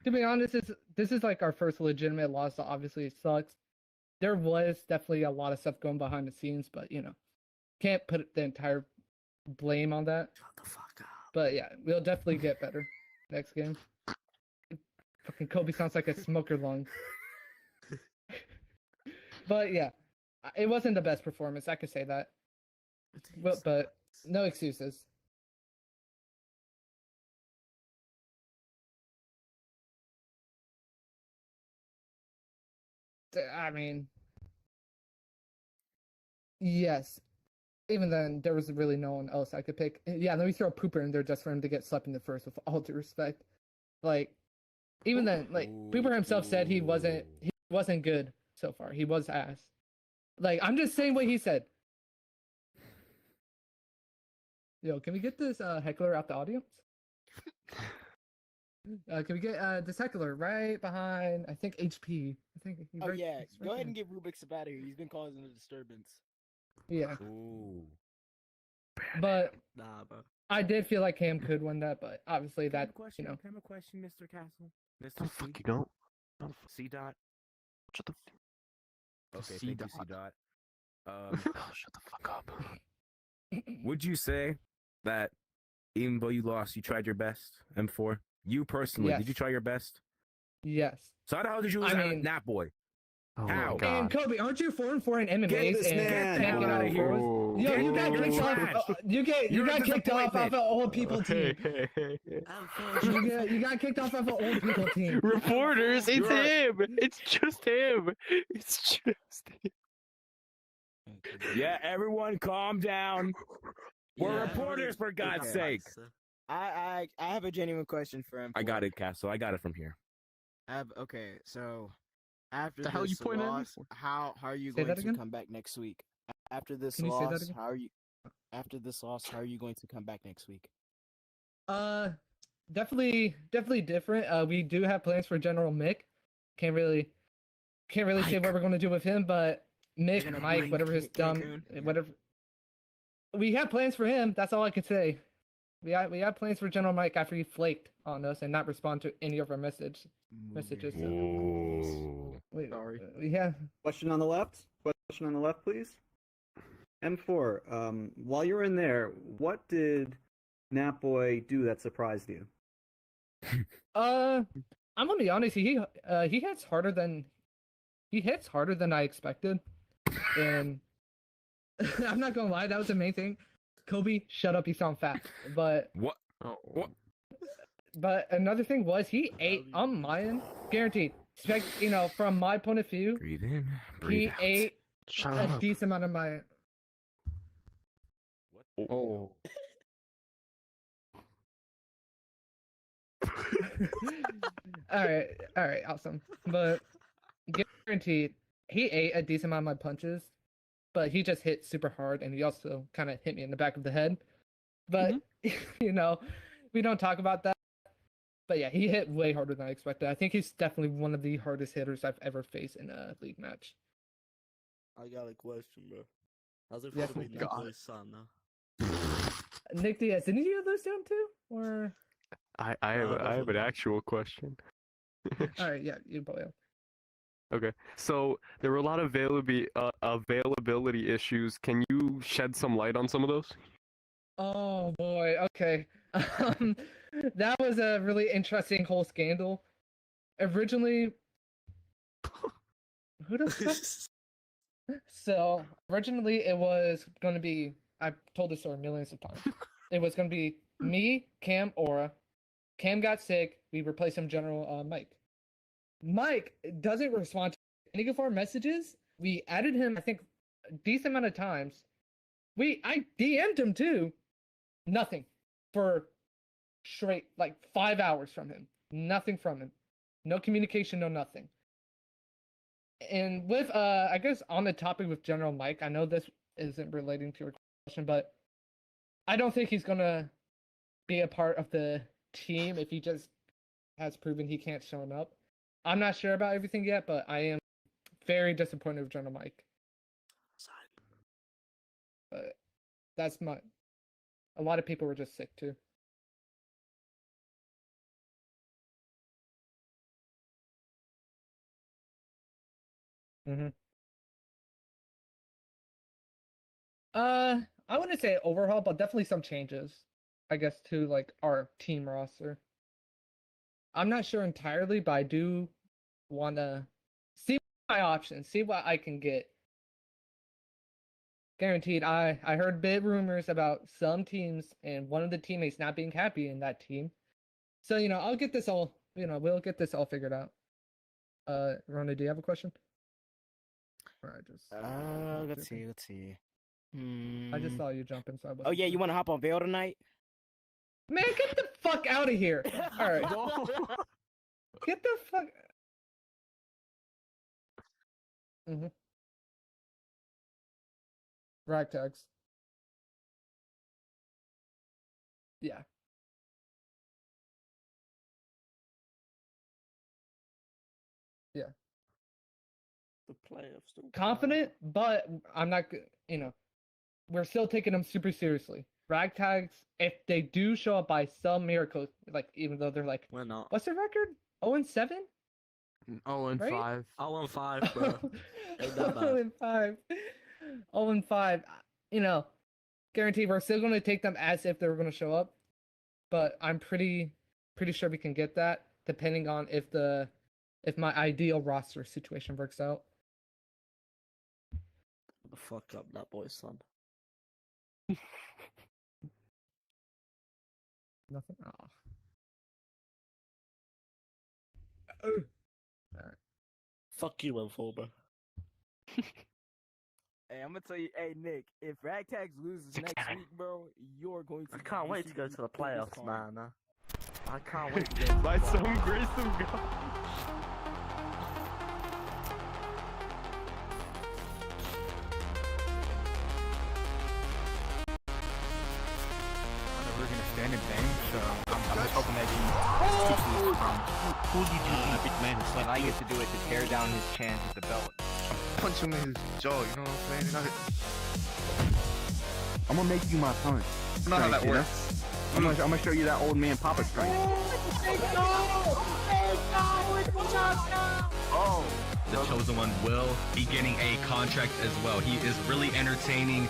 To be honest, this is like our first legitimate loss, so obviously it sucks. There was definitely a lot of stuff going behind the scenes, but can't put the entire blame on that. Shut the fuck up. But yeah, we'll definitely get better next game. Fucking Kobe sounds like a smoker lung. But yeah, it wasn't the best performance. I could say that. But no excuses. I mean, yes. Even then, there was really no one else I could pick. Yeah, let me throw Pooper in there just for him to get slept in the first, with all due respect. Like, even then, like Pooper himself said he wasn't good so far. He was ass. Like, I'm just saying what he said. Yo, can we get this heckler out the audience? Can we get this heckler right behind? I think HP. I think. Oh yeah, go ahead and get Rubik's out of here. He's been causing a disturbance. Yeah. Ooh. But Nah, bro. I did feel like Cam could win that, but obviously that Can I have a question, Mr. Castle? Mr. No, C? fuck you don't. C dot. Shut the. Okay, C thank you, C dot. dot. Shut the fuck up. Would you say that even though you lost, you tried your best? M4. You personally, Yes. did you try your best? Yes. So how the hell did you lose out of Nap Boy? Oh How? my God. And Kobe, aren't you 4-4 in MMA? Get this man out of here. Oh. Yo, you got kicked trash. off. You got kicked off of an old people team. You got kicked off of an old people team. Reporters, it's him. It's just him. It's just him. Yeah, everyone calm down. We're reporters, for God's sake. I have a genuine question for him. I got it, Castle. I got it from here. Okay, so after The hell this you pointing at me loss, for? how are you Say going that to again? come back next week? After this Can you say that loss, again? after this loss, how are you going to come back next week? Definitely different. We do have plans for General Mick. Can't really say what we're gonna do with him, but Mick, You're gonna Mike, bring whatever his dumb, Cancun? whatever. We have plans for him. That's all I can say. We have plans for General Mike after he flaked on us and not respond to any of our messages. So. Ooh. Wait, Sorry. Yeah. Question on the left. Question on the left, please. M4. While you were in there, what did Nap Boy do that surprised you? I'm gonna be honest. He hits harder than I expected, and I'm not gonna lie. That was the main thing. Kobe, shut up, you sound fat. But what? What? But another thing was he ate on my end, guaranteed. From my point of view, Breathe in, he breathe out. ate Shut a up. decent amount of my. Oh. all right, awesome. But guaranteed, he ate a decent amount of my punches, but he just hit super hard, and he also kind of hit me in the back of the head. But we don't talk about that. But yeah, he hit way harder than I expected. I think he's definitely one of the hardest hitters I've ever faced in a league match. I got a question, bro. How's it Yeah, feel to be Nick Boy's son now? Nick Diaz, didn't you have those down too? Or I have an actual question. all right, yeah, you probably have. Okay, so there were a lot of availability issues. Can you shed some light on some of those? Oh boy, okay. That was a really interesting whole scandal. Originally, who the fuck? So originally it was gonna be. I've told this story millions of times. It was gonna be me, Cam, Aura. Cam got sick. We replaced him, General Mike. Mike doesn't respond to any of our messages. We added him, I think, a decent amount of times. I DM'd him too. Nothing for straight 5 hours from him. Nothing from him. No communication, no nothing. And with I guess on the topic with General Mike, I know this isn't relating to your question, but I don't think he's gonna be a part of the team if he just has proven he can't show up. I'm not sure about everything yet, but I am very disappointed with General Mike. But that's my. A lot of people were just sick too. Mm-hmm. I wouldn't say overhaul, but definitely some changes, I guess, to our team roster. I'm not sure entirely, but I do want to see my options, see what I can get. Guaranteed. I heard big rumors about some teams and one of the teammates not being happy in that team. So, I'll get this all, we'll get this all figured out. Rona, do you have a question? Or I just let's see. I just saw you jumping, so I wasn't Oh yeah, you want to hop on Veil tonight? Man, get the fuck out of here. All right. Get the fuck. Mm-hmm. Ragtags. Yeah. Yeah. The playoffs. Confident, but I'm not. We're still taking them super seriously. Ragtags, if they do show up by some miracle, even though they're we're not. What's their record? 0-7. 0-5. 0-5, bro. Ain't that bad. 0-5. 0-5. Guaranteed we're still going to take them as if they were going to show up, but I'm pretty sure we can get that depending on if my ideal roster situation works out. The fuck up, that boy's son. Nothing. Oh. Alright. Fuck you, L4, bro. Hey, I'm gonna tell you, hey Nick, if Ragtags loses next week, bro, you're going to. I can't wait to go to the playoffs, man. I can't wait to go. By some grace of God. We're gonna stand and bang, so I'm just hoping that he keeps this from. Who did you beat, man? And I get to do it to tear down his chance at the belt. Punch him in his jaw, you know what I'm saying? I'm gonna make you my punch. I know how that works. I'm gonna show you that old man Papa strength. The chosen one will be getting a contract as well. He is really entertaining.